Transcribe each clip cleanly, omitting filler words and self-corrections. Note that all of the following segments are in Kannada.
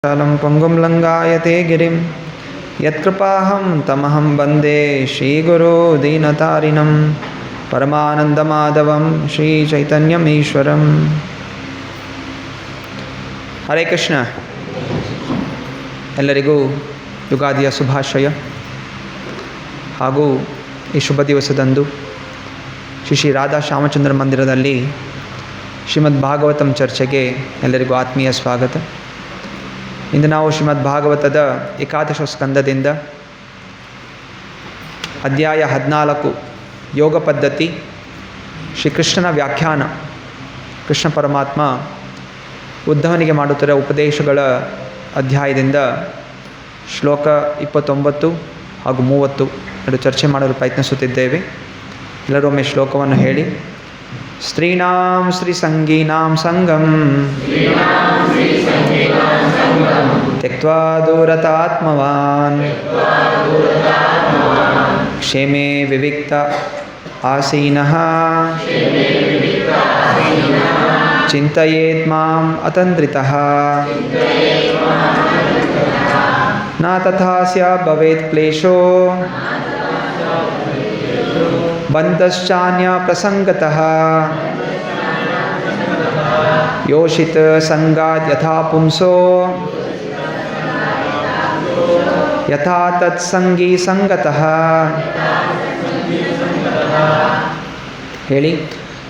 ಶಾಲಂ ಪಂಗುಂ ಲಂಗಾಯತೆ ಗಿರಿಂ ಯತ್ಕೃಪಾಹಂ ತಮಹಂ ವಂದೇ ಶ್ರೀಗುರು ದೀನತಾರಿಣಂ ಪರಮಾನಂದಮಾಧವಂ ಶ್ರೀ ಚೈತನ್ಯಮೀಶ್ವರಂ. ಹರೇ ಕೃಷ್ಣ. ಎಲ್ಲರಿಗೂ ಯುಗಾದಿಯ ಶುಭಾಶಯ. ಹಾಗೂ ಈ ಶುಭ ದಿವಸದಂದು ಶ್ರೀ ರಾಧಾ ಶ್ಯಾಮಚಂದ್ರ ಮಂದಿರದಲ್ಲಿ ಶ್ರೀಮದ್ ಭಾಗವತಂ ಚರ್ಚೆಗೆ ಎಲ್ಲರಿಗೂ ಆತ್ಮೀಯ ಸ್ವಾಗತ. ಇಂದು ನಾವು ಶ್ರೀಮದ್ ಭಾಗವತದ ಏಕಾದಶ ಸ್ಕಂದದಿಂದ ಅಧ್ಯಾಯ 14 ಯೋಗ ಪದ್ಧತಿ, ಶ್ರೀಕೃಷ್ಣನ ವ್ಯಾಖ್ಯಾನ, ಕೃಷ್ಣ ಪರಮಾತ್ಮ ಉದ್ಧವನಿಗೆ ಮಾಡುತ್ತಿರುವ ಉಪದೇಶಗಳ ಅಧ್ಯಾಯದಿಂದ ಶ್ಲೋಕ 29 ಹಾಗೂ 30 ಎರಡು ಚರ್ಚೆ ಮಾಡಲು ಪ್ರಯತ್ನಿಸುತ್ತಿದ್ದೇವೆ. ಎಲ್ಲರೂ ಒಮ್ಮೆ ಶ್ಲೋಕವನ್ನು ಹೇಳಿ. ಸ್ತ್ರೀಣಾಂ ಶ್ರೀಸಂಗೀನಾಂ ಸಂಗಂ ತ್ಯಕ್ತ್ವಾ ದೂರತಾತ್ಮವಾನ್ ಕ್ಷೇಮೇ ವಿವಿಕ್ತ ಆಸೀನಃ ಚಿಂತಯೇತ್ ಮಾಂ ಅತಂದ್ರಿತಃ ನ ತಥಾ ಸ್ಯಾತ್ ಭವೇತ್ ಕ್ಲೇಶೋ ಬಂಧಶ್ಚಾನ್ಯ ಪ್ರಸಂಗತಃ ಯೋಷಿತ ಸಂಗಾತ್ ಯಥಾ ಪುಂಸೋ ಯಥಾ ತತ್ಸಂಗೀ ಸಂಗತಃ. ಹೇಳಿ.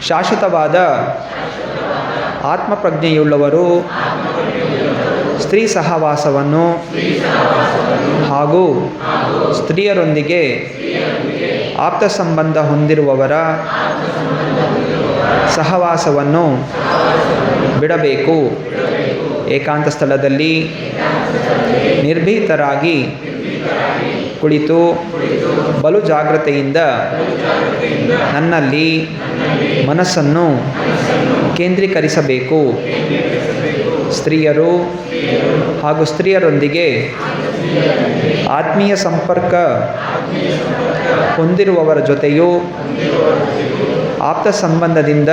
ಶಾಶ್ವತವಾದ ಆತ್ಮಪ್ರಜ್ಞೆಯುಳ್ಳವರು ಸ್ತ್ರೀ ಸಹವಾಸವನ್ನು ಹಾಗೂ ಸ್ತ್ರೀಯರೊಂದಿಗೆ ಆಪ್ತ ಸಂಬಂಧ ಹೊಂದಿರುವವರ ಸಹವಾಸವನ್ನು ಬಿಡಬೇಕು. ಏಕಾಂತ ಸ್ಥಳದಲ್ಲಿ ನಿರ್ಭೀತರಾಗಿ ಕುಳಿತು ಬಲು ಜಾಗ್ರತೆಯಿಂದ ನನ್ನಲ್ಲಿ ಮನಸ್ಸನ್ನು ಕೇಂದ್ರೀಕರಿಸಬೇಕು. ಸ್ತ್ರೀಯರು ಹಾಗೂ ಸ್ತ್ರೀಯರೊಂದಿಗೆ ಆತ್ಮೀಯ ಸಂಪರ್ಕ ಹೊಂದಿರುವವರ ಜೊತೆಯೂ ಆಪ್ತ ಸಂಬಂಧದಿಂದ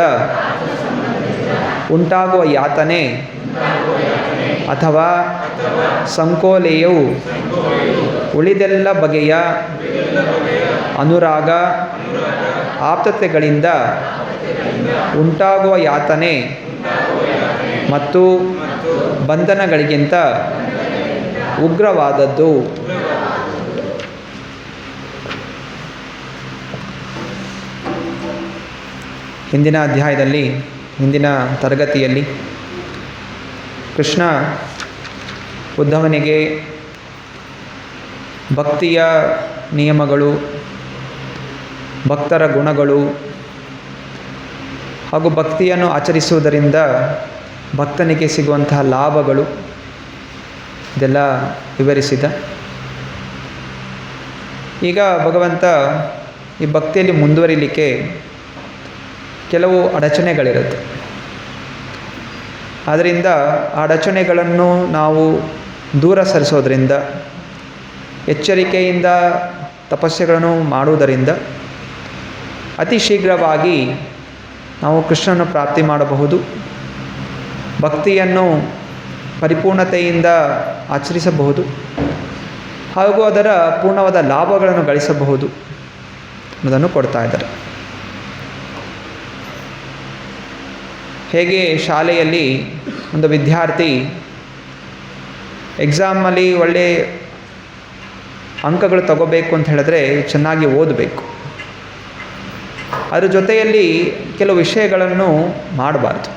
ಉಂಟಾಗುವ ಯಾತನೆ ಅಥವಾ ಸಂಕೋಲೆಯು ಉಳಿದೆಲ್ಲ ಬಗೆಯ ಅನುರಾಗ ಆಪ್ತತೆಗಳಿಂದ ಉಂಟಾಗುವ ಯಾತನೆ ಮತ್ತು ಬಂಧನಗಳಿಗಿಂತ ಉಗ್ರವಾದದ್ದು. ಹಿಂದಿನ ಅಧ್ಯಾಯದಲ್ಲಿ, ಹಿಂದಿನ ತರಗತಿಯಲ್ಲಿ ಕೃಷ್ಣ ಉದ್ಧವನಿಗೆ ಭಕ್ತಿಯ ನಿಯಮಗಳು, ಭಕ್ತರ ಗುಣಗಳು ಹಾಗೂ ಭಕ್ತಿಯನ್ನು ಆಚರಿಸುವುದರಿಂದ ಭಕ್ತನಿಗೆ ಸಿಗುವಂತಹ ಲಾಭಗಳು ಇದೆಲ್ಲ ವಿವರಿಸಿದ. ಈಗ ಭಗವಂತ ಈ ಭಕ್ತಿಯಲ್ಲಿ ಮುಂದುವರಿಲಿಕ್ಕೆ ಕೆಲವು ಅಡಚಣೆಗಳಿರುತ್ತೆ. ಆದ್ದರಿಂದ ಆ ಅಡಚಣೆಗಳನ್ನು ನಾವು ದೂರ ಸರಿಸೋದ್ರಿಂದ, ಎಚ್ಚರಿಕೆಯಿಂದ ತಪಸ್ಸೆಗಳನ್ನು ಮಾಡುವುದರಿಂದ ಅತಿ ಶೀಘ್ರವಾಗಿ ನಾವು ಕೃಷ್ಣನ ಪ್ರಾಪ್ತಿ ಮಾಡಬಹುದು. ಭಕ್ತಿಯನ್ನು ಪರಿಪೂರ್ಣತೆಯಿಂದ ಆಚರಿಸಬಹುದು ಹಾಗೂ ಅದರ ಪೂರ್ಣವಾದ ಲಾಭಗಳನ್ನು ಗಳಿಸಬಹುದು ಅನ್ನೋದನ್ನು ಕೊಡ್ತಾ ಇದ್ದಾರೆ. ಹೇಗೆ ಶಾಲೆಯಲ್ಲಿ ಒಂದು ವಿದ್ಯಾರ್ಥಿ ಎಕ್ಸಾಮಲ್ಲಿ ಒಳ್ಳೆ ಅಂಕಗಳು ತಗೋಬೇಕು ಅಂತ ಹೇಳಿದ್ರೆ ಚೆನ್ನಾಗಿ ಓದಬೇಕು. ಅದರ ಜೊತೆಯಲ್ಲಿ ಕೆಲವು ವಿಷಯಗಳನ್ನು ಮಾಡಬಾರ್ದು.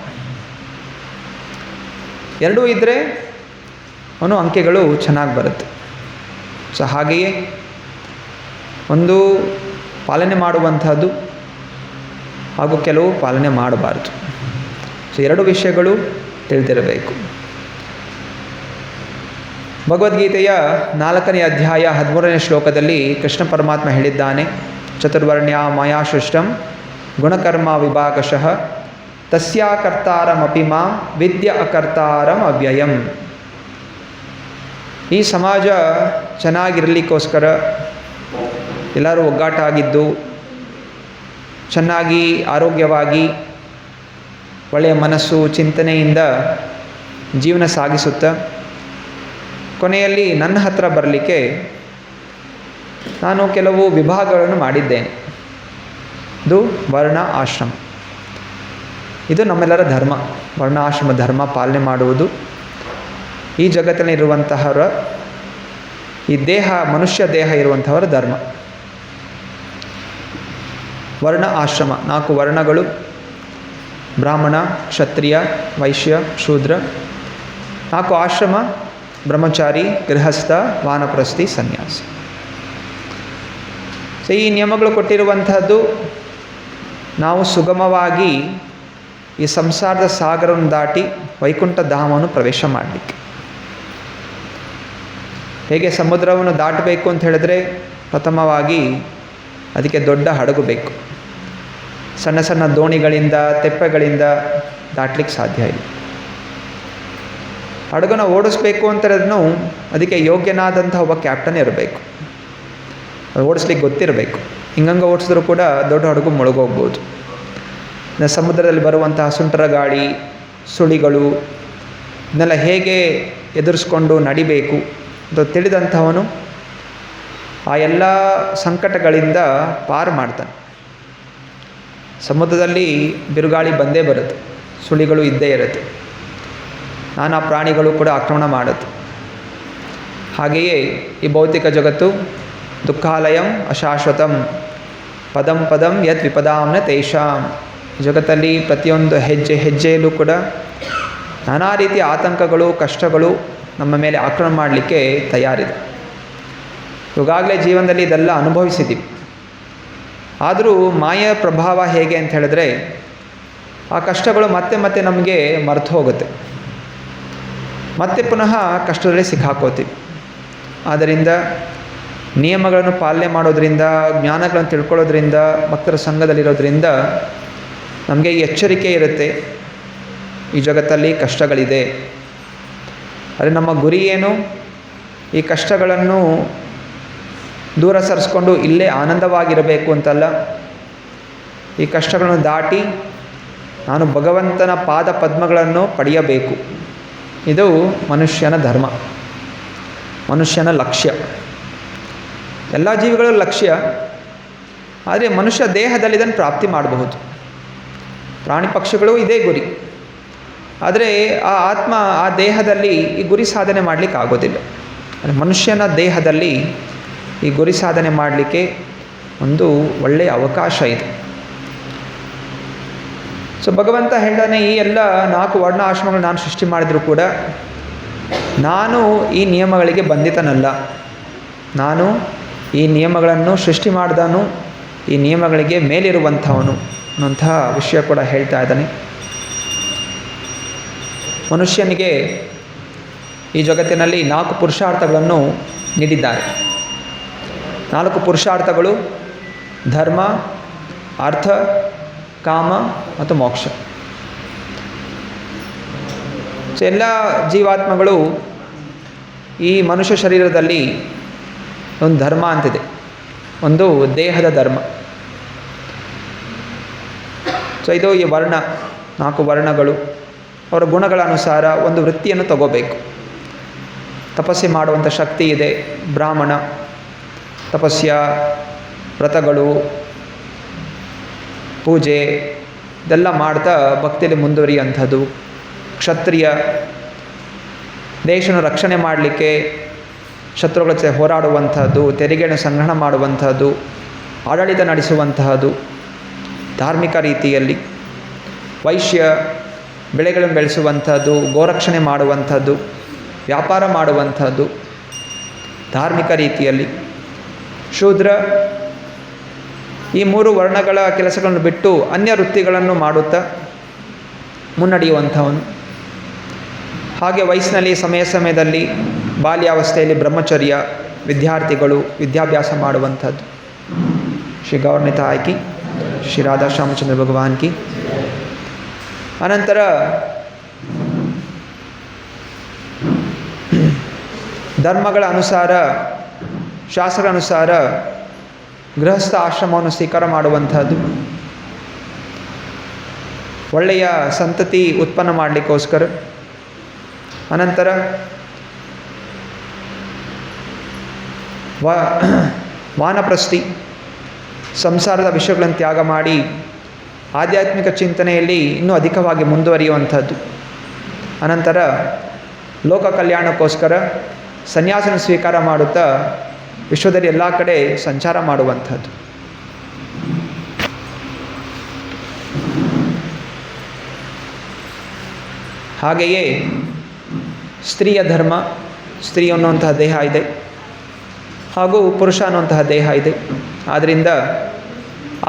ಎರಡೂ ಇದ್ದರೆ ಅವನು ಅಂಕೆಗಳು ಚೆನ್ನಾಗಿ ಬರುತ್ತೆ. ಸೊ ಹಾಗೆಯೇ ಒಂದು ಪಾಲನೆ ಮಾಡುವಂಥದ್ದು ಹಾಗೂ ಕೆಲವು ಪಾಲನೆ ಮಾಡಬಾರ್ದು. ಸೊ ಎರಡು ವಿಷಯಗಳು ತಿಳಿದಿರಬೇಕು. ಭಗವದ್ಗೀತೆಯ 4ನೇ ಅಧ್ಯಾಯ 13ನೇ ಶ್ಲೋಕದಲ್ಲಿ ಕೃಷ್ಣ ಪರಮಾತ್ಮ ಹೇಳಿದ್ದಾನೆ, ಚತುರ್ವರ್ಣ್ಯ ಮಯಾ ಸೃಷ್ಟಂ ಗುಣಕರ್ಮ ವಿಭಾಗಶಃ ತಸ್ಯಾ ಕರ್ತಾರಮಪಿ ಮಾಂ ವಿದ್ಯ ಅಕರ್ತಾರಂ ಅವ್ಯಯಂ. ಈ ಸಮಾಜ ಚೆನ್ನಾಗಿರಲಿಕ್ಕೋಸ್ಕರ ಎಲ್ಲರೂ ಒಗ್ಗಟ್ಟಾಗಿದ್ದು ಚೆನ್ನಾಗಿ ಆರೋಗ್ಯವಾಗಿ ಒಳ್ಳೆಯ ಮನಸ್ಸು ಚಿಂತನೆಯಿಂದ ಜೀವನ ಸಾಗಿಸುತ್ತಾ ಕೊನೆಯಲ್ಲಿ ನನ್ನ ಹತ್ರ ಬರಲಿಕ್ಕೆ ನಾನು ಕೆಲವು ವಿಭಾಗಗಳನ್ನು ಮಾಡಿದ್ದೇನೆ. ಇದು ವರ್ಣ ಆಶ್ರಮ. ಇದು ನಮ್ಮೆಲ್ಲರ ಧರ್ಮ. ವರ್ಣ ಆಶ್ರಮ ಧರ್ಮ ಪಾಲನೆ ಮಾಡುವುದು ಈ ಜಗತ್ತಿನಲ್ಲಿರುವಂತಹವರ, ಈ ದೇಹ, ಮನುಷ್ಯ ದೇಹ ಇರುವಂಥವರ ಧರ್ಮ. ವರ್ಣ ಆಶ್ರಮ 4 ವರ್ಣಗಳು: ಬ್ರಾಹ್ಮಣ, ಕ್ಷತ್ರಿಯ, ವೈಶ್ಯ, ಶೂದ್ರ. 4 ಆಶ್ರಮ: ಬ್ರಹ್ಮಚಾರಿ, ಗೃಹಸ್ಥ, ವಾನಪ್ರಸ್ಥಿ, ಸನ್ಯಾಸ. ಸೊ ಈ ನಿಯಮಗಳು ಕೊಟ್ಟಿರುವಂಥದ್ದು ನಾವು ಸುಗಮವಾಗಿ ಈ ಸಂಸಾರದ ಸಾಗರವನ್ನು ದಾಟಿ ವೈಕುಂಠ ಧಾಮವನ್ನು ಪ್ರವೇಶ ಮಾಡಲಿಕ್ಕೆ. ಹೇಗೆ ಸಮುದ್ರವನ್ನು ದಾಟಬೇಕು ಅಂತ ಹೇಳಿದ್ರೆ ಪ್ರಥಮವಾಗಿ ಅದಕ್ಕೆ ದೊಡ್ಡ ಹಡಗು ಬೇಕು. ಸಣ್ಣ ಸಣ್ಣ ದೋಣಿಗಳಿಂದ, ತೆಪ್ಪೆಗಳಿಂದ ದಾಟಲಿಕ್ಕೆ ಸಾಧ್ಯ ಇಲ್ಲ. ಹಡಗನ್ನು ಓಡಿಸ್ಬೇಕು ಅಂತ ಹೇಳಿದ್ರೂ ಅದಕ್ಕೆ ಯೋಗ್ಯನಾದಂಥ ಒಬ್ಬ ಕ್ಯಾಪ್ಟನ್ ಇರಬೇಕು. ಓಡಿಸ್ಲಿಕ್ಕೆ ಗೊತ್ತಿರಬೇಕು. ಹಿಂಗಂಗೆ ಓಡಿಸಿದ್ರೂ ಕೂಡ ದೊಡ್ಡ ಹಡಗು ಮುಳುಗೋಗ್ಬೋದು. ಸಮುದ್ರದಲ್ಲಿ ಬರುವಂತಹ ಸುಂಟರ ಗಾಳಿ, ಸುಳಿಗಳು, ಇದನ್ನೆಲ್ಲ ಹೇಗೆ ಎದುರಿಸ್ಕೊಂಡು ನಡಿಬೇಕು ಅಂತ ತಿಳಿದಂಥವನು ಆ ಎಲ್ಲ ಸಂಕಟಗಳಿಂದ ಪಾರು ಮಾಡ್ತಾನೆ. ಸಮುದ್ರದಲ್ಲಿ ಬಿರುಗಾಳಿ ಬಂದೇ ಬರುತ್ತೆ, ಸುಳಿಗಳು ಇದ್ದೇ ಇರುತ್ತೆ, ನಾನಾ ಪ್ರಾಣಿಗಳು ಕೂಡ ಆಕ್ರಮಣ ಮಾಡುತ್ತೆ. ಹಾಗೆಯೇ ಈ ಭೌತಿಕ ಜಗತ್ತು ದುಃಖಾಲಯಂ ಅಶಾಶ್ವತಂ ಪದಂ ಪದಂ ಯತ್ ವಿಪದಾಂನ ತೇಷಾಂ. ಜಗತ್ತಲ್ಲಿ ಪ್ರತಿಯೊಂದು ಹೆಜ್ಜೆ ಹೆಜ್ಜೆಯಲ್ಲೂ ಕೂಡ ನಾನಾ ರೀತಿಯ ಆತಂಕಗಳು, ಕಷ್ಟಗಳು ನಮ್ಮ ಮೇಲೆ ಆಕ್ರಮಣ ಮಾಡಲಿಕ್ಕೆ ತಯಾರಿದೆ. ಈಗಾಗಲೇ ಜೀವನದಲ್ಲಿ ಇದೆಲ್ಲ ಅನುಭವಿಸಿದ್ದೀವಿ. ಆದರೂ ಮಾಯೆಯ ಪ್ರಭಾವ ಹೇಗೆ ಅಂತ ಹೇಳಿದ್ರೆ ಆ ಕಷ್ಟಗಳು ಮತ್ತೆ ಮತ್ತೆ ನಮಗೆ ಮರೆತು ಹೋಗುತ್ತೆ. ಮತ್ತೆ ಪುನಃ ಕಷ್ಟದಲ್ಲಿ ಸಿಕ್ಕಾಕೋತೀವಿ. ಆದ್ದರಿಂದ ನಿಯಮಗಳನ್ನು ಪಾಲನೆ ಮಾಡೋದ್ರಿಂದ, ಜ್ಞಾನಗಳನ್ನು ತಿಳ್ಕೊಳ್ಳೋದ್ರಿಂದ, ಭಕ್ತರ ಸಂಘದಲ್ಲಿರೋದ್ರಿಂದ ನಮಗೆ ಎಚ್ಚರಿಕೆ ಇರುತ್ತೆ. ಈ ಜಗತ್ತಲ್ಲಿ ಕಷ್ಟಗಳಿದೆ. ಆದರೆ ನಮ್ಮ ಗುರಿ ಏನು? ಈ ಕಷ್ಟಗಳನ್ನು ದೂರ ಸರಿಸ್ಕೊಂಡು ಇಲ್ಲೇ ಆನಂದವಾಗಿರಬೇಕು ಅಂತಲ್ಲ. ಈ ಕಷ್ಟಗಳನ್ನು ದಾಟಿ ನಾನು ಭಗವಂತನ ಪಾದ ಪದ್ಮಗಳನ್ನು ಪಡೆಯಬೇಕು. ಇದು ಮನುಷ್ಯನ ಧರ್ಮ, ಮನುಷ್ಯನ ಲಕ್ಷ್ಯ. ಎಲ್ಲ ಜೀವಿಗಳ ಲಕ್ಷ್ಯ. ಆದರೆ ಮನುಷ್ಯ ದೇಹದಲ್ಲಿ ಇದನ್ನು ಪ್ರಾಪ್ತಿ ಮಾಡಬಹುದು. ಪ್ರಾಣಿ ಪಕ್ಷಿಗಳು ಇದೇ ಗುರಿ. ಆದರೆ ಆ ಆತ್ಮ ಆ ದೇಹದಲ್ಲಿ ಈ ಗುರಿ ಸಾಧನೆ ಮಾಡಲಿಕ್ಕೆ ಆಗೋದಿಲ್ಲ. ಮನುಷ್ಯನ ದೇಹದಲ್ಲಿ ಈ ಗುರಿ ಸಾಧನೆ ಮಾಡಲಿಕ್ಕೆ ಒಂದು ಒಳ್ಳೆಯ ಅವಕಾಶ ಇದೆ. ಸೊ ಭಗವಂತ ಹೇಳ್ತಾನೆ, ಈ ಎಲ್ಲ 4 ವರ್ಣ ಆಶ್ರಮಗಳು ನಾನು ಸೃಷ್ಟಿ ಮಾಡಿದರೂ ಕೂಡ ನಾನು ಈ ನಿಯಮಗಳಿಗೆ ಬಂಧಿತನಲ್ಲ. ನಾನು ಈ ನಿಯಮಗಳನ್ನು ಸೃಷ್ಟಿ ಮಾಡಿದನು, ಈ ನಿಯಮಗಳಿಗೆ ಮೇಲಿರುವಂಥವನು ಅನ್ನೋಂತಹ ವಿಷಯ ಕೂಡ ಹೇಳ್ತಾ ಇದ್ದಾನೆ. ಮನುಷ್ಯನಿಗೆ ಈ ಜಗತ್ತಿನಲ್ಲಿ 4 ಪುರುಷಾರ್ಥಗಳನ್ನು ನೀಡಿದ್ದಾರೆ. 4 ಪುರುಷಾರ್ಥಗಳು: ಧರ್ಮ, ಅರ್ಥ, ಕಾಮ ಮತ್ತು ಮೋಕ್ಷ. ಸೊ ಎಲ್ಲ ಜೀವಾತ್ಮಗಳು ಈ ಮನುಷ್ಯ ಶರೀರದಲ್ಲಿ ಒಂದು ಧರ್ಮ ಅಂತಿದೆ, ಒಂದು ದೇಹದ ಧರ್ಮ. ಸೊ ಇದು ಈ ವರ್ಣ, 4 ವರ್ಣಗಳು ಅವರ ಗುಣಗಳ ಅನುಸಾರ ಒಂದು ವೃತ್ತಿಯನ್ನು ತಗೋಬೇಕು. ತಪಸ್ಸೆ ಮಾಡುವಂಥ ಶಕ್ತಿ ಇದೆ. ಬ್ರಾಹ್ಮಣ ತಪಸ್ಯ, ವ್ರತಗಳು, ಪೂಜೆ ಇದೆಲ್ಲ ಮಾಡ್ತಾ ಭಕ್ತಿಯಲ್ಲಿ ಮುಂದುವರಿಯುವಂಥದ್ದು. ಕ್ಷತ್ರಿಯ ದೇಶವನ್ನು ರಕ್ಷಣೆ ಮಾಡಲಿಕ್ಕೆ ಶತ್ರುಗಳ ಜೊತೆ ಹೋರಾಡುವಂಥದ್ದು, ತೆರಿಗೆಯನ್ನು ಸಂಗ್ರಹಣ ಮಾಡುವಂಥದ್ದು, ಆಡಳಿತ ನಡೆಸುವಂತಹದ್ದು ಧಾರ್ಮಿಕ ರೀತಿಯಲ್ಲಿ. ವೈಶ್ಯ ಬೆಳೆಗಳನ್ನು ಬೆಳೆಸುವಂಥದ್ದು, ಗೋರಕ್ಷಣೆ ಮಾಡುವಂಥದ್ದು, ವ್ಯಾಪಾರ ಮಾಡುವಂಥದ್ದು ಧಾರ್ಮಿಕ ರೀತಿಯಲ್ಲಿ. ಶೂದ್ರ ಈ 3 ವರ್ಣಗಳ ಕೆಲಸಗಳನ್ನು ಬಿಟ್ಟು ಅನ್ಯ ವೃತ್ತಿಗಳನ್ನು ಮಾಡುತ್ತಾ ಮುನ್ನಡೆಯುವಂಥವನು. ಹಾಗೆ ವಯಸ್ಸಿನಲ್ಲಿ ಸಮಯದಲ್ಲಿ ಬಾಲ್ಯಾವಸ್ಥೆಯಲ್ಲಿ ಬ್ರಹ್ಮಚರ್ಯ, ವಿದ್ಯಾರ್ಥಿಗಳು ವಿದ್ಯಾಭ್ಯಾಸ ಮಾಡುವಂಥದ್ದು. ಶ್ರೀ ಗೌರ್ನಿತ ಆಯ್ಕೆ ಶ್ರೀ ರಾಧಾ ಶ್ಯಾಮಚಂದ್ರ ಭಗವಾನ್ ಕಿ. ಅನಂತರ ಧರ್ಮಗಳ ಅನುಸಾರ, ಶಾಸ್ತ್ರ ಅನುಸಾರ ಗೃಹಸ್ಥ ಆಶ್ರಮವನ್ನು ಸ್ವೀಕಾರ ಮಾಡುವಂಥದ್ದು. ಒಳ್ಳೆಯ ಸಂತತಿ ಉತ್ಪನ್ನ ಮಾಡಲಿಕ್ಕೋಸ್ಕರ. ಅನಂತರ ವಾನಪ್ರಸ್ಥಿ, ಸಂಸಾರದ ವಿಷಯಗಳನ್ನು ತ್ಯಾಗ ಮಾಡಿ ಆಧ್ಯಾತ್ಮಿಕ ಚಿಂತನೆಯಲ್ಲಿ ಇನ್ನೂ ಅಧಿಕವಾಗಿ ಮುಂದುವರಿಯುವಂಥದ್ದು. ಅನಂತರ ಲೋಕ ಕಲ್ಯಾಣಕ್ಕೋಸ್ಕರ ಸನ್ಯಾಸನ ಸ್ವೀಕಾರ ಮಾಡುತ್ತಾ ವಿಶ್ವದಲ್ಲಿ ಎಲ್ಲ ಕಡೆ ಸಂಚಾರ ಮಾಡುವಂಥದ್ದು. ಹಾಗೆಯೇ ಸ್ತ್ರೀಯ ಧರ್ಮ, ಸ್ತ್ರೀ ಅನ್ನುವಂತಹ ದೇಹ ಇದೆ ಹಾಗೂ ಪುರುಷ ಅನ್ನುವಂತಹ ದೇಹ ಇದೆ. ಆದ್ದರಿಂದ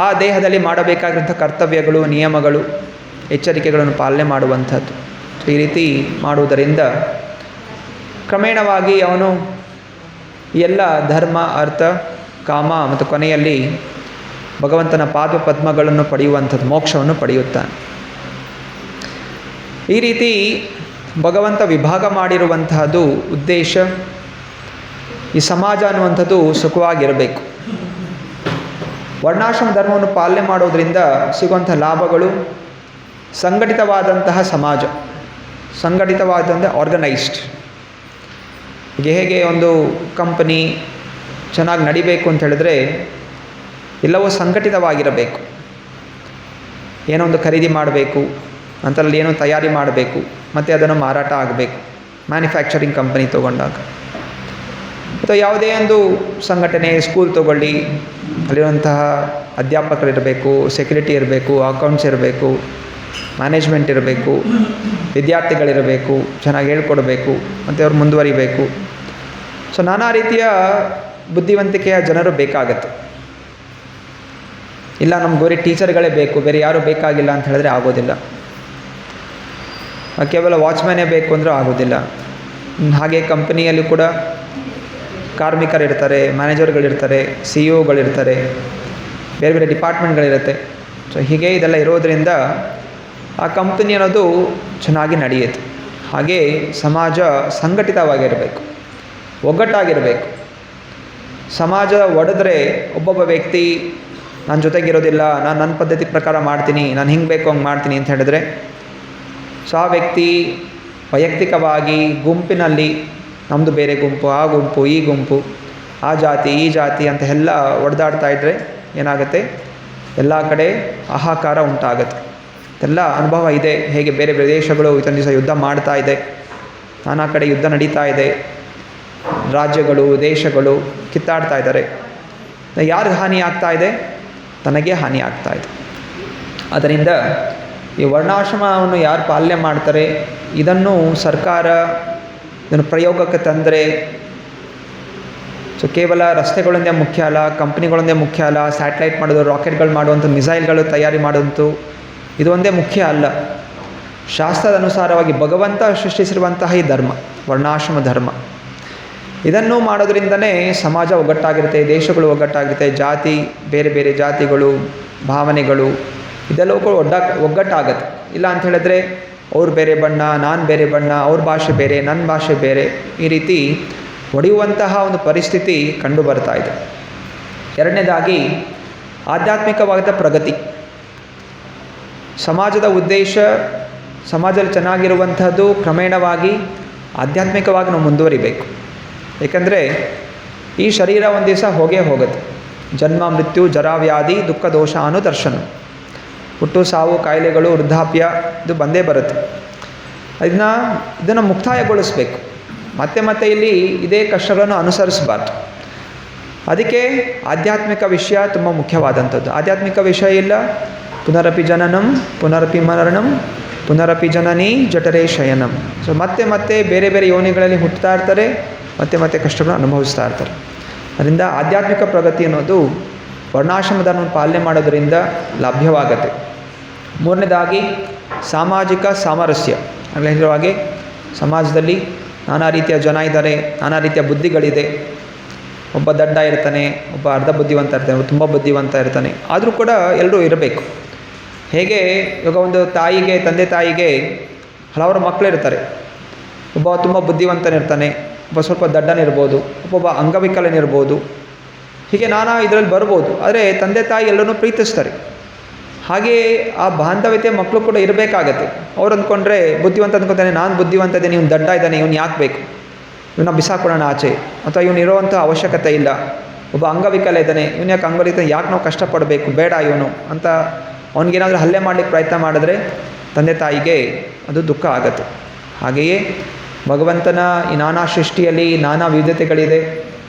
ಆ ದೇಹದಲ್ಲಿ ಮಾಡಬೇಕಾದಂಥ ಕರ್ತವ್ಯಗಳು, ನಿಯಮಗಳು, ಎಚ್ಚರಿಕೆಗಳನ್ನು ಪಾಲನೆ ಮಾಡುವಂಥದ್ದು. ಈ ರೀತಿ ಮಾಡುವುದರಿಂದ ಕ್ರಮೇಣವಾಗಿ ಅವನು ಎಲ್ಲ ಧರ್ಮ, ಅರ್ಥ, ಕಾಮ ಮತ್ತು ಕೊನೆಯಲ್ಲಿ ಭಗವಂತನ ಪಾದ ಪದ್ಮಗಳನ್ನು ಪಡೆಯುವಂಥದ್ದು, ಮೋಕ್ಷವನ್ನು ಪಡೆಯುತ್ತಾನೆ. ಈ ರೀತಿ ಭಗವಂತ ವಿಭಾಗ ಮಾಡಿರುವಂತಹದ್ದು ಉದ್ದೇಶ. ಈ ಸಮಾಜ ಅನ್ನುವಂಥದ್ದು ಸುಖವಾಗಿರಬೇಕು. ವರ್ಣಾಶ್ರಮ ಧರ್ಮವನ್ನು ಪಾಲನೆ ಮಾಡೋದರಿಂದ ಸಿಗುವಂಥ ಲಾಭಗಳು, ಸಂಘಟಿತವಾದಂತಹ ಸಮಾಜ, ಸಂಘಟಿತವಾದಂಥ ಆರ್ಗನೈಸ್ಡ್. ಈಗ ಹೇಗೆ ಒಂದು ಕಂಪನಿ ಚೆನ್ನಾಗಿ ನಡಿಬೇಕು ಅಂತ ಹೇಳಿದ್ರೆ ಎಲ್ಲವೂ ಸಂಘಟಿತವಾಗಿರಬೇಕು. ಏನೋ ಒಂದು ಖರೀದಿ ಮಾಡಬೇಕು, ಅಂಥಲ್ಲಿ ಏನೋ ತಯಾರಿ ಮಾಡಬೇಕು, ಮತ್ತು ಅದನ್ನು ಮಾರಾಟ ಆಗಬೇಕು. ಮ್ಯಾನುಫ್ಯಾಕ್ಚರಿಂಗ್ ಕಂಪನಿ ತೊಗೊಂಡಾಗ, ಅಥವಾ ಯಾವುದೇ ಒಂದು ಸಂಘಟನೆ, ಸ್ಕೂಲ್ ತೊಗೊಳ್ಳಿ, ಅಲ್ಲಿರುವಂತಹ ಅಧ್ಯಾಪಕರಿರಬೇಕು, ಸೆಕ್ಯೂರಿಟಿ ಇರಬೇಕು, ಅಕೌಂಟ್ಸ್ ಇರಬೇಕು, ಮ್ಯಾನೇಜ್ಮೆಂಟ್ ಇರಬೇಕು, ವಿದ್ಯಾರ್ಥಿಗಳಿರಬೇಕು, ಚೆನ್ನಾಗಿ ಹೇಳ್ಕೊಡ್ಬೇಕು, ಮತ್ತು ಅವ್ರು ಮುಂದುವರಿಬೇಕು. ಸೊ ನಾನಾ ರೀತಿಯ ಬುದ್ಧಿವಂತಿಕೆಯ ಜನರು ಬೇಕಾಗತ್ತೆ. ಇಲ್ಲ ನಮ್ಗೆ ಬರೀ ಟೀಚರ್ಗಳೇ ಬೇಕು, ಬೇರೆ ಯಾರೂ ಬೇಕಾಗಿಲ್ಲ ಅಂತ ಹೇಳಿದ್ರೆ ಆಗೋದಿಲ್ಲ. ಕೇವಲ ವಾಚ್ಮ್ಯಾನೇ ಬೇಕು ಅಂದರೂ ಆಗೋದಿಲ್ಲ. ಹಾಗೆ ಕಂಪನಿಯಲ್ಲಿ ಕೂಡ ಕಾರ್ಮಿಕರಿರ್ತಾರೆ, ಮ್ಯಾನೇಜರ್ಗಳಿರ್ತಾರೆ, CEO ಗಳಿರ್ತಾರೆ, ಬೇರೆ ಬೇರೆ ಡಿಪಾರ್ಟ್ಮೆಂಟ್ಗಳಿರುತ್ತೆ. ಸೊ ಹೀಗೆ ಇದೆಲ್ಲ ಇರೋದರಿಂದ ಆ ಕಂಪನಿ ಅನ್ನೋದು ಚೆನ್ನಾಗಿ ನಡೆಯುತ್ತೆ. ಹಾಗೆ ಸಮಾಜ ಸಂಘಟಿತವಾಗಿರಬೇಕು, ಒಗ್ಗಟ್ಟಾಗಿರಬೇಕು. ಸಮಾಜ ಒಡೆದ್ರೆ ಒಬ್ಬೊಬ್ಬ ವ್ಯಕ್ತಿ ನನ್ನ ಜೊತೆಗಿರೋದಿಲ್ಲ, ನಾನು ನನ್ನ ಪದ್ಧತಿ ಪ್ರಕಾರ ಮಾಡ್ತೀನಿ, ನಾನು ಹಿಂಗೆ ಬೇಕು ಹಂಗೆ ಮಾಡ್ತೀನಿ ಅಂತ ಹೇಳಿದ್ರೆ, ಸೊ ಆ ವ್ಯಕ್ತಿ ವೈಯಕ್ತಿಕವಾಗಿ ಗುಂಪಿನಲ್ಲಿ ನಮ್ಮದು ಬೇರೆ ಗುಂಪು, ಆ ಗುಂಪು, ಈ ಗುಂಪು, ಆ ಜಾತಿ, ಈ ಜಾತಿ ಅಂತ ಎಲ್ಲ ಒಡೆದಾಡ್ತಾ ಇದ್ದರೆ ಏನಾಗುತ್ತೆ, ಎಲ್ಲ ಕಡೆ ಹಾಹಾಕಾರ ಉಂಟಾಗುತ್ತೆ. ಎಲ್ಲ ಅನುಭವ ಇದೆ. ಹೇಗೆ ಬೇರೆ ಬೇರೆ ದೇಶಗಳು ಇವತ್ತಿನ ದಿವಸ ಯುದ್ಧ ಮಾಡ್ತಾ ಇದೆ, ನಾನಾ ಕಡೆ ಯುದ್ಧ ನಡೀತಾ ಇದೆ, ರಾಜ್ಯಗಳು, ದೇಶಗಳು ಕಿತ್ತಾಡ್ತಾ ಇದ್ದಾರೆ. ಯಾರಿಗೆ ಹಾನಿ ಆಗ್ತಾ ಇದೆ? ತನಗೆ ಹಾನಿ ಆಗ್ತಾ ಇದೆ. ಅದರಿಂದ ಈ ವರ್ಣಾಶ್ರಮವನ್ನು ಯಾರು ಪಾಲನೆ ಮಾಡ್ತಾರೆ, ಇದನ್ನು ಸರ್ಕಾರ ಇದನ್ನು ಪ್ರಯೋಗಕ್ಕೆ ತಂದರೆ, ಸೊ ಕೇವಲ ರಸ್ತೆಗಳೊಂದೇ ಮುಖ್ಯ ಅಲ್ಲ, ಕಂಪ್ನಿಗಳೊಂದೇ ಮುಖ್ಯ ಅಲ್ಲ, ಸ್ಯಾಟಲೈಟ್ ಮಾಡೋದು, ರಾಕೆಟ್ಗಳು ಮಾಡುವಂಥ, ಮಿಸೈಲ್ಗಳು ತಯಾರಿ ಮಾಡೋಂಥ ಇದು ಒಂದೇ ಮುಖ್ಯ ಅಲ್ಲ. ಶಾಸ್ತ್ರದ ಅನುಸಾರವಾಗಿ ಭಗವಂತ ಸೃಷ್ಟಿಸಿರುವಂತಹ ಈ ಧರ್ಮ, ವರ್ಣಾಶ್ರಮ ಧರ್ಮ, ಇದನ್ನು ಮಾಡೋದ್ರಿಂದನೇ ಸಮಾಜ ಒಗ್ಗಟ್ಟಾಗಿರುತ್ತೆ, ದೇಶಗಳು ಒಗ್ಗಟ್ಟಾಗಿರುತ್ತೆ, ಜಾತಿ, ಬೇರೆ ಬೇರೆ ಜಾತಿಗಳು, ಭಾವನೆಗಳು ಇದೆಲ್ಲವೂ ಒಗ್ಗಟ್ಟಾಗತ್ತೆ. ಇಲ್ಲ ಅಂತ ಹೇಳಿದ್ರೆ ಅವ್ರು ಬೇರೆ ಬಣ್ಣ, ನಾನು ಬೇರೆ ಬಣ್ಣ, ಅವ್ರ ಭಾಷೆ ಬೇರೆ, ನನ್ನ ಭಾಷೆ ಬೇರೆ, ಈ ರೀತಿ ಒಡೆಯುವಂತಹ ಒಂದು ಪರಿಸ್ಥಿತಿ ಕಂಡು ಬರ್ತಾ ಇದೆ. ಎರಡನೇದಾಗಿ ಆಧ್ಯಾತ್ಮಿಕವಾದ ಪ್ರಗತಿ. ಸಮಾಜದ ಉದ್ದೇಶ, ಸಮಾಜದಲ್ಲಿ ಚೆನ್ನಾಗಿರುವಂಥದ್ದು ಕ್ರಮೇಣವಾಗಿ ಆಧ್ಯಾತ್ಮಿಕವಾಗಿ ನಾವು ಮುಂದುವರಿಬೇಕು. ಏಕೆಂದರೆ ಈ ಶರೀರ ಒಂದು ದಿವಸ ಹೋಗೇ ಹೋಗುತ್ತೆ. ಜನ್ಮ, ಮೃತ್ಯು, ಜರಾವ್ಯಾಧಿ, ದುಃಖ, ದೋಷ ಅನುದರ್ಶನ. ಹುಟ್ಟು, ಸಾವು, ಕಾಯಿಲೆಗಳು, ವೃದ್ಧಾಪ್ಯ ಇದು ಬಂದೇ ಬರುತ್ತೆ. ಇದನ್ನು ಮುಕ್ತಾಯಗೊಳಿಸಬೇಕು. ಮತ್ತೆ ಮತ್ತೆ ಇಲ್ಲಿ ಇದೇ ಕಷ್ಟಗಳನ್ನು ಅನುಸರಿಸಬಾರ್ದು. ಅದಕ್ಕೆ ಆಧ್ಯಾತ್ಮಿಕ ವಿಷಯ ತುಂಬ ಮುಖ್ಯವಾದಂಥದ್ದು. ಆಧ್ಯಾತ್ಮಿಕ ವಿಷಯ ಇಲ್ಲ, ಪುನರಪಿ ಜನನಂ ಪುನರಪಿ ಮರಣಂ ಪುನರಪಿ ಜನನಿ ಜಠರೇ ಶಯನಂ. ಸೊ ಮತ್ತೆ ಮತ್ತೆ ಬೇರೆ ಬೇರೆ ಯೋನಿಗಳಲ್ಲಿ ಹುಟ್ಟುತ್ತಾ ಇರ್ತಾರೆ, ಮತ್ತೆ ಮತ್ತೆ ಕಷ್ಟಗಳನ್ನು ಅನುಭವಿಸ್ತಾ ಇರ್ತಾರೆ. ಅದರಿಂದ ಆಧ್ಯಾತ್ಮಿಕ ಪ್ರಗತಿ ಅನ್ನೋದು ವರ್ಣಾಶ್ರಮ ಧರ್ಮವನ್ನು ಪಾಲನೆ ಮಾಡೋದರಿಂದ ಲಭ್ಯವಾಗುತ್ತೆ. ಮೂರನೇದಾಗಿ ಸಾಮಾಜಿಕ ಸಾಮರಸ್ಯ. ಆಗಲೇ ಹೇಳಿರೋ ಹಾಗೆ ಸಮಾಜದಲ್ಲಿ ನಾನಾ ರೀತಿಯ ಜನ ಇದ್ದಾರೆ, ನಾನಾ ರೀತಿಯ ಬುದ್ಧಿಗಳಿದೆ. ಒಬ್ಬ ದಡ್ಡ ಇರ್ತಾನೆ, ಒಬ್ಬ ಅರ್ಧ ಬುದ್ಧಿವಂತ ಇರ್ತಾನೆ, ಒಬ್ಬ ತುಂಬ ಬುದ್ಧಿವಂತ ಇರ್ತಾನೆ. ಆದರೂ ಕೂಡ ಎಲ್ಲರೂ ಇರಬೇಕು. ಹೇಗೆ ಇವಾಗ ಒಂದು ತಾಯಿಗೆ, ತಂದೆ ತಾಯಿಗೆ ಹಲವಾರು ಮಕ್ಕಳಿರ್ತಾರೆ. ಒಬ್ಬ ತುಂಬ ಬುದ್ಧಿವಂತನಿರ್ತಾನೆ, ಒಬ್ಬ ಸ್ವಲ್ಪ ದಡ್ಡನಿರ್ಬೋದು, ಒಬ್ಬೊಬ್ಬ ಅಂಗವಿಕಲನಿರ್ಬೋದು. ಹೀಗೆ ನಾನಾ ಇದರಲ್ಲಿ ಬರ್ಬೋದು. ಆದರೆ ತಂದೆ ತಾಯಿ ಎಲ್ಲರೂ ಪ್ರೀತಿಸ್ತಾರೆ. ಹಾಗೆಯೇ ಆ ಬಾಂಧವ್ಯತೆ ಮಕ್ಕಳು ಕೂಡ ಇರಬೇಕಾಗತ್ತೆ. ಅವ್ರು ಅಂದ್ಕೊಂಡ್ರೆ, ಬುದ್ಧಿವಂತ ಅಂದ್ಕೊತಾನೆ, ನಾನು ಬುದ್ಧಿವಂತ ಇದ್ದೇನೆ, ಇವನು ದಡ್ಡ ಇದ್ದಾನೆ, ಇವನು ಯಾಕೆ ಬೇಕು? ಇವನ್ನ ಬಿಸಾಕೊಡೋಣ ಆಚೆ, ಅಥವಾ ಇವನು ಇರೋವಂಥ ಅವಶ್ಯಕತೆ ಇಲ್ಲ, ಒಬ್ಬ ಅಂಗವಿಕಲ ಇದ್ದಾನೆ, ಇವನು ಯಾಕೆ ಅಂಗವಿಕಲ, ಯಾಕೆ ನಾವು ಕಷ್ಟಪಡಬೇಕು, ಬೇಡ ಇವನು ಅಂತ ಅವನಿಗೇನಾದರೂ ಹಲ್ಲೆ ಮಾಡಲಿಕ್ಕೆ ಪ್ರಯತ್ನ ಮಾಡಿದ್ರೆ ತಂದೆ ತಾಯಿಗೆ ಅದು ದುಃಖ ಆಗುತ್ತೆ. ಹಾಗೆಯೇ ಭಗವಂತನ ಈ ನಾನಾ ಸೃಷ್ಟಿಯಲ್ಲಿ ನಾನಾ ವಿವಿಧತೆಗಳಿದೆ,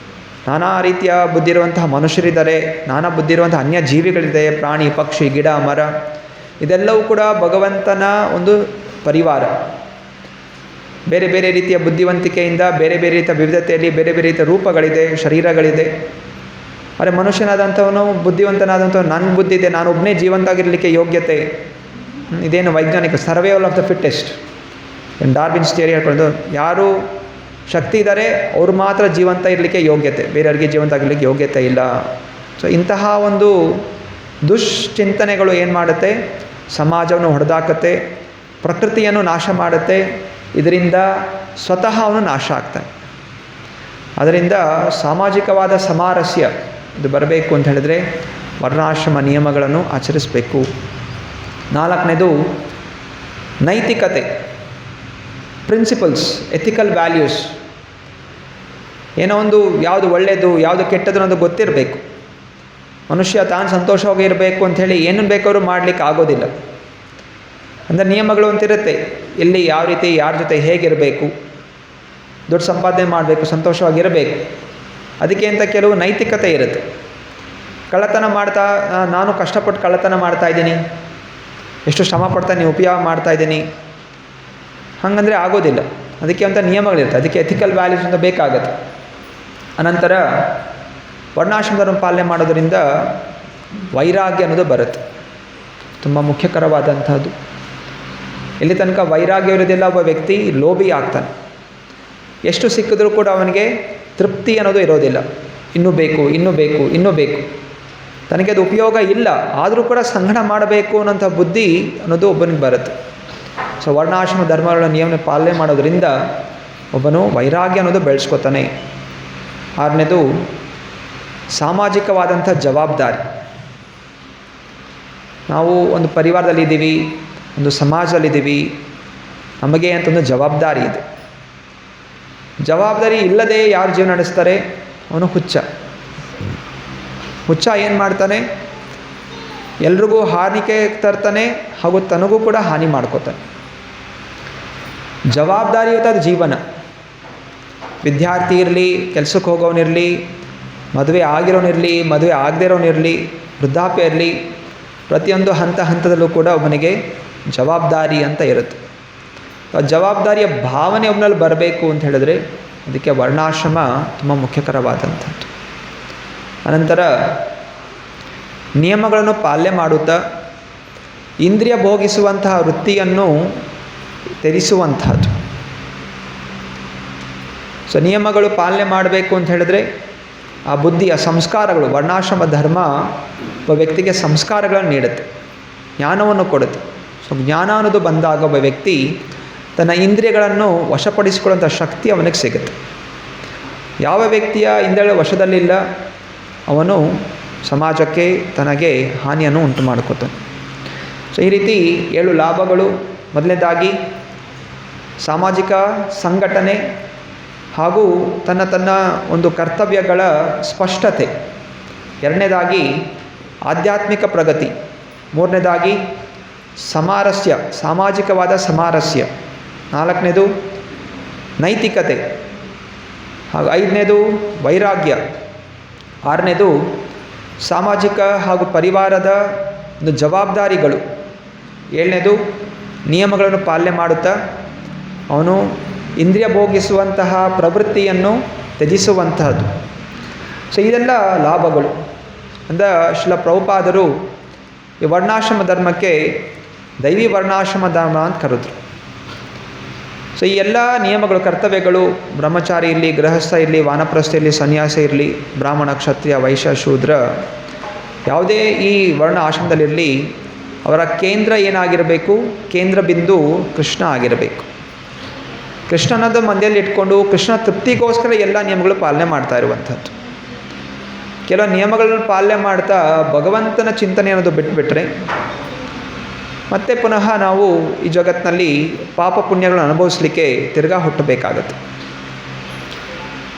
ನಾನಾ ರೀತಿಯ ಬುದ್ಧಿ ಇರುವಂತಹ ಮನುಷ್ಯರಿದ್ದಾರೆ, ನಾನಾ ಬುದ್ಧಿ ಇರುವಂತಹ ಅನ್ಯ ಜೀವಿಗಳಿದೆ, ಪ್ರಾಣಿ ಪಕ್ಷಿ ಗಿಡ ಮರ, ಇದೆಲ್ಲವೂ ಕೂಡ ಭಗವಂತನ ಒಂದು ಪರಿವಾರ. ಬೇರೆ ಬೇರೆ ರೀತಿಯ ಬುದ್ಧಿವಂತಿಕೆಯಿಂದ ಬೇರೆ ಬೇರೆ ರೀತಿಯ ವಿವಿಧತೆಯಲ್ಲಿ ಬೇರೆ ಬೇರೆ ರೀತಿಯ ರೂಪಗಳಿದೆ, ಶರೀರಗಳಿದೆ. ಆದರೆ ಮನುಷ್ಯನಾದಂಥವನು ಬುದ್ಧಿವಂತನಾದಂಥವನು, ನನ್ನ ಬುದ್ಧಿ ಇದೆ, ನಾನು ಒಬ್ಬನೇ ಜೀವಂತ ಆಗಿರಲಿಕ್ಕೆ ಯೋಗ್ಯತೆ, ಇದೇನು ವೈಜ್ಞಾನಿಕ survival of the fittest, Darwin's theory ಹೇಳ್ಕೊಂಡು, ಯಾರು ಶಕ್ತಿ ಇದ್ದಾರೆ ಅವರು ಮಾತ್ರ ಜೀವಂತ ಇರಲಿಕ್ಕೆ ಯೋಗ್ಯತೆ, ಬೇರೆಯವರಿಗೆ ಜೀವಂತ ಆಗಿರಲಿಕ್ಕೆ ಯೋಗ್ಯತೆ ಇಲ್ಲ. ಸೊ ಇಂತಹ ಒಂದು ದುಶ್ಚಿಂತನೆಗಳು ಏನು ಮಾಡುತ್ತೆ, ಸಮಾಜವನ್ನು ಹೊಡೆದಾಕತ್ತೆ, ಪ್ರಕೃತಿಯನ್ನು ನಾಶ ಮಾಡುತ್ತೆ, ಇದರಿಂದ ಸ್ವತಃ ಅವನು ನಾಶ ಆಗ್ತಾನೆ. ಅದರಿಂದ ಸಾಮಾಜಿಕವಾದ ಸಾಮರಸ್ಯ ಇದು ಬರಬೇಕು ಅಂತ ಹೇಳಿದ್ರೆ ವರ್ಣಾಶ್ರಮ ನಿಯಮಗಳನ್ನು ಆಚರಿಸಬೇಕು. 4ನೇದು ನೈತಿಕತೆ, ಪ್ರಿನ್ಸಿಪಲ್ಸ್, ಎಥಿಕಲ್ ವ್ಯಾಲ್ಯೂಸ್. ಏನೋ ಒಂದು ಯಾವುದು ಒಳ್ಳೆಯದು ಯಾವುದು ಕೆಟ್ಟದ್ದು ಅನ್ನೋದು ಗೊತ್ತಿರಬೇಕು. ಮನುಷ್ಯ ತಾನು ಸಂತೋಷವಾಗಿ ಇರಬೇಕು ಅಂಥೇಳಿ ಏನನ್ನು ಬೇಕಾದ್ರೂ ಮಾಡಲಿಕ್ಕೆ ಆಗೋದಿಲ್ಲ. ಅಂದರೆ ನಿಯಮಗಳು ಅಂತಿರುತ್ತೆ, ಎಲ್ಲಿ ಯಾವ ರೀತಿ ಯಾರ ಜೊತೆ ಹೇಗಿರಬೇಕು, ದುಡ್ಡು ಸಂಪಾದನೆ ಮಾಡಬೇಕು, ಸಂತೋಷವಾಗಿರಬೇಕು, ಅದಕ್ಕೆ ಅಂತ ಕೆಲವು ನೈತಿಕತೆ ಇರುತ್ತೆ. ಕಳ್ಳತನ ಮಾಡ್ತಾ, ನಾನು ಕಷ್ಟಪಟ್ಟು ಕಳ್ಳತನ ಮಾಡ್ತಾಯಿದ್ದೀನಿ, ಎಷ್ಟು ಶ್ರಮ ಪಡ್ತಾನೆ ಉಪಯೋಗ ಮಾಡ್ತಾಯಿದ್ದೀನಿ, ಹಾಗಂದರೆ ಆಗೋದಿಲ್ಲ. ಅದಕ್ಕೆ ಅಂತ ನಿಯಮಗಳಿರುತ್ತೆ, ಅದಕ್ಕೆ ಎಥಿಕಲ್ ವ್ಯಾಲ್ಯೂಸ್ ಅಂತ ಬೇಕಾಗತ್ತೆ. ಅನಂತರ ವರ್ಣಾಶ್ರಮದ ಪಾಲನೆ ಮಾಡೋದರಿಂದ ವೈರಾಗ್ಯ ಅನ್ನೋದು ಬರುತ್ತೆ, ತುಂಬ ಮುಖ್ಯಕರವಾದಂಥದ್ದು. ಇಲ್ಲಿ ತನಕ ವೈರಾಗ್ಯ ಇರೋದಿಲ್ಲ, ಒಬ್ಬ ವ್ಯಕ್ತಿ ಲೋಭಿ ಆಗ್ತಾನೆ. ಎಷ್ಟು ಸಿಕ್ಕಿದ್ರೂ ಕೂಡ ಅವನಿಗೆ ತೃಪ್ತಿ ಅನ್ನೋದು ಇರೋದಿಲ್ಲ, ಇನ್ನೂ ಬೇಕು ಇನ್ನೂ ಬೇಕು ಇನ್ನೂ ಬೇಕು, ತನಗೆ ಅದು ಉಪಯೋಗ ಇಲ್ಲ ಆದರೂ ಕೂಡ ಸಂಗ್ರಹ ಮಾಡಬೇಕು ಅನ್ನೋಂಥ ಬುದ್ಧಿ ಅನ್ನೋದು ಒಬ್ಬನಿಗೆ ಬರುತ್ತೆ. ಸೊ ವರ್ಣಾಶ್ರಮ ಧರ್ಮಗಳ ನಿಯಮ ಪಾಲನೆ ಮಾಡೋದರಿಂದ ಒಬ್ಬನು ವೈರಾಗ್ಯ ಅನ್ನೋದು ಬೆಳೆಸ್ಕೊತಾನೆ. 6ನೇದು ಸಾಮಾಜಿಕವಾದಂಥ ಜವಾಬ್ದಾರಿ. ನಾವು ಒಂದು ಪರಿವಾರದಲ್ಲಿದ್ದೀವಿ, ಒಂದು ಸಮಾಜದಲ್ಲಿದ್ದೀವಿ, ನಮಗೆ ಅಂತೊಂದು ಜವಾಬ್ದಾರಿ ಇದೆ. ಜವಾಬ್ದಾರಿ ಇಲ್ಲದೆ ಯಾರು ಜೀವನ ನಡೆಸ್ತಾರೆ, ಅವನು ಹುಚ್ಚ. ಹುಚ್ಚ ಏನು ಮಾಡ್ತಾನೆ, ಎಲ್ರಿಗೂ ಹಾನಿಗೆ ತರ್ತಾನೆ ಹಾಗೂ ತನಗೂ ಕೂಡ ಹಾನಿ ಮಾಡ್ಕೋತಾನೆ. ಜವಾಬ್ದಾರಿಯುತ ಜೀವನ, ವಿದ್ಯಾರ್ಥಿ ಇರಲಿ, ಕೆಲಸಕ್ಕೆ ಹೋಗೋನಿರಲಿ, ಮದುವೆ ಆಗಿರೋನಿರಲಿ, ಮದುವೆ ಆಗದೇ ಇರೋನಿರಲಿ, ವೃದ್ಧಾಪ್ಯ ಇರಲಿ, ಪ್ರತಿಯೊಂದು ಹಂತದಲ್ಲೂ ಕೂಡ ಒಬ್ಬನಿಗೆ ಜವಾಬ್ದಾರಿ ಅಂತ ಇರುತ್ತೆ. ಆ ಜವಾಬ್ದಾರಿಯ ಭಾವನೆ ಒಬ್ಬನಲ್ಲಿ ಬರಬೇಕು ಅಂತ ಹೇಳಿದ್ರೆ ಅದಕ್ಕೆ ವರ್ಣಾಶ್ರಮ ತುಂಬ ಮುಖ್ಯಕರವಾದಂಥದ್ದು. ಅನಂತರ ನಿಯಮಗಳನ್ನು ಪಾಲನೆ ಮಾಡುತ್ತಾ ಇಂದ್ರಿಯ ಭೋಗಿಸುವಂತಹ ವೃತ್ತಿಯನ್ನು ತ್ಯಜಿಸುವಂಥದ್ದು. ಸೊ ನಿಯಮಗಳು ಪಾಲನೆ ಮಾಡಬೇಕು ಅಂತ ಹೇಳಿದ್ರೆ ಆ ಬುದ್ಧಿಯ ಸಂಸ್ಕಾರಗಳು, ವರ್ಣಾಶ್ರಮ ಧರ್ಮ ಒಬ್ಬ ವ್ಯಕ್ತಿಗೆ ಸಂಸ್ಕಾರಗಳನ್ನು ನೀಡುತ್ತೆ, ಜ್ಞಾನವನ್ನು ಕೊಡುತ್ತೆ. ಸೊ ಜ್ಞಾನ ಅನ್ನೋದು ಬಂದಾಗ ಒಬ್ಬ ವ್ಯಕ್ತಿ ತನ್ನ ಇಂದ್ರಿಯಗಳನ್ನು ವಶಪಡಿಸಿಕೊಳ್ಳುವಂಥ ಶಕ್ತಿ ಅವನಿಗೆ ಸಿಗುತ್ತೆ. ಯಾವ ವ್ಯಕ್ತಿಯ ಇಂದ್ರಿಯಗಳ ವಶದಲ್ಲಿಲ್ಲ ಅವನು ಸಮಾಜಕ್ಕೆ ತನಗೆ ಹಾನಿಯನ್ನು ಉಂಟು ಮಾಡಿಕೊತಾನೆ. ಸೊ ಈ ರೀತಿ 7 ಲಾಭಗಳು. ಮೊದಲನೇದಾಗಿ ಸಾಮಾಜಿಕ ಸಂಘಟನೆ ಹಾಗೂ ತನ್ನ ಒಂದು ಕರ್ತವ್ಯಗಳ ಸ್ಪಷ್ಟತೆ. 2ನೇದಾಗಿ ಆಧ್ಯಾತ್ಮಿಕ ಪ್ರಗತಿ. 3ನೇದಾಗಿ ಸಾಮರಸ್ಯ, ಸಾಮಾಜಿಕವಾದ ಸಾಮರಸ್ಯ. 4ನೇದು ನೈತಿಕತೆ. ಹಾಗೂ 5ನೇದು ವೈರಾಗ್ಯ. 6ನೇದು ಸಾಮಾಜಿಕ ಹಾಗೂ ಪರಿವಾರದ ಒಂದು ಜವಾಬ್ದಾರಿಗಳು. 7ನೇದು ನಿಯಮಗಳನ್ನು ಪಾಲನೆ ಮಾಡುತ್ತಾ ಅವನು ಇಂದ್ರಿಯ ಭೋಗಿಸುವಂತಹ ಪ್ರವೃತ್ತಿಯನ್ನು ತ್ಯಜಿಸುವಂತಹದ್ದು. ಸೊ ಇದೆಲ್ಲ ಲಾಭಗಳು. ಅಂದರೆ ಶ್ರೀಲ ಪ್ರಭುಪಾದರು ಈ ವರ್ಣಾಶ್ರಮ ಧರ್ಮಕ್ಕೆ ದೈವಿ ವರ್ಣಾಶ್ರಮ ಧರ್ಮ ಅಂತ ಕರೆದ್ರು. ಸೊ ಈ ಎಲ್ಲ ನಿಯಮಗಳು, ಕರ್ತವ್ಯಗಳು, ಬ್ರಹ್ಮಚಾರಿ ಇರಲಿ, ಗೃಹಸ್ಥ ಇರಲಿ, ವಾನಪ್ರಸ್ಥ ಇರಲಿ, ಸನ್ಯಾಸ ಇರಲಿ, ಬ್ರಾಹ್ಮಣ, ಕ್ಷತ್ರಿಯ, ವೈಶ್ಯ, ಶೂದ್ರ, ಯಾವುದೇ ಈ ವರ್ಣ ಆಶ್ರಮದಲ್ಲಿರಲಿ, ಅವರ ಕೇಂದ್ರ ಏನಾಗಿರಬೇಕು, ಕೇಂದ್ರ ಬಿಂದು ಕೃಷ್ಣ ಆಗಿರಬೇಕು. ಕೃಷ್ಣನದ ಮಧ್ಯದಲ್ಲಿ ಇಟ್ಕೊಂಡು ಕೃಷ್ಣ ತೃಪ್ತಿಗೋಸ್ಕರ ಎಲ್ಲ ನಿಯಮಗಳು ಪಾಲನೆ ಮಾಡ್ತಾ ಇರುವಂಥದ್ದು. ಕೆಲವು ನಿಯಮಗಳನ್ನು ಪಾಲನೆ ಮಾಡ್ತಾ ಭಗವಂತನ ಚಿಂತನೆ ಅನ್ನೋದು ಬಿಟ್ಟುಬಿಟ್ರೆ ಮತ್ತೆ ಪುನಃ ನಾವು ಈ ಜಗತ್ತಿನಲ್ಲಿ ಪಾಪ ಪುಣ್ಯಗಳನ್ನು ಅನುಭವಿಸಲಿಕ್ಕೆ ತಿರ್ಗಾ ಹುಟ್ಟಬೇಕಾಗತ್ತೆ.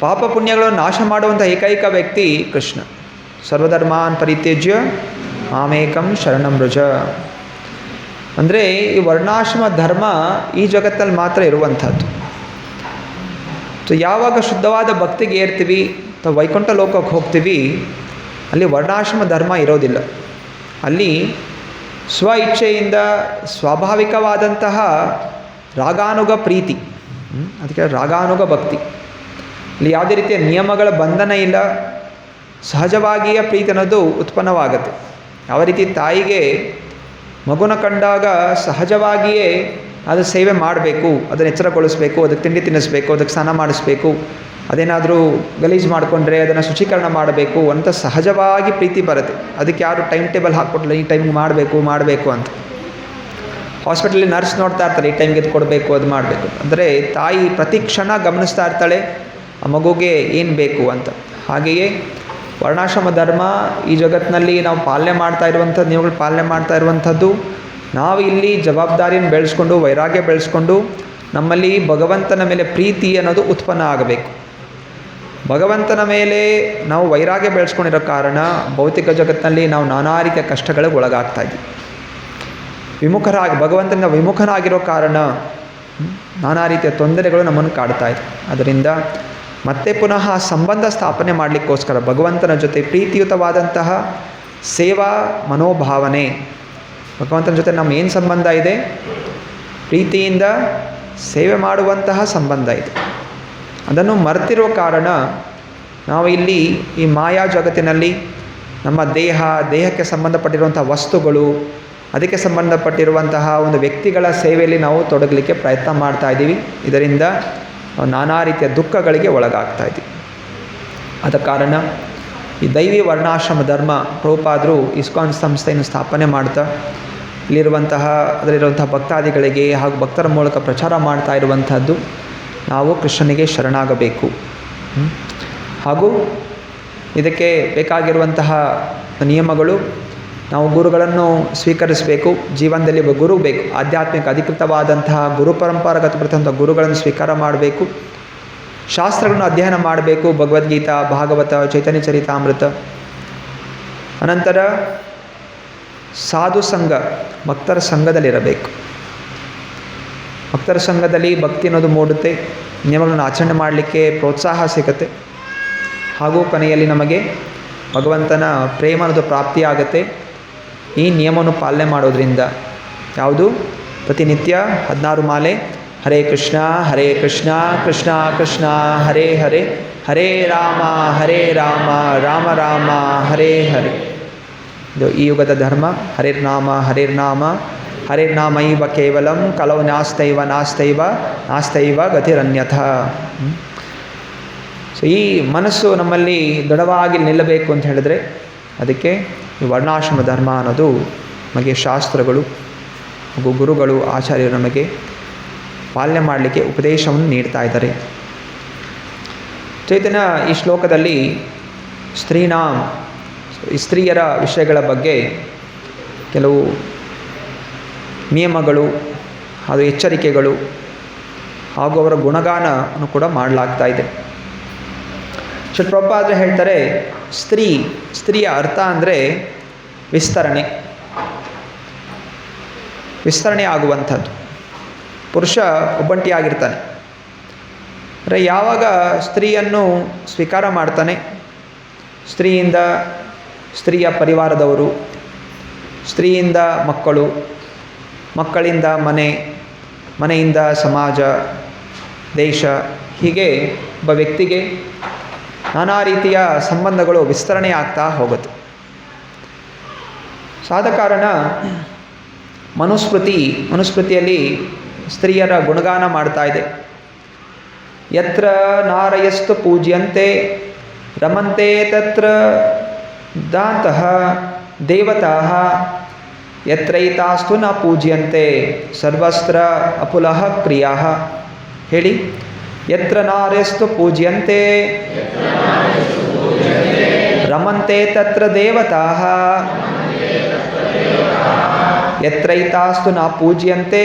ಪಾಪ ಪುಣ್ಯಗಳನ್ನು ನಾಶ ಮಾಡುವಂಥ ಏಕೈಕ ವ್ಯಕ್ತಿ ಕೃಷ್ಣ. ಸರ್ವಧರ್ಮಾನ್ ಪರಿತ್ಯಜ್ಯ ಮಾಮೇಕಂ ಶರಣಂ ವ್ರಜ. ಅಂದರೆ ಈ ವರ್ಣಾಶ್ರಮ ಧರ್ಮ ಈ ಜಗತ್ತಲ್ಲಿ ಮಾತ್ರ ಇರುವಂಥದ್ದು. ಸೊ ಯಾವಾಗ ಶುದ್ಧವಾದ ಭಕ್ತಿಗೆ ಏರ್ತೀವಿ ಅಥವಾ ವೈಕುಂಠ ಲೋಕಕ್ಕೆ ಹೋಗ್ತೀವಿ, ಅಲ್ಲಿ ವರ್ಣಾಶ್ರಮ ಧರ್ಮ ಇರೋದಿಲ್ಲ. ಅಲ್ಲಿ ಸ್ವ ಇಚ್ಛೆಯಿಂದ ಸ್ವಾಭಾವಿಕವಾದಂತಹ ರಾಗಾನುಗ ಪ್ರೀತಿ, ಅದಕ್ಕೆ ರಾಗಾನುಗ ಭಕ್ತಿ. ಇಲ್ಲಿ ಯಾವುದೇ ರೀತಿಯ ನಿಯಮಗಳ ಬಂಧನ ಇಲ್ಲ, ಸಹಜವಾಗಿಯೇ ಪ್ರೀತಿ ಅನ್ನೋದು ಉತ್ಪನ್ನವಾಗುತ್ತೆ. ಯಾವ ರೀತಿ ತಾಯಿಗೆ ಮಗುನ ಕಂಡಾಗ ಸಹಜವಾಗಿಯೇ ಅದು ಸೇವೆ ಮಾಡಬೇಕು, ಅದನ್ನು ಎಚ್ಚರಗೊಳಿಸಬೇಕು, ಅದಕ್ಕೆ ತಿಂಡಿ ತಿನ್ನಿಸ್ಬೇಕು, ಅದಕ್ಕೆ ಸ್ನಾನ ಮಾಡಿಸ್ಬೇಕು, ಅದೇನಾದರೂ ಗಲೀಜು ಮಾಡಿಕೊಂಡ್ರೆ ಅದನ್ನು ಶುಚೀಕರಣ ಮಾಡಬೇಕು ಅಂತ ಸಹಜವಾಗಿ ಪ್ರೀತಿ ಬರುತ್ತೆ. ಅದಕ್ಕೆ ಯಾರು ಟೈಮ್ ಟೇಬಲ್ ಹಾಕ್ಕೊಟ್ಲ ಈ ಟೈಮ್ಗೆ ಮಾಡಬೇಕು ಅಂತ. ಹಾಸ್ಪಿಟಲಲ್ಲಿ ನರ್ಸ್ ನೋಡ್ತಾ ಇರ್ತಾರೆ, ಈ ಟೈಮ್ಗೆ ಇದು ಕೊಡಬೇಕು, ಅದು ಮಾಡಬೇಕು. ಅಂದರೆ ತಾಯಿ ಪ್ರತಿ ಕ್ಷಣ ಗಮನಿಸ್ತಾ ಇರ್ತಾಳೆ ಆ ಮಗುಗೆ ಏನು ಬೇಕು ಅಂತ. ಹಾಗೆಯೇ ವರ್ಣಾಶ್ರಮ ಧರ್ಮ ಈ ಜಗತ್ತಿನಲ್ಲಿ ನಾವು ಪಾಲನೆ ಮಾಡ್ತಾ ಇರುವಂಥದ್ದು, ನೀವುಗಳು ಪಾಲನೆ ಮಾಡ್ತಾ ಇರುವಂಥದ್ದು. ನಾವು ಇಲ್ಲಿ ಜವಾಬ್ದಾರಿಯನ್ನು ಬೆಳೆಸ್ಕೊಂಡು, ವೈರಾಗ್ಯ ಬೆಳೆಸ್ಕೊಂಡು, ನಮ್ಮಲ್ಲಿ ಭಗವಂತನ ಮೇಲೆ ಪ್ರೀತಿ ಅನ್ನೋದು ಉತ್ಪನ್ನ ಆಗಬೇಕು. ಭಗವಂತನ ಮೇಲೆ ನಾವು ವೈರಾಗ್ಯ ಬೆಳೆಸ್ಕೊಂಡಿರೋ ಕಾರಣ ಭೌತಿಕ ಜಗತ್ತಿನಲ್ಲಿ ನಾವು ನಾನಾ ರೀತಿಯ ಕಷ್ಟಗಳಿಗೆ ಒಳಗಾಗ್ತಾ ಇದ್ದೀವಿ. ಭಗವಂತನಿಂದ ವಿಮುಖನಾಗಿರೋ ಕಾರಣ ನಾನಾ ರೀತಿಯ ತೊಂದರೆಗಳು ನಮ್ಮನ್ನು ಕಾಡ್ತಾ ಇದೆ. ಅದರಿಂದ ಮತ್ತೆ ಪುನಃ ಸಂಬಂಧ ಸ್ಥಾಪನೆ ಮಾಡಲಿಕ್ಕೋಸ್ಕರ ಭಗವಂತನ ಜೊತೆ ಪ್ರೀತಿಯುತವಾದಂತಹ ಸೇವಾ ಮನೋಭಾವನೆ, ಭಗವಂತನ ಜೊತೆ ನಮ್ಮ ಏನು ಸಂಬಂಧ ಇದೆ, ಪ್ರೀತಿಯಿಂದ ಸೇವೆ ಮಾಡುವಂತಹ ಸಂಬಂಧ ಇದೆ. ಅದನ್ನು ಮರೆತಿರೋ ಕಾರಣ ನಾವು ಇಲ್ಲಿ ಈ ಮಾಯಾ ಜಗತ್ತಿನಲ್ಲಿ ನಮ್ಮ ದೇಹಕ್ಕೆ ಸಂಬಂಧಪಟ್ಟಿರುವಂಥ ವಸ್ತುಗಳು, ಅದಕ್ಕೆ ಸಂಬಂಧಪಟ್ಟಿರುವಂತಹ ಒಂದು ವ್ಯಕ್ತಿಗಳ ಸೇವೆಯಲ್ಲಿ ನಾವು ತೊಡಗಲಿಕ್ಕೆ ಪ್ರಯತ್ನ ಮಾಡ್ತಾ ಇದ್ದೀವಿ. ಇದರಿಂದ ನಾವು ನಾನಾ ರೀತಿಯ ದುಃಖಗಳಿಗೆ ಒಳಗಾಗ್ತಾ ಇದ್ದೀವಿ. ಆದ ಕಾರಣ ಈ ದೈವಿ ವರ್ಣಾಶ್ರಮ ಧರ್ಮ ಪ್ರಭುಪಾದರು ಇಸ್ಕಾನ್ ಸಂಸ್ಥೆಯನ್ನು ಸ್ಥಾಪನೆ ಮಾಡ್ತಾ ಅದರಲ್ಲಿರುವಂತಹ ಭಕ್ತಾದಿಗಳಿಗೆ ಹಾಗೂ ಭಕ್ತರ ಮೂಲಕ ಪ್ರಚಾರ ಮಾಡ್ತಾ ಇರುವಂಥದ್ದು ನಾವು ಕೃಷ್ಣನಿಗೆ ಶರಣಾಗಬೇಕು. ಹಾಗೂ ಇದಕ್ಕೆ ಬೇಕಾಗಿರುವಂತಹ ನಿಯಮಗಳು, ನಾವು ಗುರುಗಳನ್ನು ಸ್ವೀಕರಿಸಬೇಕು. ಜೀವನದಲ್ಲಿ ಒಬ್ಬ ಗುರು ಬೇಕು, ಆಧ್ಯಾತ್ಮಿಕ ಅಧಿಕೃತವಾದಂತಹ ಗುರು ಪರಂಪರಾಗತಪಡಿದಂಥ ಗುರುಗಳನ್ನು ಸ್ವೀಕಾರ ಮಾಡಬೇಕು. ಶಾಸ್ತ್ರಗಳನ್ನು ಅಧ್ಯಯನ ಮಾಡಬೇಕು, ಭಗವದ್ಗೀತಾ, ಭಾಗವತ, ಚೈತನ್ಯ ಚರಿತಾಮೃತ. ಅನಂತರ ಸಾಧು ಸಂಘ, ಭಕ್ತರ ಸಂಘದಲ್ಲಿರಬೇಕು. ಭಕ್ತರ ಸಂಘದಲ್ಲಿ ಭಕ್ತಿ ಅನ್ನೋದು ಮೂಡುತ್ತೆ, ನಿಯಮಗಳನ್ನು ಆಚರಣೆ ಮಾಡಲಿಕ್ಕೆ ಪ್ರೋತ್ಸಾಹ ಸಿಗುತ್ತೆ. ಹಾಗೂ ಕೊನೆಯಲ್ಲಿ ನಮಗೆ ಭಗವಂತನ ಪ್ರೇಮ ಅನ್ನೋದು ಪ್ರಾಪ್ತಿಯಾಗುತ್ತೆ ಈ ನಿಯಮವನ್ನು ಪಾಲನೆ ಮಾಡೋದ್ರಿಂದ. ಯಾವುದು? ಪ್ರತಿನಿತ್ಯ 16 ಮಾಲೆ ಹರೇ ಕೃಷ್ಣ ಕೃಷ್ಣ ಕೃಷ್ಣ ಹರೇ ಹರೇ, ಹರೇ ರಾಮ ರಾಮ ರಾಮ ಹರೇ ಹರೇ. ಇದು ಈ ಯುಗದ ಧರ್ಮ. ಹರೇರ್ನಾಮ ಹರೇರ್ನಾಮೈವ ಕೇವಲಂ ಕಲೌ ನಾಸ್ತೈವ ಗತಿರನ್ಯಥ. ಸೊ ಈ ಮನಸ್ಸು ನಮ್ಮಲ್ಲಿ ದೃಢವಾಗಿ ನಿಲ್ಲಬೇಕು ಅಂತ ಹೇಳಿದ್ರೆ ಅದಕ್ಕೆ ಈ ವರ್ಣಾಶ್ರಮ ಧರ್ಮ ಅನ್ನೋದು ನಮಗೆ ಶಾಸ್ತ್ರಗಳು ಹಾಗೂ ಗುರುಗಳು, ಆಚಾರ್ಯರು ನಮಗೆ ಪಾಲನೆ ಮಾಡಲಿಕ್ಕೆ ಉಪದೇಶವನ್ನು ನೀಡ್ತಾ ಇದ್ದಾರೆ. ಚೈತನ್ಯ ಈ ಶ್ಲೋಕದಲ್ಲಿ ಸ್ತ್ರೀಯರ ವಿಷಯಗಳ ಬಗ್ಗೆ ಕೆಲವು ನಿಯಮಗಳು ಹಾಗೂ ಎಚ್ಚರಿಕೆಗಳು ಹಾಗೂ ಅವರ ಗುಣಗಾನವನ್ನು ಕೂಡ ಮಾಡಲಾಗ್ತಾ ಇದೆ. ಶ್ರೀ ಪ್ರಭುಪಾದರು ಹೇಳ್ತಾರೆ, ಸ್ತ್ರೀಯ ಅರ್ಥ ಅಂದರೆ ವಿಸ್ತರಣೆ ಆಗುವಂಥದ್ದು. ಪುರುಷ ಒಬ್ಬಂಟಿಯಾಗಿರ್ತಾನೆ. ಅಂದರೆ ಯಾವಾಗ ಸ್ತ್ರೀಯನ್ನು ಸ್ವೀಕಾರ ಮಾಡ್ತಾನೆ, ಸ್ತ್ರೀಯಿಂದ ಸ್ತ್ರೀಯ ಪರಿವಾರದವರು, ಸ್ತ್ರೀಯಿಂದ ಮಕ್ಕಳು, ಮಕ್ಕಳಿಂದ ಮನೆಯಿಂದ ಸಮಾಜ, ದೇಶ, ಹೀಗೆ ಒಬ್ಬ ವ್ಯಕ್ತಿಗೆ ನಾನಾ ರೀತಿಯ ಸಂಬಂಧಗಳು ವಿಸ್ತರಣೆ ಆಗ್ತಾ ಹೋಗುತ್ತೆ. ಆದ ಕಾರಣ ಮನುಸ್ಮೃತಿಯಲ್ಲಿ ಸ್ತ್ರೀಯರ ಗುಣಗಾನ ಮಾಡ್ತಾ ಇದೆ. ಯತ್ರ ನಾರಯಸ್ತು ಪೂಜ್ಯಂತೆ ರಮಂತೆ ತತ್ರ ದಾಂತಃ ದೇವತಾಃ ಯತ್ರೈತಾಸ್ತು ನ ಪೂಜ್ಯಂತೆ ಸರ್ವಸ್ತ್ರ ಅಪುಲಃ ಪ್ರಿಯಾಃ. ಹೇಳಿ. ಯತ್ರ ನಾರ್ಯಸ್ತು ಪೂಜ್ಯಂತೆ ರಮಂತೆ ತತ್ರ ದೇವತಾಃ ಯತ್ರೈತಾಸ್ತು ನ ಪೂಜ್ಯಂತೆ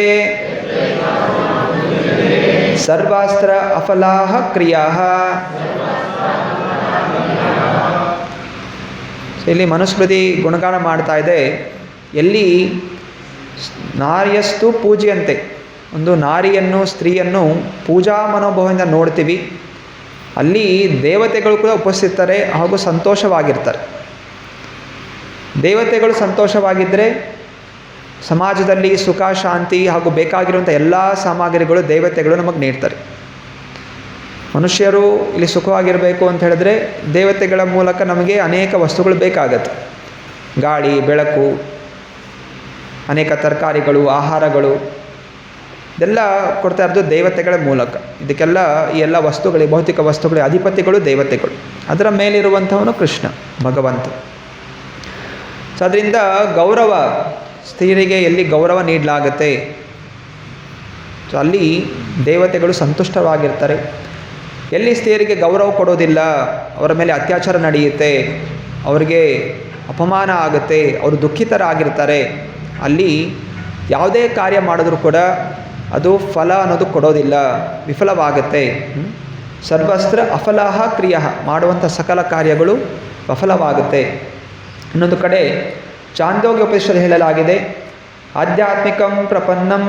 ಸರ್ವಾಸ್ತ್ರ ಅಫಲಾಹ ಕ್ರಿಯಾ. ಇಲ್ಲಿ ಮನುಸ್ಮೃತಿ ಗುಣಗಾನ ಮಾಡ್ತಾ ಇದೆ, ಎಲ್ಲಿ ನಾರ್ಯಸ್ತು ಪೂಜ್ಯಂತೆ, ಒಂದು ನಾರಿಯನ್ನು ಸ್ತ್ರೀಯನ್ನು ಪೂಜಾ ಮನೋಭಾವದಿಂದ ನೋಡ್ತೀವಿ, ಅಲ್ಲಿ ದೇವತೆಗಳು ಕೂಡ ಉಪಸ್ಥಿತರೆ ಹಾಗೂ ಸಂತೋಷವಾಗಿರ್ತಾರೆ. ದೇವತೆಗಳು ಸಂತೋಷವಾಗಿದ್ದರೆ ಸಮಾಜದಲ್ಲಿ ಸುಖ ಶಾಂತಿ ಹಾಗೂ ಬೇಕಾಗಿರುವಂಥ ಎಲ್ಲ ಸಾಮಗ್ರಿಗಳು ದೇವತೆಗಳು ನಮಗೆ ನೀಡ್ತಾರೆ. ಮನುಷ್ಯರು ಇಲ್ಲಿ ಸುಖವಾಗಿರಬೇಕು ಅಂತ ಹೇಳಿದ್ರೆ ದೇವತೆಗಳ ಮೂಲಕ ನಮಗೆ ಅನೇಕ ವಸ್ತುಗಳು ಬೇಕಾಗತ್ತೆ. ಗಾಳಿ, ಬೆಳಕು, ಅನೇಕ ತರಕಾರಿಗಳು, ಆಹಾರಗಳು ಇದೆಲ್ಲ ಕೊಡ್ತಾ ಇರೋದು ದೇವತೆಗಳ ಮೂಲಕ. ಇದಕ್ಕೆಲ್ಲ ಈ ಎಲ್ಲ ವಸ್ತುಗಳು, ಭೌತಿಕ ವಸ್ತುಗಳ ಅಧಿಪತಿಗಳು ದೇವತೆಗಳು, ಅದರ ಮೇಲಿರುವಂಥವನು ಕೃಷ್ಣ ಭಗವಂತ. ಸೊ ಅದರಿಂದ ಗೌರವ, ಸ್ತ್ರೀಯರಿಗೆ ಎಲ್ಲಿ ಗೌರವ ನೀಡಲಾಗತ್ತೆ ಸೊ ಅಲ್ಲಿ ದೇವತೆಗಳು ಸಂತುಷ್ಟವಾಗಿರ್ತಾರೆ. ಎಲ್ಲಿ ಸ್ತ್ರೀಯರಿಗೆ ಗೌರವ ಕೊಡೋದಿಲ್ಲ, ಅವರ ಮೇಲೆ ಅತ್ಯಾಚಾರ ನಡೆಯುತ್ತೆ, ಅವರಿಗೆ ಅಪಮಾನ ಆಗುತ್ತೆ, ಅವರು ದುಃಖಿತರಾಗಿರ್ತಾರೆ, ಅಲ್ಲಿ ಯಾವುದೇ ಕಾರ್ಯ ಮಾಡಿದ್ರೂ ಕೂಡ ಅದು ಫಲ ಅನ್ನೋದು ಕೊಡೋದಿಲ್ಲ, ವಿಫಲವಾಗುತ್ತೆ. ಸರ್ವಸ್ತ್ರ ಅಫಲಾಹ ಕ್ರಿಯಾ, ಮಾಡುವಂಥ ಸಕಲ ಕಾರ್ಯಗಳು ವಿಫಲವಾಗುತ್ತೆ. ಇನ್ನೊಂದು ಕಡೆ ಚಾಂದೋಗ್ಯ ಉಪನಿಷತ್ ಹೇಳಲಾಗಿದೆ, ಆಧ್ಯಾತ್ಮಿಕಂ ಪ್ರಪನ್ನಂ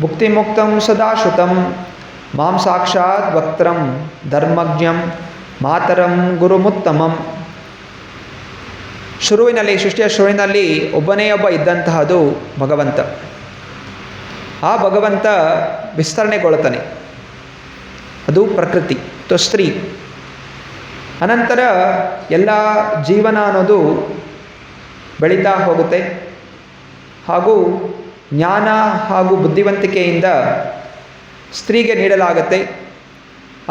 ಭುಕ್ತಿಮುಕ್ತಂ ಸದಾಶ್ರುತಂ ಮಾಂ ಸಾಕ್ಷಾತ್ ವಕ್ತ್ರಂ ಧರ್ಮಜ್ಞಂ ಮಾತರಂ ಗುರುಮುತ್ತಮಂ. ಶುರುವಿನಲ್ಲಿ, ಸೃಷ್ಟಿಯ ಶುರುವಿನಲ್ಲಿ ಒಬ್ಬನೇ ಒಬ್ಬ ಇದ್ದಂತಹದ್ದು ಭಗವಂತ. ಆ ಭಗವಂತ ವಿಸ್ತರಣೆಗೊಳ್ತಾನೆ, ಅದು ಪ್ರಕೃತಿ ಅಥವಾ ಸ್ತ್ರೀ. ಅನಂತರ ಎಲ್ಲ ಜೀವನ ಅನ್ನೋದು ಬೆಳೀತಾ ಹೋಗುತ್ತೆ, ಹಾಗೂ ಜ್ಞಾನ ಹಾಗೂ ಬುದ್ಧಿವಂತಿಕೆಯಿಂದ ಸ್ತ್ರೀಗೆ ನೀಡಲಾಗುತ್ತೆ.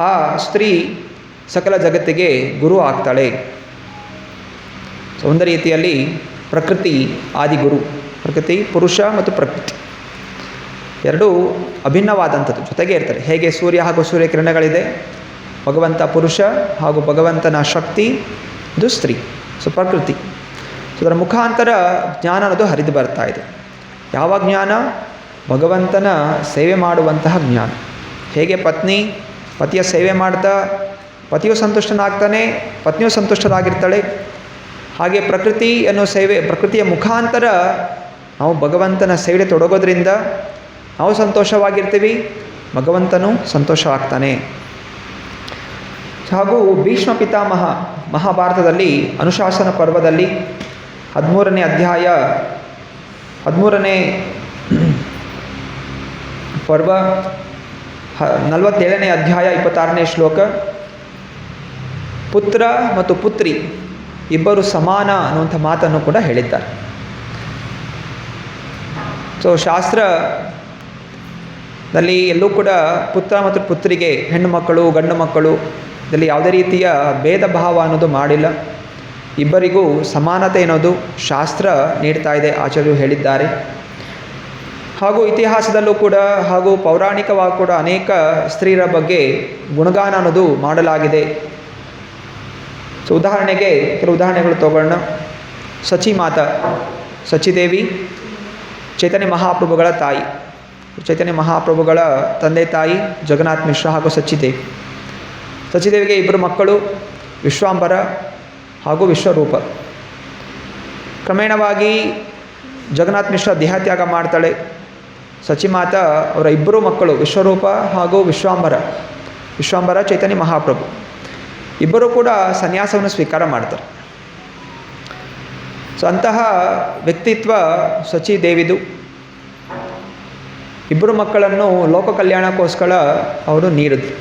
ಆ ಸ್ತ್ರೀ ಸಕಲ ಜಗತ್ತಿಗೆ ಗುರು ಆಗ್ತಾಳೆ. ಒಂದು ರೀತಿಯಲ್ಲಿ ಪ್ರಕೃತಿ ಆದಿಗುರು. ಪ್ರಕೃತಿ, ಪುರುಷ ಮತ್ತು ಪ್ರಕೃತಿ ಎರಡೂ ಅಭಿನ್ನವಾದಂಥದ್ದು, ಜೊತೆಗೆ ಇರ್ತಾರೆ. ಹೇಗೆ ಸೂರ್ಯ ಹಾಗೂ ಸೂರ್ಯಕಿರಣಗಳಿದೆ, ಭಗವಂತ ಪುರುಷ ಹಾಗೂ ಭಗವಂತನ ಶಕ್ತಿ ಇದು ಸ್ತ್ರೀ, ಸೊ ಪ್ರಕೃತಿ. ಸೊ ಅದರ ಮುಖಾಂತರ ಜ್ಞಾನ ಅನ್ನೋದು ಹರಿದು ಬರ್ತಾ ಇದೆ. ಯಾವ ಜ್ಞಾನ? ಭಗವಂತನ ಸೇವೆ ಮಾಡುವಂತಹ ಜ್ಞಾನ. ಹೇಗೆ ಪತ್ನಿ ಪತಿಯ ಸೇವೆ ಮಾಡ್ತಾ ಪತಿಯು ಸಂತುಷ್ಟನಾಗ್ತಾನೆ, ಪತ್ನಿಯು ಸಂತುಷ್ಟರಾಗಿರ್ತಾಳೆ, ಹಾಗೆ ಪ್ರಕೃತಿ ಅನ್ನೋ ಸೇವೆ, ಪ್ರಕೃತಿಯ ಮುಖಾಂತರ ನಾವು ಭಗವಂತನ ಸೇವೆ ತೊಡಗೋದ್ರಿಂದ ನಾವು ಸಂತೋಷವಾಗಿರ್ತೀವಿ, ಭಗವಂತನೂ ಸಂತೋಷವಾಗ್ತಾನೆ. ಹಾಗೂ ಭೀಷ್ಮ ಪಿತಾಮಹ ಮಹಾಭಾರತದಲ್ಲಿ ಅನುಶಾಸನ ಪರ್ವದಲ್ಲಿ 13ನೇ ಅಧ್ಯಾಯ, 13ನೇ ಪರ್ವ 47ನೇ ಅಧ್ಯಾಯ 26ನೇ ಶ್ಲೋಕ, ಪುತ್ರ ಮತ್ತು ಪುತ್ರಿ ಇಬ್ಬರು ಸಮಾನ ಅನ್ನುವಂಥ ಮಾತನ್ನು ಕೂಡ ಹೇಳಿದ್ದಾರೆ. ಸೊ ಶಾಸ್ತ್ರದಲ್ಲಿ ಎಲ್ಲೂ ಕೂಡ ಪುತ್ರ ಮತ್ತು ಪುತ್ರಿಗೆ, ಹೆಣ್ಣು ಮಕ್ಕಳು ಗಂಡು ಮಕ್ಕಳು ಇದರಲ್ಲಿ ಯಾವುದೇ ರೀತಿಯ ಭೇದ ಭಾವ ಅನ್ನೋದು ಮಾಡಿಲ್ಲ. ಇಬ್ಬರಿಗೂ ಸಮಾನತೆ ಅನ್ನೋದು ಶಾಸ್ತ್ರ ನೀಡ್ತಾ ಇದೆ, ಆಚಾರ್ಯರು ಹೇಳಿದ್ದಾರೆ. ಹಾಗೂ ಇತಿಹಾಸದಲ್ಲೂ ಕೂಡ ಹಾಗೂ ಪೌರಾಣಿಕವಾಗಿ ಕೂಡ ಅನೇಕ ಸ್ತ್ರೀಯರ ಬಗ್ಗೆ ಗುಣಗಾನ ಅನ್ನೋದು ಮಾಡಲಾಗಿದೆ. ಸೊ ಉದಾಹರಣೆಗೆ ಕೆಲವು ಉದಾಹರಣೆಗಳು ತಗೊಳ್ಳೋಣ. ಸಚಿಮಾತಾ, ಸಚಿದೇವಿ ಚೈತನ್ಯ ಮಹಾಪ್ರಭುಗಳ ತಾಯಿ. ಚೈತನ್ಯ ಮಹಾಪ್ರಭುಗಳ ತಂದೆ ತಾಯಿ ಜಗನ್ನಾಥ ಮಿಶ್ರ ಹಾಗೂ ಸಚಿದೇವಿ. ಸಚಿದೇವಿಗೆ ಇಬ್ಬರು ಮಕ್ಕಳು, ವಿಶ್ವಾಂಬರ ಹಾಗೂ ವಿಶ್ವರೂಪ. ಕ್ರಮೇಣವಾಗಿ ಜಗನ್ನಾಥ ಮಿಶ್ರ ದೇಹತ್ಯಾಗ ಮಾಡ್ತಾಳೆ. ಸಚಿಮಾತಾ ಅವರ ಇಬ್ಬರು ಮಕ್ಕಳು ವಿಶ್ವರೂಪ ಹಾಗೂ ವಿಶ್ವಾಂಬರ ಚೈತನ್ಯ ಮಹಾಪ್ರಭು ಇಬ್ಬರೂ ಕೂಡ ಸನ್ಯಾಸವನ್ನು ಸ್ವೀಕಾರ ಮಾಡ್ತಾರೆ. ಸೊ ಅಂತಹ ವ್ಯಕ್ತಿತ್ವ ಸಚಿದೇವಿದು. ಇಬ್ಬರು ಮಕ್ಕಳನ್ನು ಲೋಕ ಕಲ್ಯಾಣಕ್ಕೋಸ್ಕರ ಅವರು ನೀಡಿದ್ರು.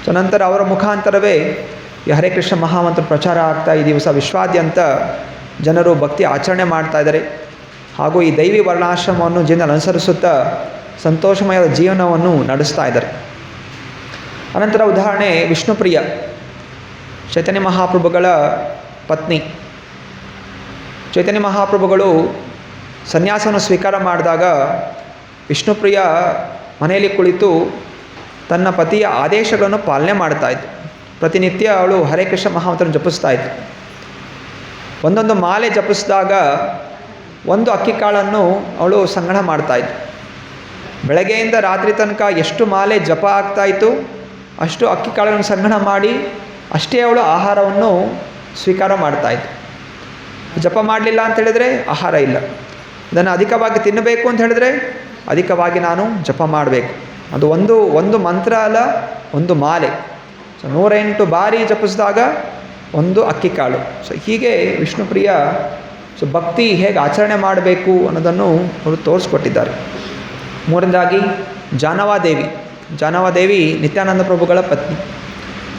ಸೊ ನಂತರ ಅವರ ಮುಖಾಂತರವೇ ಈ ಹರೇ ಕೃಷ್ಣ ಮಹಾಮಂತ್ರ ಪ್ರಚಾರ ಆಗ್ತಾ ಈ ದಿವಸ ವಿಶ್ವಾದ್ಯಂತ ಜನರು ಭಕ್ತಿ ಆಚರಣೆ ಮಾಡ್ತಾ ಇದ್ದಾರೆ. ಹಾಗೂ ಈ ದೈವಿ ವರ್ಣಾಶ್ರಮವನ್ನು ಜೀವನ ಅನುಸರಿಸುತ್ತಾ ಸಂತೋಷಮಯ ಜೀವನವನ್ನು ನಡೆಸ್ತಾ ಇದ್ದಾರೆ. ಅನಂತರ ಉದಾಹರಣೆ ವಿಷ್ಣುಪ್ರಿಯ, ಚೈತನ್ಯ ಮಹಾಪ್ರಭುಗಳ ಪತ್ನಿ. ಚೈತನ್ಯ ಮಹಾಪ್ರಭುಗಳು ಸನ್ಯಾಸವನ್ನು ಸ್ವೀಕಾರ ಮಾಡಿದಾಗ ವಿಷ್ಣುಪ್ರಿಯ ಮನೆಯಲ್ಲಿ ಕುಳಿತು ತನ್ನ ಪತಿಯ ಆದೇಶಗಳನ್ನು ಪಾಲನೆ ಮಾಡ್ತಾಯಿತ್ತು. ಪ್ರತಿನಿತ್ಯ ಅವಳು ಹರೇ ಕೃಷ್ಣ ಮಹಾಮಂತ್ರ ಜಪಿಸ್ತಾ ಇತ್ತು. ಒಂದೊಂದು ಮಾಲೆ ಜಪಿಸಿದಾಗ ಒಂದು ಅಕ್ಕಿ ಕಾಳನ್ನು ಅವಳು ಸಂಗ್ರಹ ಮಾಡ್ತಾಯಿದ್ಳು. ಬೆಳಗ್ಗೆಯಿಂದ ರಾತ್ರಿ ತನಕ ಎಷ್ಟು ಮಾಲೆ ಜಪ ಆಗ್ತಾಯಿತ್ತು ಅಷ್ಟು ಅಕ್ಕಿ ಕಾಳುಗಳನ್ನು ಸಂಗ್ರಹಣ ಮಾಡಿ ಅಷ್ಟೇ ಅವಳು ಆಹಾರವನ್ನು ಸ್ವೀಕಾರ ಮಾಡ್ತಾಯಿತ್ತು. ಜಪ ಮಾಡಲಿಲ್ಲ ಅಂತ ಹೇಳಿದ್ರೆ ಆಹಾರ ಇಲ್ಲ. ಅದನ್ನು ಅಧಿಕವಾಗಿ ತಿನ್ನಬೇಕು ಅಂತ ಹೇಳಿದ್ರೆ ಅಧಿಕವಾಗಿ ನಾನು ಜಪ ಮಾಡಬೇಕು. ಅದು ಒಂದು ಮಂತ್ರ ಅಲ್ಲ, ಒಂದು ಮಾಲೆ. ಸೊ 108 ಬಾರಿ ಜಪಿಸಿದಾಗ ಒಂದು ಅಕ್ಕಿ ಕಾಳು. ಸೊ ಹೀಗೆ ವಿಷ್ಣುಪ್ರಿಯ ಸೊ ಭಕ್ತಿ ಹೇಗೆ ಆಚರಣೆ ಮಾಡಬೇಕು ಅನ್ನೋದನ್ನು ಅವರು ತೋರಿಸ್ಕೊಟ್ಟಿದ್ದಾರೆ. ಮೂರನೇದಾಗಿ ಜಾನವಾದೇವಿ ನಿತ್ಯಾನಂದ ಪ್ರಭುಗಳ ಪತ್ನಿ.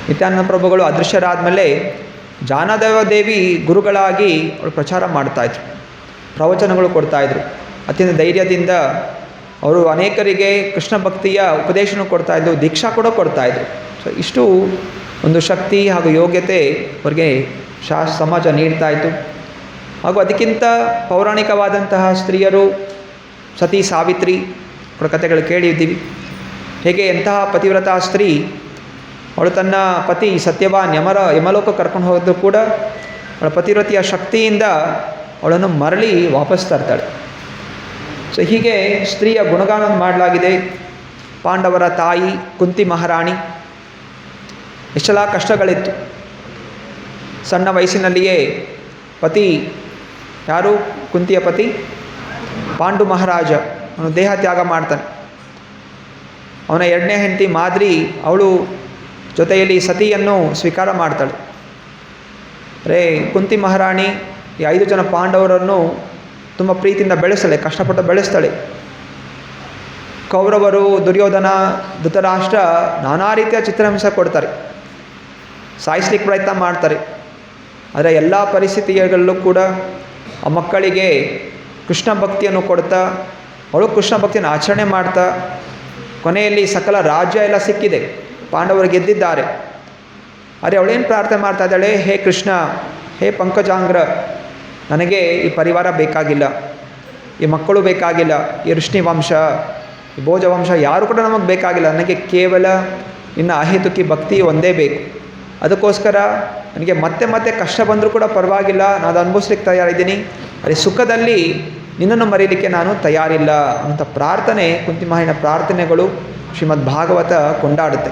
ನಿತ್ಯಾನಂದ ಪ್ರಭುಗಳು ಅದೃಶ್ಯರಾದಮೇಲೆ ಜಾನದೇವಿ ಗುರುಗಳಾಗಿ ಅವರು ಪ್ರಚಾರ ಮಾಡ್ತಾಯಿದ್ರು, ಪ್ರವಚನಗಳು ಕೊಡ್ತಾಯಿದ್ರು. ಅತ್ಯಂತ ಧೈರ್ಯದಿಂದ ಅವರು ಅನೇಕರಿಗೆ ಕೃಷ್ಣ ಭಕ್ತಿಯ ಉಪದೇಶನೂ ಕೊಡ್ತಾಯಿದ್ರು, ದೀಕ್ಷಾ ಕೂಡ ಕೊಡ್ತಾಯಿದ್ರು. ಸೊ ಇಷ್ಟು ಒಂದು ಶಕ್ತಿ ಹಾಗೂ ಯೋಗ್ಯತೆ ಅವರಿಗೆ ಸಮಾಜ ನೀಡ್ತಾಯಿತ್ತು. ಹಾಗೂ ಅದಕ್ಕಿಂತ ಪೌರಾಣಿಕವಾದಂತಹ ಸ್ತ್ರೀಯರು ಸತಿ ಸಾವಿತ್ರಿ ಅವರ ಕಥೆಗಳು ಕೇಳಿದ್ದೀವಿ. ಹೇಗೆ ಎಂತಹ ಪತಿವ್ರತಾ ಸ್ತ್ರೀ, ಅವಳು ತನ್ನ ಪತಿ ಸತ್ಯವಾನ್ ಯಮಲೋಕ ಕರ್ಕೊಂಡು ಹೋದರೂ ಕೂಡ ಅವಳ ಪತಿವ್ರತೆಯ ಶಕ್ತಿಯಿಂದ ಅವಳನ್ನು ಮರಳಿ ವಾಪಸ್ ತರ್ತಾಳೆ. ಸೊ ಹೀಗೆ ಸ್ತ್ರೀಯ ಗುಣಗಾನ ಮಾಡಲಾಗಿದೆ. ಪಾಂಡವರ ತಾಯಿ ಕುಂತಿ ಮಹಾರಾಣಿ, ಎಷ್ಟೆಲ್ಲ ಕಷ್ಟಗಳಿತ್ತು. ಸಣ್ಣ ವಯಸ್ಸಿನಲ್ಲಿಯೇ ಪತಿ, ಯಾರು ಕುಂತಿಯ ಪತಿ ಪಾಂಡು ಮಹಾರಾಜ, ಅವನು ದೇಹ ತ್ಯಾಗ ಮಾಡ್ತಾನೆ. ಅವನ 2ನೇ ಹೆಂಡತಿ ಮಾದ್ರಿ, ಅವಳು ಜೊತೆಯಲ್ಲಿ ಸತಿಯನ್ನು ಸ್ವೀಕಾರ ಮಾಡ್ತಾಳೆ. ಕುಂತಿ ಮಹಾರಾಣಿ ಈ 5 ಜನ ಪಾಂಡವರನ್ನು ತುಂಬ ಪ್ರೀತಿಯಿಂದ ಬೆಳೆಸ್ತಾಳೆ, ಕಷ್ಟಪಟ್ಟು ಬೆಳೆಸ್ತಾಳೆ. ಕೌರವರು, ದುರ್ಯೋಧನ, ಧೃತರಾಷ್ಟ್ರ ನಾನಾ ರೀತಿಯ ಚಿತ್ರಹಿಂಸೆ ಕೊಡ್ತಾರೆ, ಸಾಯಿಸ್ಲಿಕ್ಕೆ ಪ್ರಯತ್ನ ಮಾಡ್ತಾರೆ. ಆದರೆ ಎಲ್ಲ ಪರಿಸ್ಥಿತಿಗಳಲ್ಲೂ ಕೂಡ ಆ ಮಕ್ಕಳಿಗೆ ಕೃಷ್ಣ ಭಕ್ತಿಯನ್ನು ಕೊಡ್ತಾ, ಅವಳು ಕೃಷ್ಣ ಭಕ್ತಿಯನ್ನು ಆಚರಣೆ ಮಾಡ್ತಾ, ಕೊನೆಯಲ್ಲಿ ಸಕಲ ರಾಜ್ಯ ಎಲ್ಲ ಸಿಕ್ಕಿದೆ, ಪಾಂಡವರು ಗೆದ್ದಿದ್ದಾರೆ. ಆದರೆ ಅವಳೇನು ಪ್ರಾರ್ಥನೆ ಮಾಡ್ತಾ ಇದ್ದಾಳೆ, ಹೇ ಕೃಷ್ಣ, ಹೇ ಪಂಕಜಾಂಗ್ರ, ನನಗೆ ಈ ಪರಿವಾರ ಬೇಕಾಗಿಲ್ಲ, ಈ ಮಕ್ಕಳು ಬೇಕಾಗಿಲ್ಲ, ಈ ಋಷ್ಣಿ ವಂಶ, ಈ ಭೋಜ ವಂಶ ಯಾರು ಕೂಡ ನಮಗೆ ಬೇಕಾಗಿಲ್ಲ. ನನಗೆ ಕೇವಲ ನಿನ್ನ ಅಹೇತುಕಿ ಭಕ್ತಿ ಒಂದೇ ಬೇಕು. ಅದಕ್ಕೋಸ್ಕರ ನನಗೆ ಮತ್ತೆ ಮತ್ತೆ ಕಷ್ಟ ಬಂದರೂ ಕೂಡ ಪರವಾಗಿಲ್ಲ, ನಾನು ಅನುಭವಿಸ್ಲಿಕ್ಕೆ ತಯಾರಿದ್ದೀನಿ. ಅದೇ ಸುಖದಲ್ಲಿ ನಿನ್ನನ್ನು ಮರೀಲಿಕ್ಕೆ ನಾನು ತಯಾರಿಲ್ಲ ಅಂತ ಪ್ರಾರ್ಥನೆ, ಕುಂತಿಮಾಹಿನ ಪ್ರಾರ್ಥನೆಗಳು ಶ್ರೀಮದ್ ಭಾಗವತ ಕೊಂಡಾಡುತ್ತೆ.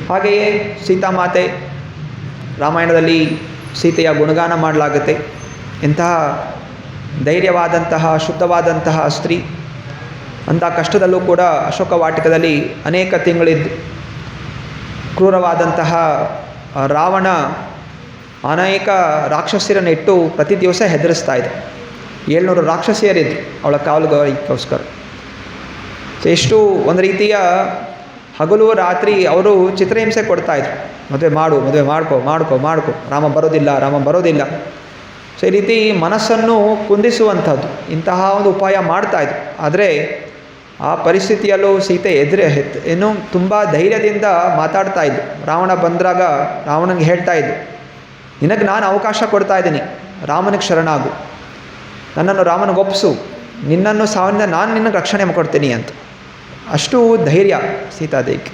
ಹಾಗೆಯೇ ಸೀತಾಮಾತೆ, ರಾಮಾಯಣದಲ್ಲಿ ಸೀತೆಯ ಗುಣಗಾನ ಮಾಡಲಾಗುತ್ತೆ. ಎಂತಹ ಧೈರ್ಯವಾದಂತಹ ಶುದ್ಧವಾದಂತಹ ಸ್ತ್ರೀ. ಅಂಥ ಕಷ್ಟದಲ್ಲೂ ಕೂಡ ಅಶೋಕ ವಾಟಿಕದಲ್ಲಿ ಅನೇಕ ತಿಂಗಳಿದ್ದು ಕ್ರೂರವಾದಂತಹ ರಾವಣ ಅನೇಕ ರಾಕ್ಷಸಿಯರನ್ನು ಇಟ್ಟು ಪ್ರತಿ ದಿವಸ ಹೆದರಿಸ್ತಾ ಇದೆ. 700 ರಾಕ್ಷಸಿಯರಿದ್ದು ಅವಳ ಕಾವಲುಗೋಸ್ಕರ. ಸೊ ಎಷ್ಟು ಒಂದು ರೀತಿಯ ಹಗಲು ರಾತ್ರಿ ಅವರು ಚಿತ್ರಹಿಂಸೆ ಕೊಡ್ತಾಯಿದ್ರು. ಮದುವೆ ಮಾಡ್ಕೊ, ರಾಮ ಬರೋದಿಲ್ಲ. ಸೊ ಈ ರೀತಿ ಮನಸ್ಸನ್ನು ಕುಂದಿಸುವಂಥದ್ದು ಇಂತಹ ಒಂದು ಉಪಾಯ ಮಾಡ್ತಾಯಿದ್ರು. ಆದರೆ ಆ ಪರಿಸ್ಥಿತಿಯಲ್ಲೂ ಸೀತೆ ಏನು ತುಂಬ ಧೈರ್ಯದಿಂದ ಮಾತಾಡ್ತಾ ಇದ್ದು. ರಾವಣ ಬಂದಾಗ ರಾವಣನಿಗೆ ಹೇಳ್ತಾ ಇದ್ದು, ನಿನಗೆ ನಾನು ಅವಕಾಶ ಕೊಡ್ತಾ ಇದ್ದೀನಿ, ರಾಮನಿಗೆ ಶರಣಾಗು, ನನ್ನನ್ನು ರಾಮನಿಗೆ ಒಪ್ಪಿಸು, ನಿನ್ನನ್ನು ಸಾವಿನಿಂದ ನಾನು ನಿನಗೆ ರಕ್ಷಣೆ ಕೊಡ್ತೀನಿ ಅಂತ. ಅಷ್ಟು ಧೈರ್ಯ ಸೀತಾದೇವಿಗೆ.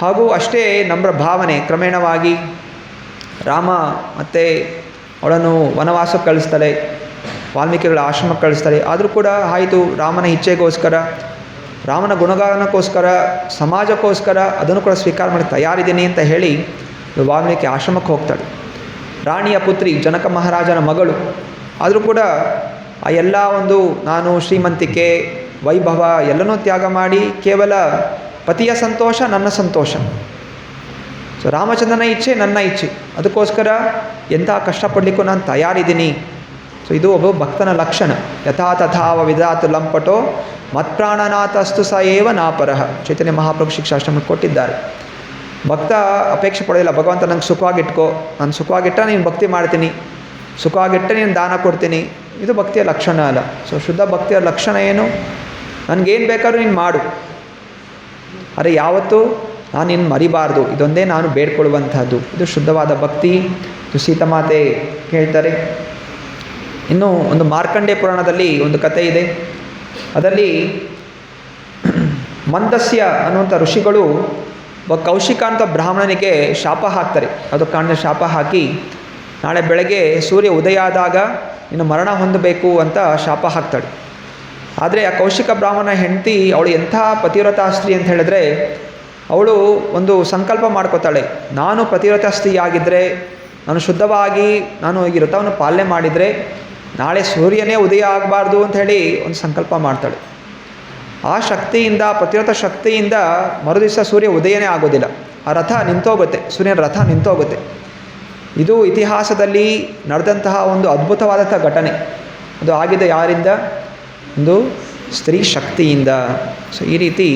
ಹಾಗೂ ಅಷ್ಟೇ ನಮ್ರ ಭಾವನೆ. ಕ್ರಮೇಣವಾಗಿ ರಾಮ ಮತ್ತು ಅವಳನ್ನು ವನವಾಸಕ್ಕೆ ಕಳಿಸ್ತಾಳೆ, ವಾಲ್ಮೀಕಿಗಳ ಆಶ್ರಮಕ್ಕೆ ಕಳಿಸ್ತಾರೆ. ಆದರೂ ಕೂಡ ಆಯಿತು, ರಾಮನ ಇಚ್ಛೆಗೋಸ್ಕರ, ರಾಮನ ಗುಣಗಾನಕ್ಕೋಸ್ಕರ, ಸಮಾಜಕ್ಕೋಸ್ಕರ ಅದನ್ನು ಕೂಡ ಸ್ವೀಕಾರ ಮಾಡಿ ತಯಾರಿದ್ದೀನಿ ಅಂತ ಹೇಳಿ ವಾಲ್ಮೀಕಿ ಆಶ್ರಮಕ್ಕೆ ಹೋಗ್ತಾಳೆ. ರಾಣಿಯ ಪುತ್ರಿ, ಜನಕ ಮಹಾರಾಜನ ಮಗಳು. ಆದರೂ ಕೂಡ ಆ ಎಲ್ಲ ಒಂದು ನಾನು ಶ್ರೀಮಂತಿಕೆ, ವೈಭವ ಎಲ್ಲನೂ ತ್ಯಾಗ ಮಾಡಿ ಕೇವಲ ಪತಿಯ ಸಂತೋಷ, ನನ್ನ ಸಂತೋಷ. ಸೊ ರಾಮಚಂದ್ರನ ಇಚ್ಛೆ, ನನ್ನ ಇಚ್ಛೆ, ಅದಕ್ಕೋಸ್ಕರ ಎಂಥ ಕಷ್ಟಪಡಲಿಕ್ಕೂ ನಾನು ತಯಾರಿದ್ದೀನಿ. ಸೊ ಇದು ಒಬ್ಬ ಭಕ್ತನ ಲಕ್ಷಣ. ಯಥಾ ತಥಾವ ವಿಧಾತು ಲಂಪಟೋ ಮತ್ಪ್ರಾಣನಾಥಸ್ತು ಸ ಏವ ನಾಪರಃ. ಚೈತನ್ಯ ಮಹಾಪ್ರಭು ಶಿಕ್ಷಾಶ್ರಮ ಕೊಟ್ಟಿದ್ದಾರೆ. ಭಕ್ತ ಅಪೇಕ್ಷೆ ಪಡೋದಿಲ್ಲ, ಭಗವಂತ ನಂಗೆ ಸುಖವಾಗಿಟ್ಕೋ, ನಾನು ಸುಖವಾಗಿಟ್ಟ ನೀನು ಭಕ್ತಿ ಮಾಡ್ತೀನಿ, ಸುಖವಾಗಿಟ್ಟ ನೀನು ದಾನ ಕೊಡ್ತೀನಿ. ಇದು ಭಕ್ತಿಯ ಲಕ್ಷಣ ಅಲ್ಲ. ಸೊ ಶುದ್ಧ ಭಕ್ತಿಯ ಲಕ್ಷಣ ಏನು? ನನಗೇನು ಬೇಕಾದ್ರೂ ನೀನು ಮಾಡು, ಆದರೆ ಯಾವತ್ತೂ ನಾನು ನಿನ್ನ ಮರಿಬಾರ್ದು, ಇದೊಂದೇ ನಾನು ಬೇಡ್ಕೊಳ್ಳುವಂಥದ್ದು. ಇದು ಶುದ್ಧವಾದ ಭಕ್ತಿ. ಇದು ಸೀತಾಮಾತೆ ಹೇಳ್ತಾರೆ. ಇನ್ನು ಒಂದು ಮಾರ್ಕಂಡೇ ಪುರಾಣದಲ್ಲಿ ಒಂದು ಕಥೆ ಇದೆ. ಅದರಲ್ಲಿ ಮಂದಸ್ಯ ಅನ್ನುವಂಥ ಋಷಿಗಳು ಒಬ್ಬ ಕೌಶಿಕ ಅಂತ ಬ್ರಾಹ್ಮಣನಿಗೆ ಶಾಪ ಹಾಕ್ತಾರೆ. ಅದು ಕಾರಣ ಶಾಪ ಹಾಕಿ, ನಾಳೆ ಬೆಳಗ್ಗೆ ಸೂರ್ಯ ಉದಯ ಆದಾಗ ನೀನು ಮರಣ ಹೊಂದಬೇಕು ಅಂತ ಶಾಪ ಹಾಕ್ತಾಳೆ. ಆದರೆ ಆ ಕೌಶಿಕ ಬ್ರಾಹ್ಮಣ ಹೆಂಡತಿ ಅವಳು ಎಂಥ ಪತಿವ್ರತಾ ಸ್ತ್ರೀ ಅಂತ ಹೇಳಿದ್ರೆ, ಅವಳು ಒಂದು ಸಂಕಲ್ಪ ಮಾಡ್ಕೋತಾಳೆ, ನಾನು ಪತಿವ್ರತಾ ಸ್ತ್ರೀ ಆಗಿದ್ದರೆ, ನಾನು ಶುದ್ಧವಾಗಿ ನಾನು ಈ ವ್ರತವನ್ನು ಪಾಲನೆ ಮಾಡಿದರೆ ನಾಳೆ ಸೂರ್ಯನೇ ಉದಯ ಆಗಬಾರ್ದು ಅಂತ ಹೇಳಿ ಒಂದು ಸಂಕಲ್ಪ ಮಾಡ್ತಾಳೆ. ಆ ಶಕ್ತಿಯಿಂದ, ಪತಿವ್ರತ ಶಕ್ತಿಯಿಂದ ಮರುದಿವಸ ಸೂರ್ಯ ಉದಯನೇ ಆಗೋದಿಲ್ಲ, ಆ ರಥ ನಿಂತೋಗುತ್ತೆ, ಸೂರ್ಯನ ರಥ ನಿಂತೋಗುತ್ತೆ. ಇದು ಇತಿಹಾಸದಲ್ಲಿ ನಡೆದಂತಹ ಒಂದು ಅದ್ಭುತವಾದಂಥ ಘಟನೆ. ಅದು ಆಗಿದೆ ಯಾರಿಂದ? ಒಂದು ಸ್ತ್ರೀ ಶಕ್ತಿಯಿಂದ. ಸೊ ಈ ರೀತಿ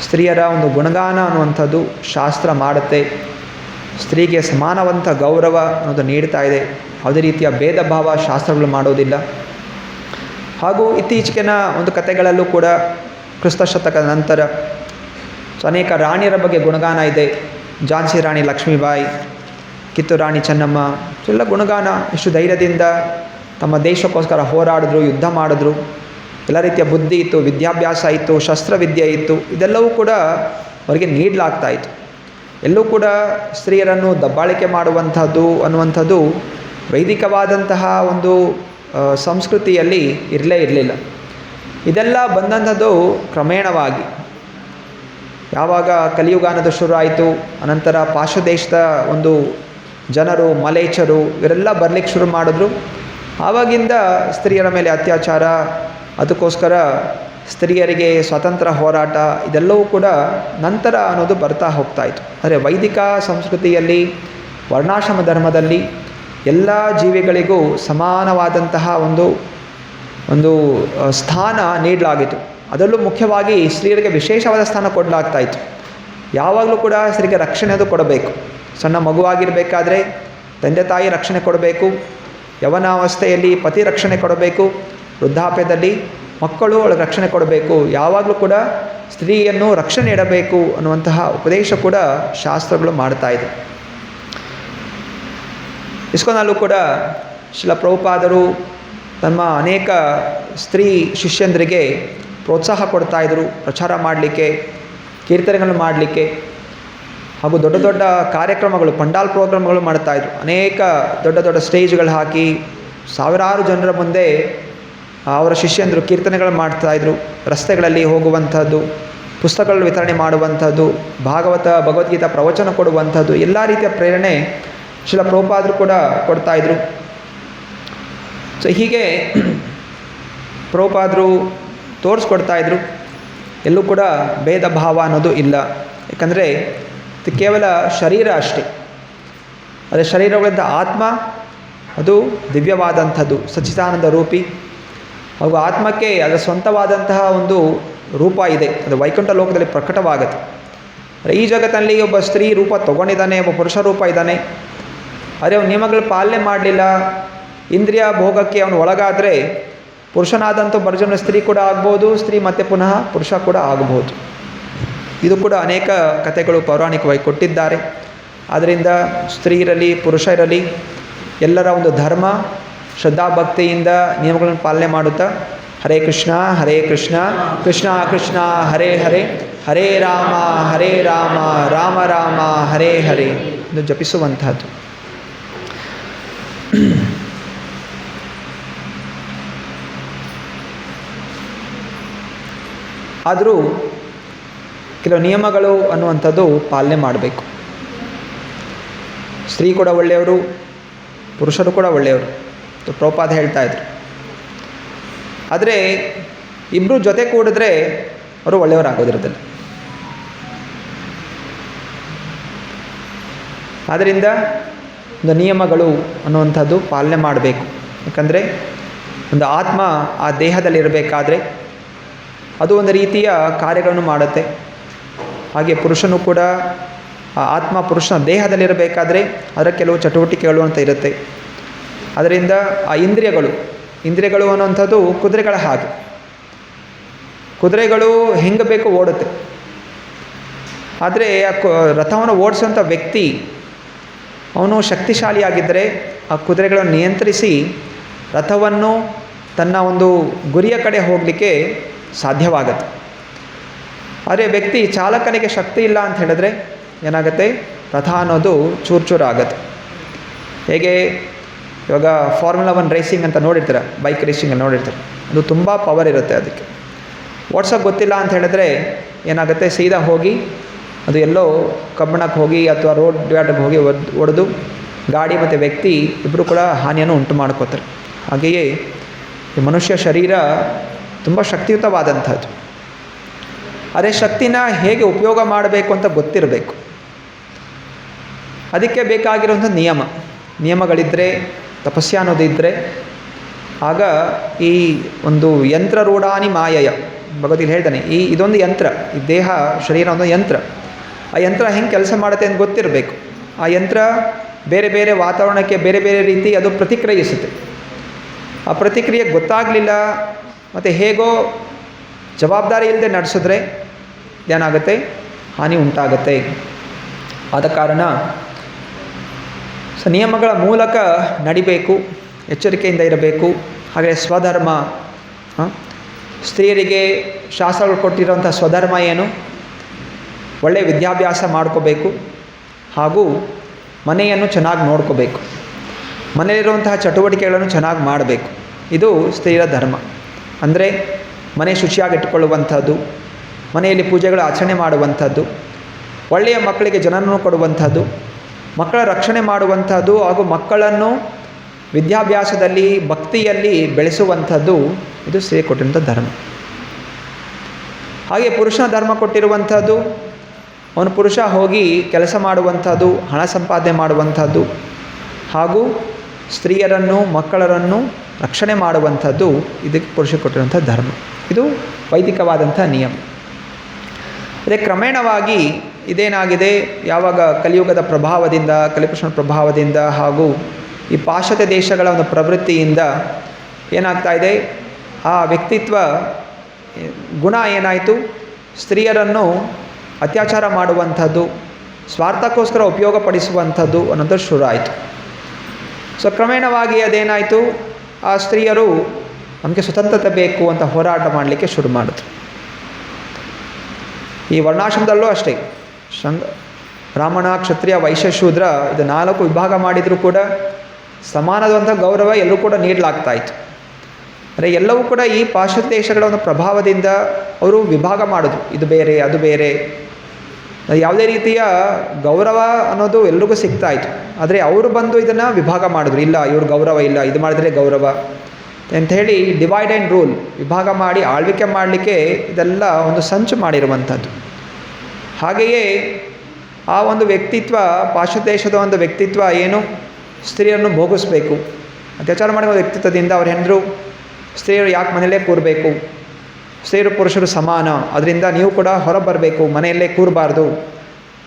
ಸ್ತ್ರೀಯರ ಒಂದು ಗುಣಗಾನ ಅನ್ನುವಂಥದ್ದು ಶಾಸ್ತ್ರ ಮಾಡುತ್ತೆ. ಸ್ತ್ರೀಗೆ ಸಮಾನವಂತ ಗೌರವ ಅನ್ನೋದು ನೀಡ್ತಾ ಇದೆ. ಯಾವುದೇ ರೀತಿಯ ಭೇದ ಭಾವ ಶಾಸ್ತ್ರಗಳು ಮಾಡೋದಿಲ್ಲ. ಹಾಗೂ ಇತ್ತೀಚೆಗಿನ ಒಂದು ಕಥೆಗಳಲ್ಲೂ ಕೂಡ ಕ್ರಿಸ್ತ ಶತಕದ ನಂತರ ಸೊ ಅನೇಕ ರಾಣಿಯರ ಬಗ್ಗೆ ಗುಣಗಾನ ಇದೆ. ಝಾನ್ಸಿ ರಾಣಿ ಲಕ್ಷ್ಮೀಬಾಯಿ, ಕಿತ್ತೂರು ರಾಣಿ ಚೆನ್ನಮ್ಮ, ಎಲ್ಲ ಗುಣಗಾನ. ಎಷ್ಟು ಧೈರ್ಯದಿಂದ ತಮ್ಮ ದೇಶಕ್ಕೋಸ್ಕರ ಹೋರಾಡಿದ್ರು, ಯುದ್ಧ ಮಾಡಿದ್ರು. ಎಲ್ಲ ರೀತಿಯ ಬುದ್ಧಿ ಇತ್ತು, ವಿದ್ಯಾಭ್ಯಾಸ ಇತ್ತು, ಶಸ್ತ್ರವಿದ್ಯೆ ಇತ್ತು. ಇದೆಲ್ಲವೂ ಕೂಡ ಅವರಿಗೆ ನೀಡಲಾಗ್ತಾಯಿತ್ತು. ಎಲ್ಲೂ ಕೂಡ ಸ್ತ್ರೀಯರನ್ನು ದಬ್ಬಾಳಿಕೆ ಮಾಡುವಂಥದ್ದು ಅನ್ನುವಂಥದ್ದು ವೈದಿಕವಾದಂತಹ ಒಂದು ಸಂಸ್ಕೃತಿಯಲ್ಲಿ ಇರಲೇ ಇರಲಿಲ್ಲ. ಇದೆಲ್ಲ ಬಂದಂಥದ್ದು ಕ್ರಮೇಣವಾಗಿ. ಯಾವಾಗ ಕಲಿಯುಗಾನದ ಶುರು ಆಯಿತು, ಅನಂತರ ಪಾಶ್ವ ದೇಶದ ಒಂದು ಜನರು, ಮಲೇಚರು ಇವರೆಲ್ಲ ಬರಲಿಕ್ಕೆ ಶುರು ಮಾಡಿದ್ರು. ಆವಾಗಿಂದ ಸ್ತ್ರೀಯರ ಮೇಲೆ ಅತ್ಯಾಚಾರ, ಅದಕ್ಕೋಸ್ಕರ ಸ್ತ್ರೀಯರಿಗೆ ಸ್ವತಂತ್ರ ಹೋರಾಟ, ಇದೆಲ್ಲವೂ ಕೂಡ ನಂತರ ಅನ್ನೋದು ಬರ್ತಾ ಹೋಗ್ತಾಯಿತ್ತು. ಆದರೆ ವೈದಿಕ ಸಂಸ್ಕೃತಿಯಲ್ಲಿ, ವರ್ಣಾಶ್ರಮ ಧರ್ಮದಲ್ಲಿ ಎಲ್ಲ ಜೀವಿಗಳಿಗೂ ಸಮಾನವಾದಂತಹ ಒಂದು ಸ್ಥಾನ ನೀಡಲಾಗಿತ್ತು. ಅದರಲ್ಲೂ ಮುಖ್ಯವಾಗಿ ಸ್ತ್ರೀಯರಿಗೆ ವಿಶೇಷವಾದ ಸ್ಥಾನ ಕೊಡಲಾಗ್ತಾಯಿತ್ತು. ಯಾವಾಗಲೂ ಕೂಡ ಸ್ತ್ರೀಗೆ ರಕ್ಷಣೆ ಅದು ಕೊಡಬೇಕು. ಸಣ್ಣ ಮಗುವಾಗಿರಬೇಕಾದ್ರೆ ತಂದೆ ತಾಯಿ ರಕ್ಷಣೆ ಕೊಡಬೇಕು, ಯವನಾವಸ್ಥೆಯಲ್ಲಿ ಪತಿ ರಕ್ಷಣೆ ಕೊಡಬೇಕು, ವೃದ್ಧಾಪ್ಯದಲ್ಲಿ ಮಕ್ಕಳು ಅವಳಿಗೆ ರಕ್ಷಣೆ ಕೊಡಬೇಕು. ಯಾವಾಗಲೂ ಕೂಡ ಸ್ತ್ರೀಯನ್ನು ರಕ್ಷಣೆ ಇಡಬೇಕು ಅನ್ನುವಂತಹ ಉಪದೇಶ ಕೂಡ ಶಾಸ್ತ್ರಗಳು ಮಾಡ್ತಾ ಇದೆ. ಇಸ್ಕಾನ್ನಲ್ಲೂ ಕೂಡ ಶ್ರೀಲ ಪ್ರಭುಪಾದರು ತಮ್ಮ ಅನೇಕ ಸ್ತ್ರೀ ಶಿಷ್ಯಂದರಿಗೆ ಪ್ರೋತ್ಸಾಹ ಕೊಡ್ತಾಯಿದ್ರು, ಪ್ರಚಾರ ಮಾಡಲಿಕ್ಕೆ, ಕೀರ್ತನೆಗಳು ಮಾಡಲಿಕ್ಕೆ. ಹಾಗೂ ದೊಡ್ಡ ದೊಡ್ಡ ಕಾರ್ಯಕ್ರಮಗಳು, ಪಂಡಾಲ್ ಪ್ರೋಗ್ರಾಮ್ಗಳು ಮಾಡ್ತಾಯಿದ್ರು. ಅನೇಕ ದೊಡ್ಡ ದೊಡ್ಡ ಸ್ಟೇಜ್ಗಳು ಹಾಕಿ ಸಾವಿರಾರು ಜನರ ಮುಂದೆ ಅವರ ಶಿಷ್ಯಂದರು ಕೀರ್ತನೆಗಳು ಮಾಡ್ತಾಯಿದ್ರು. ರಸ್ತೆಗಳಲ್ಲಿ ಹೋಗುವಂಥದ್ದು, ಪುಸ್ತಕಗಳು ವಿತರಣೆ ಮಾಡುವಂಥದ್ದು, ಭಗವದ್ಗೀತಾ ಪ್ರವಚನ ಕೊಡುವಂಥದ್ದು, ಎಲ್ಲ ರೀತಿಯ ಪ್ರೇರಣೆ ಶ್ರೀಲ ಪ್ರಭುಪಾದರು ಕೂಡ ಕೊಡ್ತಾಯಿದ್ರು. ಸೊ ಹೀಗೆ ಪ್ರಭುಪಾದರು ತೋರಿಸ್ಕೊಡ್ತಾಯಿದ್ರು. ಎಲ್ಲೂ ಕೂಡ ಭೇದ ಭಾವ ಅನ್ನೋದು ಇಲ್ಲ. ಯಾಕಂದರೆ ಇದು ಕೇವಲ ಶರೀರ ಅಷ್ಟೇ. ಅದೇ ಶರೀರಗಳಿಂದ ಆತ್ಮ ಅದು ದಿವ್ಯವಾದಂಥದ್ದು, ಸಚ್ಚಿದಾನಂದ ರೂಪಿ. ಹಾಗೂ ಆತ್ಮಕ್ಕೆ ಅದರ ಸ್ವಂತವಾದಂತಹ ಒಂದು ರೂಪ ಇದೆ, ಅದು ವೈಕುಂಠ ಲೋಕದಲ್ಲಿ ಪ್ರಕಟವಾಗುತ್ತೆ. ಈ ಜಗತ್ತಿನಲ್ಲಿ ಒಬ್ಬ ಸ್ತ್ರೀ ರೂಪ ತೊಗೊಂಡಿದ್ದಾನೆ, ಒಬ್ಬ ಪುರುಷ ರೂಪ ಇದ್ದಾನೆ. ಆದರೆ ಅವನು ನಿಯಮಗಳು ಪಾಲನೆ ಮಾಡಲಿಲ್ಲ, ಇಂದ್ರಿಯ ಭೋಗಕ್ಕೆ ಅವನು ಒಳಗಾದರೆ ಪುರುಷನಾದಂಥ ಬರ್ಜನ ಸ್ತ್ರೀ ಕೂಡ ಆಗ್ಬೋದು, ಸ್ತ್ರೀ ಮತ್ತೆ ಪುನಃ ಪುರುಷ ಕೂಡ ಆಗಬಹುದು. ಇದು ಕೂಡ ಅನೇಕ ಕಥೆಗಳು ಪೌರಾಣಿಕವಾಗಿ ಕೊಟ್ಟಿದ್ದಾರೆ. ಆದ್ದರಿಂದ ಸ್ತ್ರೀ ಇರಲಿ, ಪುರುಷ ಇರಲಿ, ಎಲ್ಲರ ಒಂದು ಧರ್ಮ ಶ್ರದ್ಧಾಭಕ್ತಿಯಿಂದ ನಿಯಮಗಳನ್ನು ಪಾಲನೆ ಮಾಡುತ್ತಾ ಹರೇ ಕೃಷ್ಣ ಕೃಷ್ಣ ಕೃಷ್ಣ ಹರೇ ಹರೇ, ಹರೇ ರಾಮ ರಾಮ ರಾಮ ಹರೇ ಹರೇ ಎಂದು ಜಪಿಸುವಂತಹದ್ದು. ಆದರೂ ಕೆಲವು ನಿಯಮಗಳು ಅನ್ನುವಂಥದ್ದು ಪಾಲನೆ ಮಾಡಬೇಕು. ಸ್ತ್ರೀ ಕೂಡ ಒಳ್ಳೆಯವರು, ಪುರುಷರು ಕೂಡ ಒಳ್ಳೆಯವರು, ಪ್ರಭುಪಾದ ಹೇಳ್ತಾ ಇದ್ರು. ಆದರೆ ಇಬ್ಬರು ಜೊತೆ ಕೂಡಿದ್ರೆ ಅವರು ಒಳ್ಳೆಯವರಾಗೋದಿರೋದಿಲ್ಲ. ಆದ್ದರಿಂದ ಒಂದು ನಿಯಮಗಳು ಅನ್ನುವಂಥದ್ದು ಪಾಲನೆ ಮಾಡಬೇಕು. ಯಾಕಂದರೆ ಒಂದು ಆತ್ಮ ಆ ದೇಹದಲ್ಲಿರಬೇಕಾದ್ರೆ ಅದು ಒಂದು ರೀತಿಯ ಕಾರ್ಯಗಳನ್ನು ಮಾಡುತ್ತೆ. ಹಾಗೆ ಪುರುಷನು ಕೂಡ ಆ ಆತ್ಮ ಪುರುಷನ ದೇಹದಲ್ಲಿರಬೇಕಾದ್ರೆ ಅದರ ಕೆಲವು ಚಟುವಟಿಕೆಗಳು ಅಂತ ಇರುತ್ತೆ. ಅದರಿಂದ ಆ ಇಂದ್ರಿಯಗಳು ಅನ್ನುವಂಥದ್ದು ಕುದುರೆಗಳ ಹಾಗೆ. ಕುದುರೆಗಳು ಹೆಂಗೆ ಬೇಕೋ ಓಡುತ್ತೆ. ಆದರೆ ಆ ರಥವನ್ನು ಓಡಿಸುವಂಥ ವ್ಯಕ್ತಿ ಅವನು ಶಕ್ತಿಶಾಲಿಯಾಗಿದ್ದರೆ ಆ ಕುದುರೆಗಳನ್ನು ನಿಯಂತ್ರಿಸಿ ರಥವನ್ನು ತನ್ನ ಒಂದು ಗುರಿಯ ಕಡೆ ಹೋಗಲಿಕ್ಕೆ ಸಾಧ್ಯವಾಗುತ್ತೆ. ಆದರೆ ವ್ಯಕ್ತಿ ಚಾಲಕನಿಗೆ ಶಕ್ತಿ ಇಲ್ಲ ಅಂತ ಹೇಳಿದ್ರೆ ಏನಾಗುತ್ತೆ, ರಥ ಅನ್ನೋದು ಚೂರು ಆಗುತ್ತೆ. ಹೇಗೆ ಇವಾಗ ಫಾರ್ಮುಲಾ 1 ರೇಸಿಂಗ್ ಅಂತ ನೋಡಿರ್ತಾರೆ, ಬೈಕ್ ರೇಸಿಂಗ್ ನೋಡಿರ್ತಾರೆ. ಅದು ತುಂಬ ಪವರ್ ಇರುತ್ತೆ ಅದಕ್ಕೆ. ಓಡ್ಸೋಕ್ಕೆ ಗೊತ್ತಿಲ್ಲ ಅಂತ ಹೇಳಿದ್ರೆ ಏನಾಗುತ್ತೆ, ಸೀದಾ ಹೋಗಿ ಅದು ಎಲ್ಲೋ ಕಬ್ಬಣಕ್ಕೆ ಹೋಗಿ ಅಥವಾ ರೋಡ್ ಡಿವೈಡರ್ಗೆ ಹೋಗಿ ಒಡೆದು ಗಾಡಿ ಮತ್ತು ವ್ಯಕ್ತಿ ಇಬ್ಬರು ಕೂಡ ಹಾನಿಯನ್ನು ಉಂಟು ಮಾಡ್ಕೋತಾರೆ. ಹಾಗೆಯೇ ಈ ಮನುಷ್ಯ ಶರೀರ ತುಂಬ ಶಕ್ತಿಯುತವಾದಂಥದ್ದು. ಅದೇ ಶಕ್ತಿನ ಹೇಗೆ ಉಪಯೋಗ ಮಾಡಬೇಕು ಅಂತ ಗೊತ್ತಿರಬೇಕು. ಅದಕ್ಕೆ ಬೇಕಾಗಿರುವಂಥ ನಿಯಮಗಳಿದ್ದರೆ, ತಪಸ್ಯ ಅನ್ನೋದಿದ್ದರೆ, ಆಗ ಈ ಒಂದು ಯಂತ್ರರೂಢಾನಿ ಮಾಯಯ ಭಗವದ್ಗೀತೆ ಹೇಳ್ತಾನೆ, ಇದೊಂದು ಯಂತ್ರ, ಈ ದೇಹ ಶರೀರ ಒಂದು ಯಂತ್ರ. ಆ ಯಂತ್ರ ಹೆಂಗೆ ಕೆಲಸ ಮಾಡುತ್ತೆ ಅಂತ ಗೊತ್ತಿರಬೇಕು. ಆ ಯಂತ್ರ ಬೇರೆ ಬೇರೆ ವಾತಾವರಣಕ್ಕೆ ಬೇರೆ ಬೇರೆ ರೀತಿ ಅದು ಪ್ರತಿಕ್ರಿಯಿಸುತ್ತೆ. ಆ ಪ್ರತಿಕ್ರಿಯೆ ಗೊತ್ತಾಗಲಿಲ್ಲ ಮತ್ತು ಹೇಗೋ ಜವಾಬ್ದಾರಿ ಇಲ್ಲದೆ ನಡೆಸಿದ್ರೆ ಏನಾಗುತ್ತೆ, ಹಾನಿ ಉಂಟಾಗುತ್ತೆ. ಆದ ಕಾರಣ ನಿಯಮಗಳ ಮೂಲಕ ನಡಿಬೇಕು, ಎಚ್ಚರಿಕೆಯಿಂದ ಇರಬೇಕು. ಹಾಗೆ ಸ್ವಧರ್ಮ, ಸ್ತ್ರೀಯರಿಗೆ ಶಾಸ್ತ್ರಗಳು ಕೊಟ್ಟಿರೋಂಥ ಸ್ವಧರ್ಮ ಏನು, ಒಳ್ಳೆಯ ವಿದ್ಯಾಭ್ಯಾಸ ಮಾಡ್ಕೋಬೇಕು, ಹಾಗೂ ಮನೆಯನ್ನು ಚೆನ್ನಾಗಿ ನೋಡ್ಕೋಬೇಕು, ಮನೆಯಲ್ಲಿರುವಂತಹ ಚಟುವಟಿಕೆಗಳನ್ನು ಚೆನ್ನಾಗಿ ಮಾಡಬೇಕು. ಇದು ಸ್ತ್ರೀಯರ ಧರ್ಮ. ಅಂದರೆ ಮನೆ ಶುಚಿಯಾಗಿಟ್ಟುಕೊಳ್ಳುವಂಥದ್ದು, ಮನೆಯಲ್ಲಿ ಪೂಜೆಗಳು ಆಚರಣೆ ಮಾಡುವಂಥದ್ದು, ಒಳ್ಳೆಯ ಮಕ್ಕಳಿಗೆ ಜನನವನ್ನು ಕೊಡುವಂಥದ್ದು, ಮಕ್ಕಳ ರಕ್ಷಣೆ ಮಾಡುವಂಥದ್ದು, ಹಾಗೂ ಮಕ್ಕಳನ್ನು ವಿದ್ಯಾಭ್ಯಾಸದಲ್ಲಿ ಭಕ್ತಿಯಲ್ಲಿ ಬೆಳೆಸುವಂಥದ್ದು ಇದು ಸ್ತ್ರೀ ಕೊಟ್ಟಿರುವಂಥ ಧರ್ಮ. ಹಾಗೆ ಪುರುಷನ ಧರ್ಮ ಕೊಟ್ಟಿರುವಂಥದ್ದು, ಅವನು ಪುರುಷ ಹೋಗಿ ಕೆಲಸ ಮಾಡುವಂಥದ್ದು, ಹಣ ಸಂಪಾದನೆ ಮಾಡುವಂಥದ್ದು, ಹಾಗೂ ಸ್ತ್ರೀಯರನ್ನು ಮಕ್ಕಳನ್ನು ರಕ್ಷಣೆ ಮಾಡುವಂಥದ್ದು ಇದಕ್ಕೆ ಪುರುಷ ಕೊಟ್ಟಿರುವಂಥ ಧರ್ಮ. ಇದು ವೈದಿಕವಾದಂಥ ನಿಯಮ. ಅದೇ ಕ್ರಮೇಣವಾಗಿ ಇದೇನಾಗಿದೆ, ಯಾವಾಗ ಕಲಿಯುಗದ ಪ್ರಭಾವದಿಂದ, ಕಲಿಪುರುಷನ ಪ್ರಭಾವದಿಂದ ಹಾಗೂ ಈ ಪಾಶ್ಚಾತ್ಯ ದೇಶಗಳ ಒಂದು ಪ್ರವೃತ್ತಿಯಿಂದ ಏನಾಗ್ತಾ ಇದೆ, ಆ ವ್ಯಕ್ತಿತ್ವ ಗುಣ ಏನಾಯಿತು, ಸ್ತ್ರೀಯರನ್ನು ಅತ್ಯಾಚಾರ ಮಾಡುವಂಥದ್ದು, ಸ್ವಾರ್ಥಕ್ಕೋಸ್ಕರ ಉಪಯೋಗಪಡಿಸುವಂಥದ್ದು ಅನ್ನೋದು ಶುರು ಆಯಿತು. ಸೊ ಕ್ರಮೇಣವಾಗಿ ಅದೇನಾಯಿತು, ಆ ಸ್ತ್ರೀಯರು ನಮಗೆ ಸ್ವತಂತ್ರತೆ ಬೇಕು ಅಂತ ಹೋರಾಟ ಮಾಡಲಿಕ್ಕೆ ಶುರು ಮಾಡಿದ್ರು. ಈ ವರ್ಣಾಶ್ರಮದಲ್ಲೂ ಅಷ್ಟೇ, ಬ್ರಾಹ್ಮಣ, ಕ್ಷತ್ರಿಯ, ವೈಶ್ಯ, ಶೂದ್ರ ಇದು 4 ವಿಭಾಗ ಮಾಡಿದರೂ ಕೂಡ ಸಮಾನವಾದಂಥ ಗೌರವ ಎಲ್ಲರೂ ಕೂಡ ನೀಡಲಾಗ್ತಾಯಿತ್ತು. ಅಂದರೆ ಎಲ್ಲವೂ ಕೂಡ ಈ ಪಾಶ್ಚಾತ್ಯ ದೇಶಗಳ ಒಂದು ಪ್ರಭಾವದಿಂದ ಅವರು ವಿಭಾಗ ಮಾಡಿದ್ರು, ಇದು ಬೇರೆ ಅದು ಬೇರೆ. ಯಾವುದೇ ರೀತಿಯ ಗೌರವ ಅನ್ನೋದು ಎಲ್ರಿಗೂ ಸಿಗ್ತಾಯಿತ್ತು. ಆದರೆ ಅವರು ಬಂದು ಇದನ್ನು ವಿಭಾಗ ಮಾಡಿದ್ರು, ಇಲ್ಲ ಇವ್ರ ಗೌರವ ಇಲ್ಲ, ಇದು ಮಾಡಿದ್ರೆ ಗೌರವ ಅಂಥೇಳಿ ಡಿವೈಡ್ ಆ್ಯಂಡ್ ರೂಲ್, ವಿಭಾಗ ಮಾಡಿ ಆಳ್ವಿಕೆ ಮಾಡಲಿಕ್ಕೆ ಇದೆಲ್ಲ ಒಂದು ಸಂಚು ಮಾಡಿರುವಂಥದ್ದು. ಹಾಗೆಯೇ ಆ ಒಂದು ವ್ಯಕ್ತಿತ್ವ, ಪಾಶ್ಚಾತ್ಯ ದೇಶದ ಒಂದು ವ್ಯಕ್ತಿತ್ವ ಏನು, ಸ್ತ್ರೀಯರನ್ನು ಭೋಗಿಸ್ಬೇಕು, ಅತ್ಯಾಚಾರ ಮಾಡುವ ವ್ಯಕ್ತಿತ್ವದಿಂದ ಅವ್ರು ಹೆಂಡರು ಸ್ತ್ರೀಯರು ಯಾಕೆ ಮನೆಯಲ್ಲೇ ಕೂರಬೇಕು, ಸ್ತ್ರೀಯರು ಪುರುಷರು ಸಮಾನ, ಅದರಿಂದ ನೀವು ಕೂಡ ಹೊರ ಬರಬೇಕು, ಮನೆಯಲ್ಲೇ ಕೂರಬಾರ್ದು,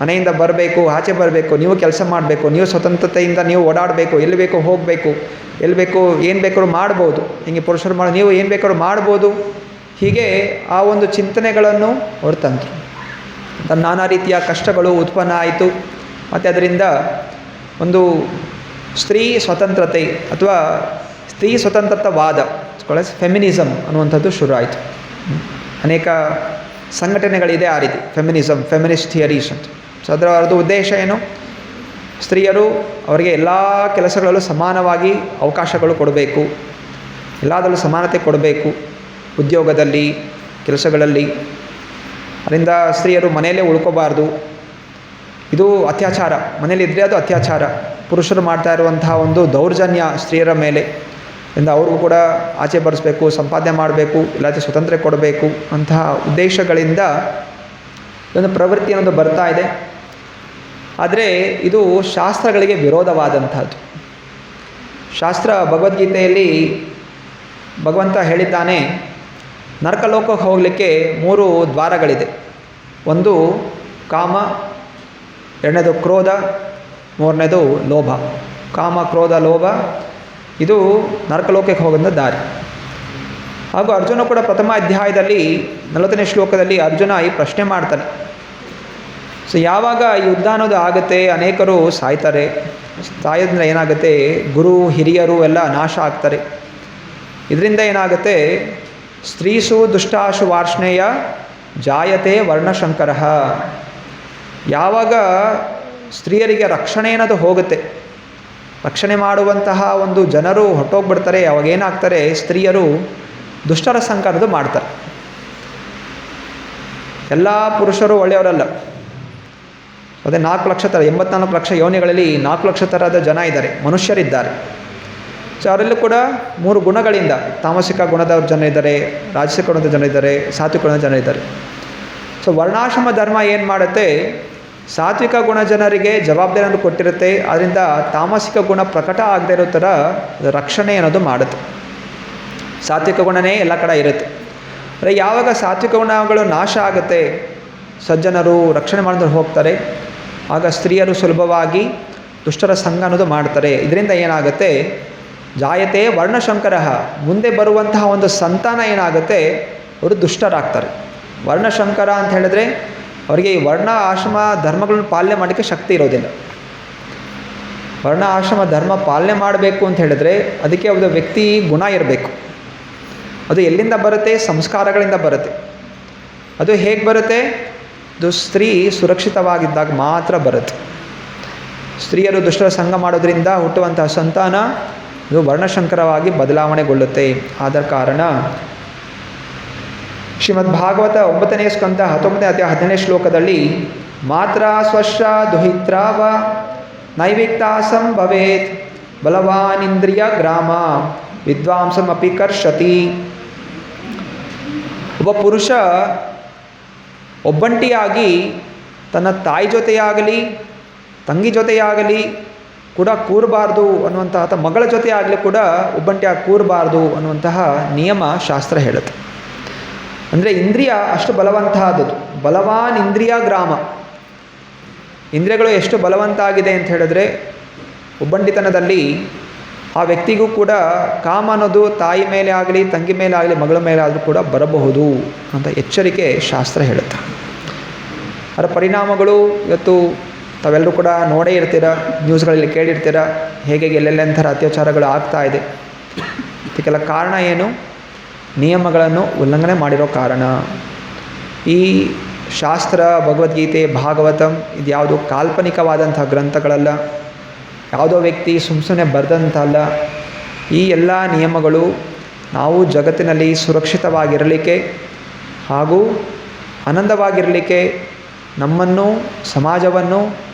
ಮನೆಯಿಂದ ಬರಬೇಕು, ಆಚೆ ಬರಬೇಕು, ನೀವು ಕೆಲಸ ಮಾಡಬೇಕು, ನೀವು ಸ್ವತಂತ್ರತೆಯಿಂದ ನೀವು ಓಡಾಡಬೇಕು, ಎಲ್ಲಿ ಬೇಕೋ ಹೋಗಬೇಕು, ಎಲ್ಲಿ ಬೇಕೋ ಏನು ಬೇಕಾದ್ರೂ ಮಾಡ್ಬೋದು, ಹೀಗೆ ಪುರುಷರು ನೀವು ಏನು ಬೇಕಾದ್ರೂ ಮಾಡ್ಬೋದು. ಹೀಗೆ ಆ ಒಂದು ಚಿಂತನೆಗಳನ್ನು ಅವ್ರು ತಂದರು. ನಾನಾ ರೀತಿಯ ಕಷ್ಟಗಳು ಉತ್ಪನ್ನ ಆಯಿತು. ಮತ್ತು ಅದರಿಂದ ಒಂದು ಸ್ತ್ರೀ ಸ್ವತಂತ್ರತೆ ಅಥವಾ ಸ್ತ್ರೀ ಸ್ವತಂತ್ರತಾವಾದ, ಫೆಮಿನಿಸಮ್ ಅನ್ನುವಂಥದ್ದು ಶುರು ಆಯಿತು. ಅನೇಕ ಸಂಘಟನೆಗಳಿದೆ ಆ ರೀತಿ, ಫೆಮಿನಿಸ್ಟ್ ಥಿಯರೀಸ್ ಅಂತ. ಸೊ ಅದರದ್ದು ಉದ್ದೇಶ ಏನು, ಸ್ತ್ರೀಯರು ಅವರಿಗೆ ಎಲ್ಲ ಕೆಲಸಗಳಲ್ಲೂ ಸಮಾನವಾಗಿ ಅವಕಾಶಗಳು ಕೊಡಬೇಕು, ಎಲ್ಲದರಲ್ಲೂ ಸಮಾನತೆ ಕೊಡಬೇಕು, ಉದ್ಯೋಗದಲ್ಲಿ, ಕೆಲಸಗಳಲ್ಲಿ. ಅದರಿಂದ ಸ್ತ್ರೀಯರು ಮನೆಯಲ್ಲೇ ಉಳ್ಕೋಬಾರ್ದು, ಇದು ಅತ್ಯಾಚಾರ, ಮನೇಲಿದ್ದರೆ ಅದು ಅತ್ಯಾಚಾರ, ಪುರುಷರು ಮಾಡ್ತಾ ಇರುವಂತಹ ಒಂದು ದೌರ್ಜನ್ಯ ಸ್ತ್ರೀಯರ ಮೇಲೆ, ಇಂದ ಅವ್ರಿಗೂ ಕೂಡ ಆಚೆ ಬರೆಸಬೇಕು, ಸಂಪಾದನೆ ಮಾಡಬೇಕು, ಇಲ್ಲಾಂದರೆ ಸ್ವತಂತ್ರ ಕೊಡಬೇಕು ಅಂತಹ ಉದ್ದೇಶಗಳಿಂದ ಒಂದು ಪ್ರವೃತ್ತಿ ಅನ್ನೋದು ಬರ್ತಾ ಇದೆ. ಆದರೆ ಇದು ಶಾಸ್ತ್ರಗಳಿಗೆ ವಿರೋಧವಾದಂಥದ್ದು. ಶಾಸ್ತ್ರ ಭಗವದ್ಗೀತೆಯಲ್ಲಿ ಭಗವಂತ ಹೇಳಿದ್ದಾನೆ, ನರಕಲೋಕಕ್ಕೆ ಹೋಗಲಿಕ್ಕೆ 3 ದ್ವಾರಗಳಿದೆ. ಒಂದು ಕಾಮ, 2ನೇದು ಕ್ರೋಧ, 3ನೇದು ಲೋಭ. ಕಾಮ, ಕ್ರೋಧ, ಲೋಭ ಇದು ನರಕಲೋಕಕ್ಕೆ ಹೋಗೋದ ದಾರಿ. ಹಾಗೂ ಅರ್ಜುನ ಕೂಡ ಪ್ರಥಮ ಅಧ್ಯಾಯದಲ್ಲಿ 40ನೇ ಶ್ಲೋಕದಲ್ಲಿ ಅರ್ಜುನ ಈ ಪ್ರಶ್ನೆ ಮಾಡ್ತಾನೆ. ಸೊ ಯಾವಾಗ ಯುದ್ಧ ಅನ್ನೋದು ಆಗುತ್ತೆ, ಅನೇಕರು ಸಾಯ್ತಾರೆ, ಸಾಯೋದ್ರಿಂದ ಏನಾಗುತ್ತೆ, ಗುರು ಹಿರಿಯರು ಎಲ್ಲ ನಾಶ ಆಗ್ತಾರೆ. ಇದರಿಂದ ಏನಾಗುತ್ತೆ, ಸ್ತ್ರೀಸು ದುಷ್ಟಾಶು ವಾರ್ಷ್ಣೇಯ ಜಾಯತೆ ವರ್ಣಶಂಕರ. ಯಾವಾಗ ಸ್ತ್ರೀಯರಿಗೆ ರಕ್ಷಣೆ ಅನ್ನೋದು ಹೋಗುತ್ತೆ, ರಕ್ಷಣೆ ಮಾಡುವಂತಹ ಒಂದು ಜನರು ಹೊಟ್ಟೋಗ್ಬಿಡ್ತಾರೆ, ಅವಾಗ ಏನಾಗ್ತಾರೆ, ಸ್ತ್ರೀಯರು ದುಷ್ಟರ ಸಂಘ ಅನ್ನೋದು ಮಾಡ್ತಾರೆ. ಎಲ್ಲ ಪುರುಷರು ಒಳ್ಳೆಯವರಲ್ಲ. ಅದೇ 4 ಲಕ್ಷ ಥರ 84 ಲಕ್ಷ ಯೋನಿಗಳಲ್ಲಿ 4 ಲಕ್ಷ ಥರದ ಜನ ಇದ್ದಾರೆ, ಮನುಷ್ಯರಿದ್ದಾರೆ. ಸೊ ಅವರಲ್ಲೂ ಕೂಡ 3 ಗುಣಗಳಿಂದ ತಾಮಸಿಕ ಗುಣದವ್ರ ಜನ ಇದ್ದಾರೆ, ರಾಜಸಿಕ ಗುಣದ ಜನ ಇದ್ದಾರೆ, ಸಾತ್ವಿಕ ಗುಣದ ಜನ ಇದ್ದಾರೆ. ಸೊ ವರ್ಣಾಶ್ರಮ ಧರ್ಮ ಏನು ಮಾಡುತ್ತೆ, ಸಾತ್ವಿಕ ಗುಣ ಜನರಿಗೆ ಜವಾಬ್ದಾರಿಯನ್ನು ಕೊಟ್ಟಿರುತ್ತೆ. ಅದರಿಂದ ತಾಮಸಿಕ ಗುಣ ಪ್ರಕಟ ಆಗದೆ ಇರೋ ಥರ ರಕ್ಷಣೆ ಅನ್ನೋದು ಮಾಡುತ್ತೆ. ಸಾತ್ವಿಕ ಗುಣನೇ ಎಲ್ಲ ಕಡೆ ಇರುತ್ತೆ. ಅಂದರೆ ಯಾವಾಗ ಸಾತ್ವಿಕ ಗುಣಗಳು ನಾಶ ಆಗುತ್ತೆ, ಸಜ್ಜನರು ರಕ್ಷಣೆ ಮಾಡಿದ್ರೆ ಹೋಗ್ತಾರೆ, ಆಗ ಸ್ತ್ರೀಯರು ಸುಲಭವಾಗಿ ದುಷ್ಟರ ಸಂಘ ಅನ್ನೋದು ಮಾಡ್ತಾರೆ. ಇದರಿಂದ ಏನಾಗುತ್ತೆ, ಜಾಯತೆ ವರ್ಣಶಂಕರ, ಮುಂದೆ ಬರುವಂತಹ ಒಂದು ಸಂತಾನ ಏನಾಗುತ್ತೆ, ಅವರು ದುಷ್ಟರಾಗ್ತಾರೆ. ವರ್ಣಶಂಕರ ಅಂತ ಹೇಳಿದ್ರೆ ಅವರಿಗೆ ಈ ವರ್ಣ ಆಶ್ರಮ ಧರ್ಮಗಳನ್ನು ಪಾಲನೆ ಮಾಡೋಕ್ಕೆ ಶಕ್ತಿ ಇರೋದಿಲ್ಲ. ವರ್ಣ ಆಶ್ರಮ ಧರ್ಮ ಪಾಲನೆ ಮಾಡಬೇಕು ಅಂತ ಹೇಳಿದ್ರೆ ಅದಕ್ಕೆ ಒಂದು ವ್ಯಕ್ತಿ ಗುಣ ಇರಬೇಕು. ಅದು ಎಲ್ಲಿಂದ ಬರುತ್ತೆ, ಸಂಸ್ಕಾರಗಳಿಂದ ಬರುತ್ತೆ. ಅದು ಹೇಗೆ ಬರುತ್ತೆ, ಅದು ಸ್ತ್ರೀ ಸುರಕ್ಷಿತವಾಗಿದ್ದಾಗ ಮಾತ್ರ ಬರುತ್ತೆ. ಸ್ತ್ರೀಯರು ದುಷ್ಟರ ಸಂಘ ಮಾಡೋದ್ರಿಂದ ಹುಟ್ಟುವಂತಹ ಸಂತಾನ ಇದು ವರ್ಣಶಂಕರವಾಗಿ ಬದಲಾವಣೆಗೊಳ್ಳುತ್ತೆ. ಆದ ಕಾರಣ ಶ್ರೀಮದ್ ಭಾಗವತ 9ನೇ ಸ್ಕಂದ 19ನೇ ಅಧ್ಯಾಯ 17ನೇ ಶ್ಲೋಕದಲ್ಲಿ ಮಾತ್ರ ಸ್ವಶ್ರ ದುಹಿತ್ರಾವ ನೈವಿಕ್ತಾಸಂ ಭವೇತ್ ಬಲವಾನಿಂದ್ರಿಯ ಗ್ರಾಮ ವಿದ್ವಾಂಸಮಪಿ ಕರ್ಷತಿ. ಒಬ್ಬ ಪುರುಷ ಒಬ್ಬಂಟಿಯಾಗಿ ತನ್ನ ತಾಯಿ ಜೊತೆಯಾಗಲಿ ತಂಗಿ ಜೊತೆಯಾಗಲಿ ಕೂಡ ಕೂರಬಾರ್ದು ಅನ್ನುವಂತಹ, ಅಥವಾ ಮಗಳ ಜೊತೆ ಆಗಲಿ ಕೂಡ ಒಬ್ಬಂಟಿಯಾಗಿ ಕೂರಬಾರ್ದು ಅನ್ನುವಂತಹ ನಿಯಮ ಶಾಸ್ತ್ರ ಹೇಳುತ್ತೆ. ಅಂದರೆ ಇಂದ್ರಿಯ ಅಷ್ಟು ಬಲವಂತಹದ್ದು. ಬಲವಾನ್ ಇಂದ್ರಿಯ ಗ್ರಾಮ, ಇಂದ್ರಿಯಗಳು ಎಷ್ಟು ಬಲವಂತ ಆಗಿದೆ ಅಂತ ಹೇಳಿದ್ರೆ ಒಬ್ಬಂಟಿತನದಲ್ಲಿ ಆ ವ್ಯಕ್ತಿಗೂ ಕೂಡ ಕಾಮ ಅನ್ನೋದು ತಾಯಿ ಮೇಲೆ ಆಗಲಿ ತಂಗಿ ಮೇಲೆ ಆಗಲಿ ಮಗಳ ಮೇಲೆ ಆದರೂ ಕೂಡ ಬರಬಹುದು ಅಂತ ಎಚ್ಚರಿಕೆ ಶಾಸ್ತ್ರ ಹೇಳುತ್ತೆ. ಅದರ ಪರಿಣಾಮಗಳು ಇವತ್ತು ತಾವೆಲ್ಲರೂ ಕೂಡ ನೋಡೇ ಇರ್ತೀರ, ನ್ಯೂಸ್ಗಳಲ್ಲಿ ಕೇಳಿರ್ತೀರ, ಹೇಗೆ ಎಲ್ಲೆಲ್ಲಂಥರ ಅತ್ಯಾಚಾರಗಳು ಆಗ್ತಾ ಇದೆ. ಇದಕ್ಕೆಲ್ಲ ಕಾರಣ ಏನು, ನಿಯಮಗಳನ್ನು ಉಲ್ಲಂಘನೆ ಮಾಡಿರೋ ಕಾರಣ. ಈ ಶಾಸ್ತ್ರ, ಭಗವದ್ಗೀತೆ, ಭಾಗವತಂ ಇದು ಯಾವುದು ಕಾಲ್ಪನಿಕವಾದಂಥ ಗ್ರಂಥಗಳಲ್ಲ, ಯಾವುದೋ ವ್ಯಕ್ತಿ ಸುಮ್ಮನೆ ಬರೆದಂತಲ್ಲ. ಈ ಎಲ್ಲ ನಿಯಮಗಳು ನಾವು ಜಗತ್ತಿನಲ್ಲಿ ಸುರಕ್ಷಿತವಾಗಿರಲಿಕ್ಕೆ ಹಾಗೂ ಆನಂದವಾಗಿರಲಿಕ್ಕೆ, ನಮ್ಮನ್ನು ಸಮಾಜವನ್ನು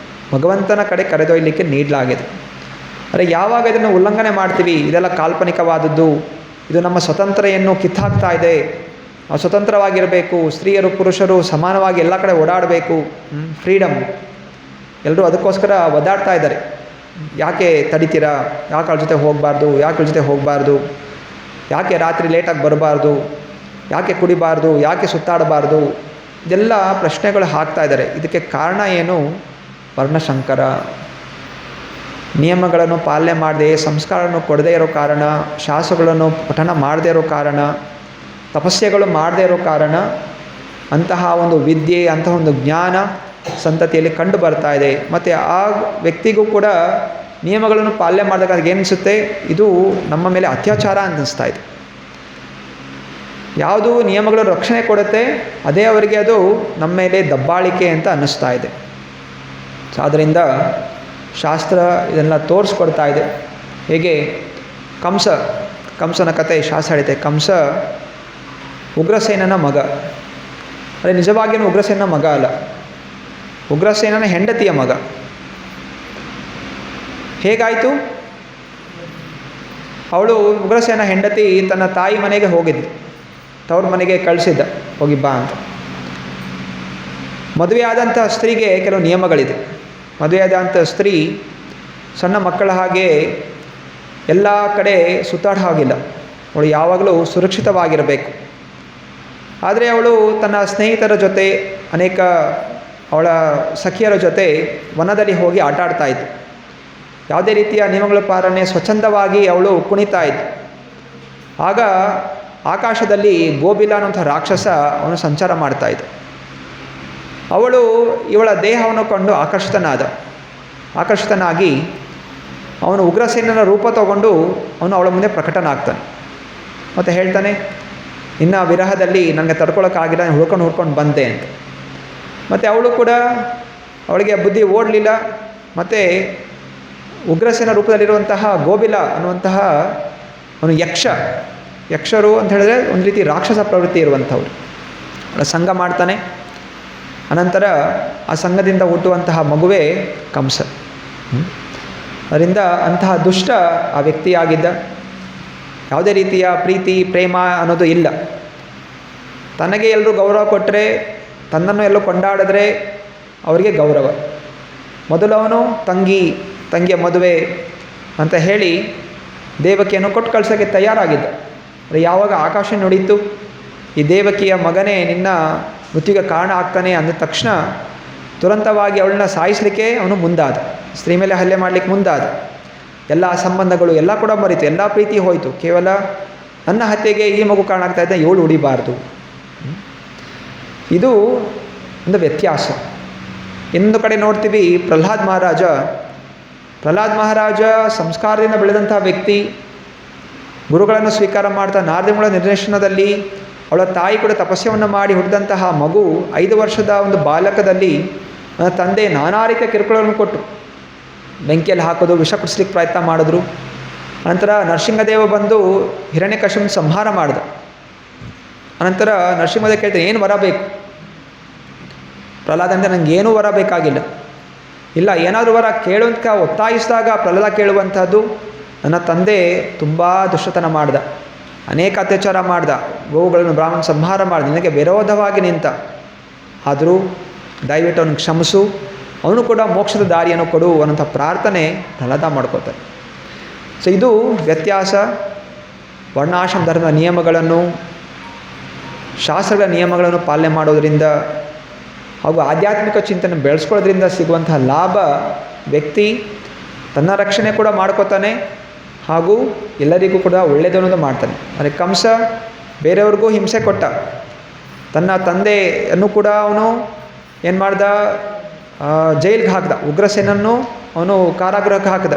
ಭಗವಂತನ ಕಡೆ ಕರೆದೊಯ್ಯಲಿಕ್ಕೆ ನೀಡಲಾಗಿದೆ. ಆದರೆ ಯಾವಾಗ ಇದನ್ನು ಉಲ್ಲಂಘನೆ ಮಾಡ್ತೀವಿ, ಇದೆಲ್ಲ ಕಾಲ್ಪನಿಕವಾದದ್ದು, ಇದು ನಮ್ಮ ಸ್ವತಂತ್ರೆಯನ್ನು ಕಿತ್ತಾಕ್ತಾ ಇದೆ, ನಾವು ಸ್ವತಂತ್ರವಾಗಿರಬೇಕು, ಸ್ತ್ರೀಯರು ಪುರುಷರು ಸಮಾನವಾಗಿ ಎಲ್ಲ ಕಡೆ ಓಡಾಡಬೇಕು, ಫ್ರೀಡಮ್, ಎಲ್ಲರೂ ಅದಕ್ಕೋಸ್ಕರ ಒದ್ದಾಡ್ತಾ ಇದ್ದಾರೆ. ಯಾಕೆ ತಡಿತೀರಾ, ಯಾಕೆ ಅವ್ರ ಜೊತೆ ಹೋಗಬಾರ್ದು, ಯಾಕೆ ಅವ್ರ ಜೊತೆ ಹೋಗಬಾರ್ದು, ಯಾಕೆ ರಾತ್ರಿ ಲೇಟಾಗಿ ಬರಬಾರ್ದು, ಯಾಕೆ ಕುಡಿಬಾರ್ದು, ಯಾಕೆ ಸುತ್ತಾಡಬಾರ್ದು, ಇದೆಲ್ಲ ಪ್ರಶ್ನೆಗಳು ಹಾಕ್ತಾ ಇದ್ದಾರೆ. ಇದಕ್ಕೆ ಕಾರಣ ಏನು, ವರ್ಣಶಂಕರ. ನಿಯಮಗಳನ್ನು ಪಾಲನೆ ಮಾಡದೆ, ಸಂಸ್ಕಾರವನ್ನು ಕೊಡದೇ ಇರೋ ಕಾರಣ, ಶಾಸ್ತ್ರಗಳನ್ನು ಪಠನ ಮಾಡದೇ ಇರೋ ಕಾರಣ, ತಪಸ್ಯೆಗಳು ಮಾಡದೇ ಇರೋ ಕಾರಣ ಅಂತಹ ಒಂದು ವಿದ್ಯೆ, ಅಂತಹ ಒಂದು ಜ್ಞಾನ ಸಂತತಿಯಲ್ಲಿ ಕಂಡು ಬರ್ತಾ ಇದೆ. ಮತ್ತು ಆ ವ್ಯಕ್ತಿಗೂ ಕೂಡ ನಿಯಮಗಳನ್ನು ಪಾಲನೆ ಮಾಡಿದಾಗ ಅದಕ್ಕೆ ಏನಿಸುತ್ತೆ, ಇದು ನಮ್ಮ ಮೇಲೆ ಅತ್ಯಾಚಾರ ಅನ್ನಿಸ್ತಾ ಇದೆ. ಯಾವುದು ನಿಯಮಗಳು ರಕ್ಷಣೆ ಕೊಡುತ್ತೆ ಅದೇ ಅವರಿಗೆ ಅದು ನಮ್ಮ ಮೇಲೆ ದಬ್ಬಾಳಿಕೆ ಅಂತ ಅನ್ನಿಸ್ತಾ ಇದೆ. ಆದ್ದರಿಂದ ಶಾಸ್ತ್ರ ಇದನ್ನು ತೋರಿಸ್ಕೊಡ್ತಾ ಇದೆ. ಹೇಗೆ ಕಂಸನ ಕತೆ ಶಾಸ್ತ್ರ ಹೇಳುತ್ತೆ. ಕಂಸ ಉಗ್ರಸೇನನ ಮಗ, ಅದೇ ನಿಜವಾಗಿಯೂ ಉಗ್ರಸೇನನ ಮಗ ಅಲ್ಲ, ಉಗ್ರಸೇನನ ಹೆಂಡತಿಯ ಮಗ. ಹೇಗಾಯಿತು, ಅವಳು ಉಗ್ರಸೇನ ಹೆಂಡತಿ ತನ್ನ ತಾಯಿ ಮನೆಗೆ ಹೋಗಿದ್ಲು, ತವ್ರ ಮನೆಗೆ ಕಳಿಸಿದ್ದ, ಹೋಗಿ ಬಾ ಅಂತ. ಮದುವೆ ಆದಂಥ ಸ್ತ್ರೀಗೆ ಕೆಲವು ನಿಯಮಗಳಿದೆ. ಮದುವೆಯಾದಂಥ ಸ್ತ್ರೀ ಸಣ್ಣ ಮಕ್ಕಳ ಹಾಗೆ ಎಲ್ಲ ಕಡೆ ಸುತ್ತಾಡ ಹಾಗಿಲ್ಲ, ಅವಳು ಯಾವಾಗಲೂ ಸುರಕ್ಷಿತವಾಗಿರಬೇಕು. ಆದರೆ ಅವಳು ತನ್ನ ಸ್ನೇಹಿತರ ಜೊತೆ, ಅನೇಕ ಅವಳ ಸಖಿಯರ ಜೊತೆ ವನದಲ್ಲಿ ಹೋಗಿ ಆಟ ಆಡ್ತಾ ಇದ್ಳು. ಯಾವುದೇ ರೀತಿಯ ನಿಯಮಗಳ ಪಾಲನೆ, ಸ್ವಚ್ಛಂದವಾಗಿ ಅವಳು ಕುಣಿತಾ ಇದ್ಳು. ಆಗ ಆಕಾಶದಲ್ಲಿ ಗೋಬಿಲ ಅನ್ನುವಂಥ ರಾಕ್ಷಸ ಅವನು ಸಂಚಾರ ಮಾಡ್ತಾ ಇದ್ದ. ಅವಳು ಇವಳ ದೇಹವನ್ನು ಕಂಡು ಆಕರ್ಷಿತನಾಗಿ ಅವನು ಉಗ್ರಸೇನನ ರೂಪ ತಗೊಂಡು ಅವನು ಅವಳ ಮುಂದೆ ಪ್ರಕಟನಾಗ್ತಾನೆ. ಮತ್ತು ಹೇಳ್ತಾನೆ, ಇನ್ನು ವಿರಹದಲ್ಲಿ ನನಗೆ ತಡ್ಕೊಳ್ಳೋಕ್ಕಾಗಿಲ್ಲ, ನಾನು ಹುಡ್ಕೊಂಡು ಬಂದೆ ಅಂತ. ಮತ್ತು ಅವಳು ಕೂಡ, ಅವಳಿಗೆ ಬುದ್ಧಿ ಓಡಲಿಲ್ಲ. ಮತ್ತು ಉಗ್ರಸೇನ ರೂಪದಲ್ಲಿರುವಂತಹ ಗೋಬಿಲ ಅನ್ನುವಂತಹ ಅವನು ಯಕ್ಷರು ಅಂತ ಹೇಳಿದ್ರೆ ಒಂದು ರೀತಿ ರಾಕ್ಷಸ ಪ್ರವೃತ್ತಿ ಇರುವಂಥವ್ರು. ಸಂಘ ಮಾಡ್ತಾನೆ, ಅನಂತರ ಆ ಸಂಘದಿಂದ ಹುಟ್ಟುವಂತಹ ಮಗುವೇ ಕಂಸ. ಅದರಿಂದ ಅಂತಹ ದುಷ್ಟ ಆ ವ್ಯಕ್ತಿಯಾಗಿದ್ದ. ಯಾವುದೇ ರೀತಿಯ ಪ್ರೀತಿ ಪ್ರೇಮ ಅನ್ನೋದು ಇಲ್ಲ. ತನಗೆ ಎಲ್ಲರೂ ಗೌರವ ಕೊಟ್ಟರೆ, ತನ್ನನ್ನು ಎಲ್ಲರೂ ಕೊಂಡಾಡಿದ್ರೆ ಅವರಿಗೆ ಗೌರವ. ಮೊದಲು ಅವನು ತಂಗಿಯ ಮದುವೆ ಅಂತ ಹೇಳಿ ದೇವಕಿಯನ್ನು ಕೊಟ್ಟು ಕಳ್ಸೋಕ್ಕೆ ತಯಾರಾಗಿದ್ದ. ಯಾವಾಗ ಆಕಾಶ ನುಡಿತು, ಈ ದೇವಕಿಯ ಮಗನೇ ನಿನ್ನ ಮೃತ್ಯುಗೆ ಕಾರಣ ಆಗ್ತಾನೆ ಅಂದ ತಕ್ಷಣ ತುರಂತವಾಗಿ ಅವಳನ್ನ ಸಾಯಿಸಲಿಕ್ಕೆ ಅವನು ಮುಂದಾದ. ಸ್ತ್ರೀ ಮೇಲೆ ಹಲ್ಲೆ ಮಾಡಲಿಕ್ಕೆ ಮುಂದಾದ. ಎಲ್ಲ ಸಂಬಂಧಗಳು ಎಲ್ಲ ಕೂಡ ಮರಿತು, ಎಲ್ಲ ಪ್ರೀತಿ ಹೋಯಿತು. ಕೇವಲ ನನ್ನ ಹತ್ಯೆಗೆ ಈ ಮಗು ಕಾರಣ ಆಗ್ತಾ ಇದ್ದ, ಇವಳು ಉಳಿಬಾರ್ದು. ಇದು ಒಂದು ವ್ಯತ್ಯಾಸ. ಇನ್ನೊಂದು ಕಡೆ ನೋಡ್ತೀವಿ, ಪ್ರಹ್ಲಾದ್ ಮಹಾರಾಜ ಸಂಸ್ಕಾರದಿಂದ ಬೆಳೆದಂಥ ವ್ಯಕ್ತಿ, ಗುರುಗಳನ್ನು ಸ್ವೀಕಾರ ಮಾಡ್ತಾ ನಾರದಮುನಿಗಳ ನಿರ್ದೇಶನದಲ್ಲಿ ಅವಳ ತಾಯಿ ಕೂಡ ತಪಸ್ಯವನ್ನು ಮಾಡಿ ಹುಟ್ಟಿದಂತಹ ಮಗು 5 ವರ್ಷದ ಒಂದು ಬಾಲಕದಲ್ಲಿ ತಂದೆ ನಾನಾ ರೀತಿಯ ಕಿರುಕುಳಗಳನ್ನು ಕೊಟ್ಟರು. ಬೆಂಕಿಯಲ್ಲಿ ಹಾಕೋದು, ವಿಷ ಕುಡಿಸ್ಲಿಕ್ಕೆ ಪ್ರಯತ್ನ ಮಾಡಿದ್ರು. ಅನಂತರ ನರಸಿಂಹದೇವ ಬಂದು ಹಿರಣ್ಯಕಶಿಪುನ ಸಂಹಾರ ಮಾಡಿದ. ಅನಂತರ ನರಸಿಂಹದೇವ ಕೇಳ್ತಾರೆ, ಏನು ವರ ಬೇಕು? ಪ್ರಹ್ಲಾದ ಅಂದರೆ ನನಗೇನೂ ವರ ಬೇಕಾಗಿಲ್ಲ. ಇಲ್ಲ, ಏನಾದರೂ ವರ ಕೇಳುವಂತ ಒತ್ತಾಯಿಸಿದಾಗ ಪ್ರಹ್ಲಾದ ಕೇಳುವಂಥದ್ದು, ನನ್ನ ತಂದೆ ತುಂಬ ದುಷ್ಟತನ ಮಾಡ್ದ, ಅನೇಕ ಅತ್ಯಾಚಾರ ಮಾಡ್ದ, ಗೋವುಗಳನ್ನು ಬ್ರಾಹ್ಮಣ ಸಂಹಾರ ಮಾಡಿದ, ನಿನಗೆ ವಿರೋಧವಾಗಿ ನಿಂತ. ಆದರೂ ದಯವಿಟ್ಟು ಅವನಿಗೆ ಕ್ಷಮಿಸು, ಅವನು ಕೂಡ ಮೋಕ್ಷದ ದಾರಿಯನ್ನು ಕೊಡು ಅನ್ನೋಂಥ ಪ್ರಾರ್ಥನೆ ಪ್ರಹ್ಲಾದ ಮಾಡ್ಕೋತಾರೆ. ಸೊ ಇದು ವ್ಯತ್ಯಾಸ. ವರ್ಣಾಶ್ರಮ ಧರ್ಮದ ನಿಯಮಗಳನ್ನು, ಶಾಸ್ತ್ರಗಳ ನಿಯಮಗಳನ್ನು ಪಾಲನೆ ಮಾಡೋದರಿಂದ ಹಾಗೂ ಆಧ್ಯಾತ್ಮಿಕ ಚಿಂತನೆ ಬೆಳೆಸ್ಕೊಳ್ಳೋದ್ರಿಂದ ಸಿಗುವಂತಹ ಲಾಭ, ವ್ಯಕ್ತಿ ತನ್ನ ರಕ್ಷಣೆ ಕೂಡ ಮಾಡ್ಕೋತಾನೆ ಹಾಗೂ ಎಲ್ಲರಿಗೂ ಕೂಡ ಒಳ್ಳೆಯದನ್ನು ಮಾಡ್ತಾನೆ. ಅಂದರೆ ಕಂಸ ಬೇರೆಯವ್ರಿಗೂ ಹಿಂಸೆ ಕೊಟ್ಟ. ತನ್ನ ತಂದೆಯನ್ನು ಕೂಡ ಅವನು ಏನು ಮಾಡ್ದ, ಜೈಲಿಗೆ ಹಾಕ್ದ. ಉಗ್ರಸೇನನ್ನು ಅವನು ಕಾರಾಗೃಹಕ್ಕೆ ಹಾಕಿದ.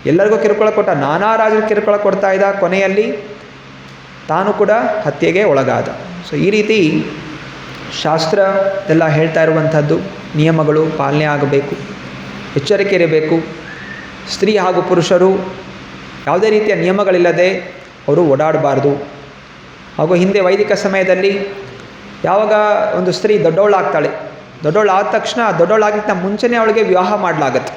ಎಲ್ಲರಿಗೂ ಕಿರುಕುಳ ಕೊಟ್ಟ, ನಾನಾ ರಾಜರು ಕಿರುಕುಳ ಕೊಡ್ತಾ ಇದ್ದ. ಕೊನೆಯಲ್ಲಿ ತಾನು ಕೂಡ ಹತ್ಯೆಗೆ ಒಳಗಾದ. ಸೊ ಈ ರೀತಿ ಶಾಸ್ತ್ರ ಎಲ್ಲ ಹೇಳ್ತಾ ಇರುವಂಥದ್ದು, ನಿಯಮಗಳು ಪಾಲನೆ ಆಗಬೇಕು, ಎಚ್ಚರಿಕೆ ಇರಬೇಕು. ಸ್ತ್ರೀ ಹಾಗೂ ಪುರುಷರು ಯಾವುದೇ ರೀತಿಯ ನಿಯಮಗಳಿಲ್ಲದೆ ಅವರು ಓಡಾಡಬಾರ್ದು. ಹಾಗೂ ಹಿಂದೆ ವೈದಿಕ ಸಮಯದಲ್ಲಿ ಯಾವಾಗ ಒಂದು ಸ್ತ್ರೀ ದೊಡ್ಡವಳಾಗ್ತಾಳೆ, ದೊಡ್ಡವಳಾದ ತಕ್ಷಣ ದೊಡ್ಡವಳಾಗಿದ್ದ ಮುಂಚೆನೇ ಅವಳಿಗೆ ವಿವಾಹ ಮಾಡಲಾಗತ್ತೆ.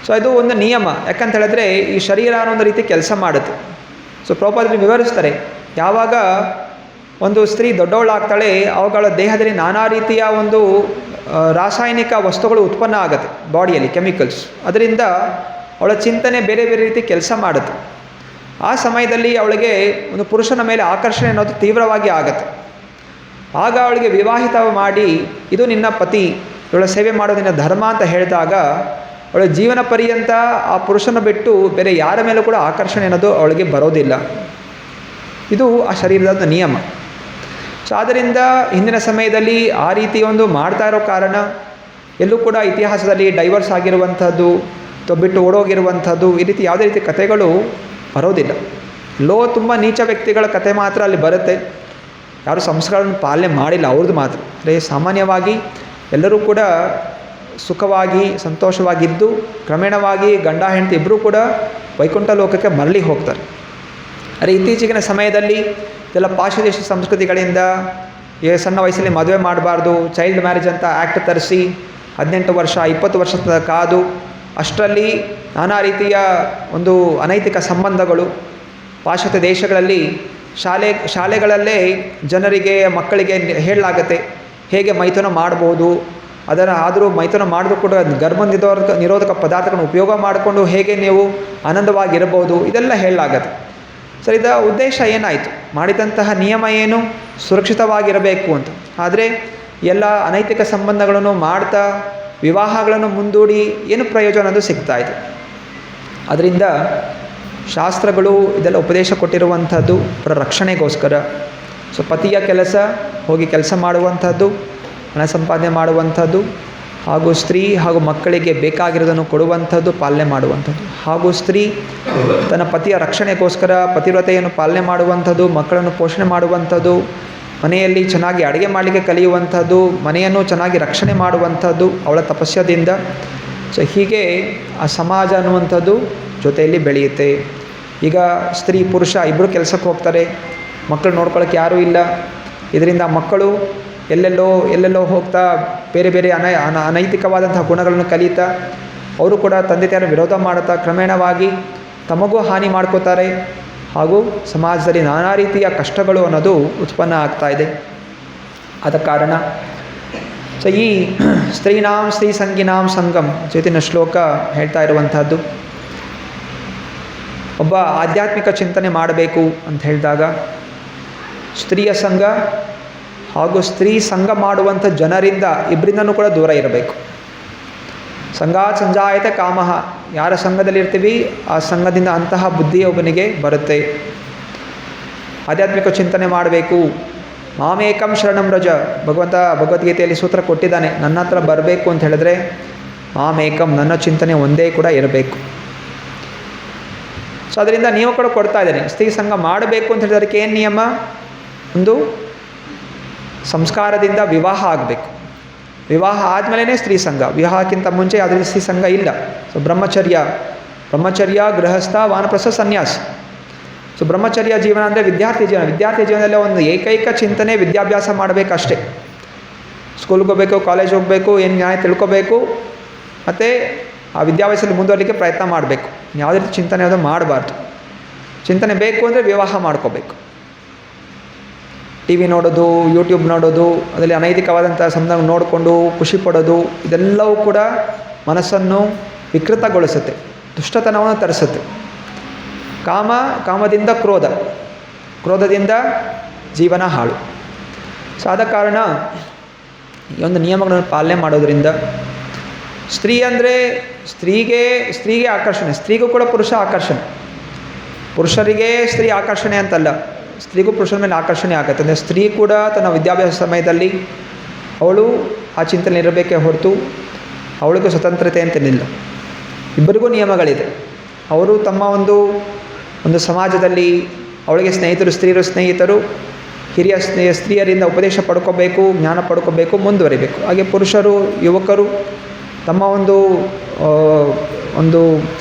ಸೊ ಇದು ಒಂದು ನಿಯಮ. ಯಾಕಂತ ಹೇಳಿದ್ರೆ ಈ ಶರೀರ ಅನ್ನೋ ಒಂದು ರೀತಿ ಕೆಲಸ ಮಾಡುತ್ತೆ. ಸೊ ಪ್ರಭುಪಾದರು ವಿವರಿಸ್ತಾರೆ, ಯಾವಾಗ ಒಂದು ಸ್ತ್ರೀ ದೊಡ್ಡವಳಾಗ್ತಾಳೆ ಅವುಗಳ ದೇಹದಲ್ಲಿ ನಾನಾ ರೀತಿಯ ಒಂದು ರಾಸಾಯನಿಕ ವಸ್ತುಗಳು ಉತ್ಪನ್ನ ಆಗುತ್ತೆ ಬಾಡಿಯಲ್ಲಿ, ಕೆಮಿಕಲ್ಸ್. ಅದರಿಂದ ಅವಳ ಚಿಂತನೆ ಬೇರೆ ಬೇರೆ ರೀತಿ ಕೆಲಸ ಮಾಡುತ್ತೆ. ಆ ಸಮಯದಲ್ಲಿ ಅವಳಿಗೆ ಒಂದು ಪುರುಷನ ಮೇಲೆ ಆಕರ್ಷಣೆ ಅನ್ನೋದು ತೀವ್ರವಾಗಿ ಆಗುತ್ತೆ. ಆಗ ಅವಳಿಗೆ ವಿವಾಹಿತ ಮಾಡಿ, ಇದು ನಿನ್ನ ಪತಿ, ಇವಳ ಸೇವೆ ಮಾಡೋದು ನಿನ್ನ ಧರ್ಮ ಅಂತ ಹೇಳಿದಾಗ ಅವಳ ಜೀವನ ಪರ್ಯಂತ ಆ ಪುರುಷನ ಬಿಟ್ಟು ಬೇರೆ ಯಾರ ಮೇಲೂ ಕೂಡ ಆಕರ್ಷಣೆ ಅನ್ನೋದು ಅವಳಿಗೆ ಬರೋದಿಲ್ಲ. ಇದು ಆ ಶರೀರದ ನಿಯಮ. ಸೊ ಆದ್ದರಿಂದ ಹಿಂದಿನ ಸಮಯದಲ್ಲಿ ಆ ರೀತಿ ಒಂದು ಮಾಡ್ತಾ ಇರೋ ಕಾರಣ ಎಲ್ಲೂ ಕೂಡ ಇತಿಹಾಸದಲ್ಲಿ ಡೈವರ್ಸ್ ಆಗಿರುವಂಥದ್ದು ಅಥವಾ ಬಿಟ್ಟು ಓಡೋಗಿರುವಂಥದ್ದು ಈ ರೀತಿ ಯಾವುದೇ ರೀತಿ ಕಥೆಗಳು ಬರೋದಿಲ್ಲ. ತುಂಬ ನೀಚ ವ್ಯಕ್ತಿಗಳ ಕಥೆ ಮಾತ್ರ ಅಲ್ಲಿ ಬರುತ್ತೆ. ಯಾರು ಸಂಸ್ಕಾರವನ್ನು ಪಾಲನೆ ಮಾಡಿಲ್ಲ ಅವ್ರದ್ದು ಮಾತ್ರ. ಅಂದರೆ ಸಾಮಾನ್ಯವಾಗಿ ಎಲ್ಲರೂ ಕೂಡ ಸುಖವಾಗಿ ಸಂತೋಷವಾಗಿದ್ದು ಕ್ರಮೇಣವಾಗಿ ಗಂಡ ಹೆಂಡತಿ ಇಬ್ಬರೂ ಕೂಡ ವೈಕುಂಠ ಲೋಕಕ್ಕೆ ಮರಳಿ ಹೋಗ್ತಾರೆ. ಆದರೆ ಇತ್ತೀಚಿನ ಸಮಯದಲ್ಲಿ ಇದೆಲ್ಲ ಪಾಶ್ಚಾತ್ಯ ಸಂಸ್ಕೃತಿಗಳಿಂದ ಸಣ್ಣ ವಯಸ್ಸಲ್ಲಿ ಮದುವೆ ಮಾಡಬಾರ್ದು, ಚೈಲ್ಡ್ ಮ್ಯಾರೇಜ್ ಅಂತ ಆ್ಯಕ್ಟ್ ತರಿಸಿ 18 ವರ್ಷ 20 ವರ್ಷದ ಕಾದು ಅಷ್ಟರಲ್ಲಿ ನಾನಾ ರೀತಿಯ ಒಂದು ಅನೈತಿಕ ಸಂಬಂಧಗಳು ಪಾಶ್ಚಾತ್ಯ ದೇಶಗಳಲ್ಲಿ ಶಾಲೆಗಳಲ್ಲೇ ಜನರಿಗೆ ಮಕ್ಕಳಿಗೆ ಹೇಳಲಾಗತ್ತೆ ಹೇಗೆ ಮೈಥುನ ಮಾಡ್ಬೋದು. ಆದರೂ ಮೈಥುನ ಮಾಡಿದ್ರು ಕೂಡ ಗರ್ಭ ನಿರೋಧಕ ಪದಾರ್ಥಗಳನ್ನು ಉಪಯೋಗ ಮಾಡಿಕೊಂಡು ಹೇಗೆ ನೀವು ಆನಂದವಾಗಿರಬಹುದು, ಇದೆಲ್ಲ ಹೇಳಲಾಗತ್ತೆ. ಸರ್, ಇದರ ಉದ್ದೇಶ ಏನಾಯಿತು? ಮಾಡಿದಂತಹ ನಿಯಮ ಏನು? ಸುರಕ್ಷಿತವಾಗಿರಬೇಕು ಅಂತ. ಆದರೆ ಎಲ್ಲ ಅನೈತಿಕ ಸಂಬಂಧಗಳನ್ನು ಮಾಡ್ತಾ ವಿವಾಹಗಳನ್ನು ಮುಂದೂಡಿ ಏನು ಪ್ರಯೋಜನ ಅನ್ನೋದು ಸಿಗ್ತಾಯಿದೆ. ಅದರಿಂದ ಶಾಸ್ತ್ರಗಳು ಇದೆಲ್ಲ ಉಪದೇಶ ಕೊಟ್ಟಿರುವಂಥದ್ದು ರಕ್ಷಣೆಗೋಸ್ಕರ. ಸೊ ಪತಿಯ ಕೆಲಸ ಹೋಗಿ ಕೆಲಸ ಮಾಡುವಂಥದ್ದು, ಹಣ ಸಂಪಾದನೆ ಮಾಡುವಂಥದ್ದು, ಹಾಗೂ ಸ್ತ್ರೀ ಹಾಗೂ ಮಕ್ಕಳಿಗೆ ಬೇಕಾಗಿರೋದನ್ನು ಕೊಡುವಂಥದ್ದು, ಪಾಲನೆ ಮಾಡುವಂಥದ್ದು. ಹಾಗೂ ಸ್ತ್ರೀ ತನ್ನ ಪತಿಯ ರಕ್ಷಣೆಗೋಸ್ಕರ ಪತಿವ್ರತೆಯನ್ನು ಪಾಲನೆ ಮಾಡುವಂಥದ್ದು, ಮಕ್ಕಳನ್ನು ಪೋಷಣೆ ಮಾಡುವಂಥದ್ದು, ಮನೆಯಲ್ಲಿ ಚೆನ್ನಾಗಿ ಅಡುಗೆ ಮಾಡಲಿಕ್ಕೆ ಕಲಿಯುವಂಥದ್ದು, ಮನೆಯನ್ನು ಚೆನ್ನಾಗಿ ರಕ್ಷಣೆ ಮಾಡುವಂಥದ್ದು ಅವಳ ತಪಸ್ಯದಿಂದ. ಸೊ ಹೀಗೆ ಆ ಸಮಾಜ ಅನ್ನುವಂಥದ್ದು ಜೊತೆಯಲ್ಲಿ ಬೆಳೆಯುತ್ತೆ. ಈಗ ಸ್ತ್ರೀ ಪುರುಷ ಇಬ್ಬರು ಕೆಲಸಕ್ಕೆ ಹೋಗ್ತಾರೆ, ಮಕ್ಕಳು ನೋಡ್ಕೊಳ್ಳೋಕ್ಕೆ ಯಾರೂ ಇಲ್ಲ. ಇದರಿಂದ ಮಕ್ಕಳು ಎಲ್ಲೆಲ್ಲೋ ಹೋಗ್ತಾ ಬೇರೆ ಬೇರೆ ಅನೈತಿಕವಾದಂತಹ ಗುಣಗಳನ್ನು ಕಲಿತಾ ಅವರು ಕೂಡ ತಂದೆ ತಾಯಿಯನ್ನು ವಿರೋಧ ಮಾಡುತ್ತಾ ಕ್ರಮೇಣವಾಗಿ ತಮಗೂ ಹಾನಿ ಮಾಡ್ಕೋತಾರೆ. ಹಾಗೂ ಸಮಾಜದಲ್ಲಿ ನಾನಾ ರೀತಿಯ ಕಷ್ಟಗಳು ಅನ್ನೋದು ಉತ್ಪನ್ನ ಆಗ್ತಾ ಇದೆ. ಆದ ಕಾರಣ ಸೊ ಈ ಸ್ತ್ರೀನಾಂ ಸ್ತ್ರೀ ಸಂಗಿನಾಂ ಸಂಗಮ್ ಜೊತೆನ ಶ್ಲೋಕ ಹೇಳ್ತಾ ಇರುವಂಥದ್ದು, ಒಬ್ಬ ಆಧ್ಯಾತ್ಮಿಕ ಚಿಂತನೆ ಮಾಡಬೇಕು ಅಂತ ಹೇಳಿದಾಗ ಸ್ತ್ರೀಯ ಸಂಘ ಹಾಗೂ ಸ್ತ್ರೀ ಸಂಘ ಮಾಡುವಂಥ ಜನರಿಂದ ಇಬ್ಬರಿಂದನೂ ಕೂಡ ದೂರ ಇರಬೇಕು. ಸಂಘಾತ್ ಸಂಜಾಯತೆ ಕಾಮಃ, ಯಾರ ಸಂಘದಲ್ಲಿರ್ತೀವಿ ಆ ಸಂಘದಿಂದ ಅಂತಹ ಬುದ್ಧಿ ಒಬ್ಬನಿಗೆ ಬರುತ್ತೆ. ಆಧ್ಯಾತ್ಮಿಕ ಚಿಂತನೆ ಮಾಡಬೇಕು. ಮಾಮೇಕಂ ಶರಣಂ ರಜ, ಭಗವದ್ಗೀತೆಯಲ್ಲಿ ಸೂತ್ರ ಕೊಟ್ಟಿದ್ದಾನೆ. ನನ್ನ ಹತ್ರ ಬರಬೇಕು ಅಂತ ಹೇಳಿದ್ರೆ ಮಾಮೇಕಂ, ನನ್ನ ಚಿಂತನೆ ಒಂದೇ ಕೂಡ ಇರಬೇಕು. ಸೊ ಅದರಿಂದ ನೀವು ಕೂಡ ಕೊಡ್ತಾ ಇದ್ದೇನೆ. ಸ್ತ್ರೀ ಸಂಘ ಮಾಡಬೇಕು ಅಂತ ಹೇಳಿದಕ್ಕೆ ಏನು ನಿಯಮ? ಒಂದು ಸಂಸ್ಕಾರದಿಂದ ವಿವಾಹ ಆಗಬೇಕು. ವಿವಾಹ ಆದಮೇಲೆ ಸ್ತ್ರೀ ಸಂಘ, ವಿವಾಹಕ್ಕಿಂತ ಮುಂಚೆ ಯಾವುದೇ ಸ್ತ್ರೀ ಸಂಘ ಇಲ್ಲ. ಸೊ ಬ್ರಹ್ಮಚರ್ಯ ಗೃಹಸ್ಥ ವಾನಪ್ರಸ್ಥ ಸನ್ಯಾಸ. ಸೊ ಬ್ರಹ್ಮಚರ್ಯ ಜೀವನ ಅಂದರೆ ವಿದ್ಯಾರ್ಥಿ ಜೀವನದಲ್ಲಿ ಒಂದು ಏಕೈಕ ಚಿಂತನೆ ವಿದ್ಯಾಭ್ಯಾಸ ಮಾಡಬೇಕಷ್ಟೇ. ಸ್ಕೂಲ್ಗೆ ಹೋಗಬೇಕು, ಕಾಲೇಜ್ ಹೋಗಬೇಕು, ಏನು ನ್ಯಾಯ ತಿಳ್ಕೊಬೇಕು, ಮತ್ತು ಆ ವಿದ್ಯಾಭ್ಯಾಸದಲ್ಲಿ ಮುಂದುವರಲಿಕ್ಕೆ ಪ್ರಯತ್ನ ಮಾಡಬೇಕು. ಯಾವುದೇ ರೀತಿ ಚಿಂತನೆ ಅದು ಮಾಡಬಾರ್ದು. ಚಿಂತನೆ ಬೇಕು ಅಂದರೆ ವಿವಾಹ ಮಾಡ್ಕೋಬೇಕು. ಟಿ ವಿ ನೋಡೋದು, ಯೂಟ್ಯೂಬ್ ನೋಡೋದು, ಅದರಲ್ಲಿ ಅನೈತಿಕವಾದಂಥ ಸಂದರ್ಭ ನೋಡಿಕೊಂಡು ಖುಷಿ ಪಡೋದು, ಇದೆಲ್ಲವೂ ಕೂಡ ಮನಸ್ಸನ್ನು ವಿಕೃತಗೊಳಿಸುತ್ತೆ, ದುಷ್ಟತನವನ್ನು ತರಿಸುತ್ತೆ. ಕಾಮದಿಂದ ಕ್ರೋಧದಿಂದ ಜೀವನ ಹಾಳು. ಸೊ ಆದ ಕಾರಣ ಈ ಒಂದು ನಿಯಮಗಳನ್ನು ಪಾಲನೆ ಮಾಡೋದರಿಂದ ಸ್ತ್ರೀ ಅಂದರೆ ಸ್ತ್ರೀಗೆ ಆಕರ್ಷಣೆ, ಸ್ತ್ರೀಗೂ ಕೂಡ ಪುರುಷ ಆಕರ್ಷಣೆ. ಪುರುಷರಿಗೆ ಸ್ತ್ರೀ ಆಕರ್ಷಣೆ ಅಂತಲ್ಲ, ಸ್ತ್ರೀಗೂ ಪುರುಷನ ಮೇಲೆ ಆಕರ್ಷಣೆ ಆಗುತ್ತೆ. ಅಂದರೆ ಸ್ತ್ರೀ ಕೂಡ ತನ್ನ ವಿದ್ಯಾಭ್ಯಾಸ ಸಮಯದಲ್ಲಿ ಅವಳು ಆ ಚಿಂತನೆ ಇರಬೇಕೇ ಹೊರತು ಅವಳಿಗೂ ಸ್ವತಂತ್ರತೆ ಅಂತೇನಿಲ್ಲ. ಇಬ್ಬರಿಗೂ ನಿಯಮಗಳಿದೆ. ಅವರು ತಮ್ಮ ಒಂದು ಸಮಾಜದಲ್ಲಿ ಅವಳಿಗೆ ಸ್ನೇಹಿತರು ಹಿರಿಯ ಸ್ತ್ರೀಯರಿಂದ ಉಪದೇಶ ಪಡ್ಕೋಬೇಕು, ಜ್ಞಾನ ಪಡ್ಕೋಬೇಕು, ಮುಂದುವರಿಬೇಕು. ಹಾಗೆ ಪುರುಷರು ಯುವಕರು ತಮ್ಮ ಒಂದು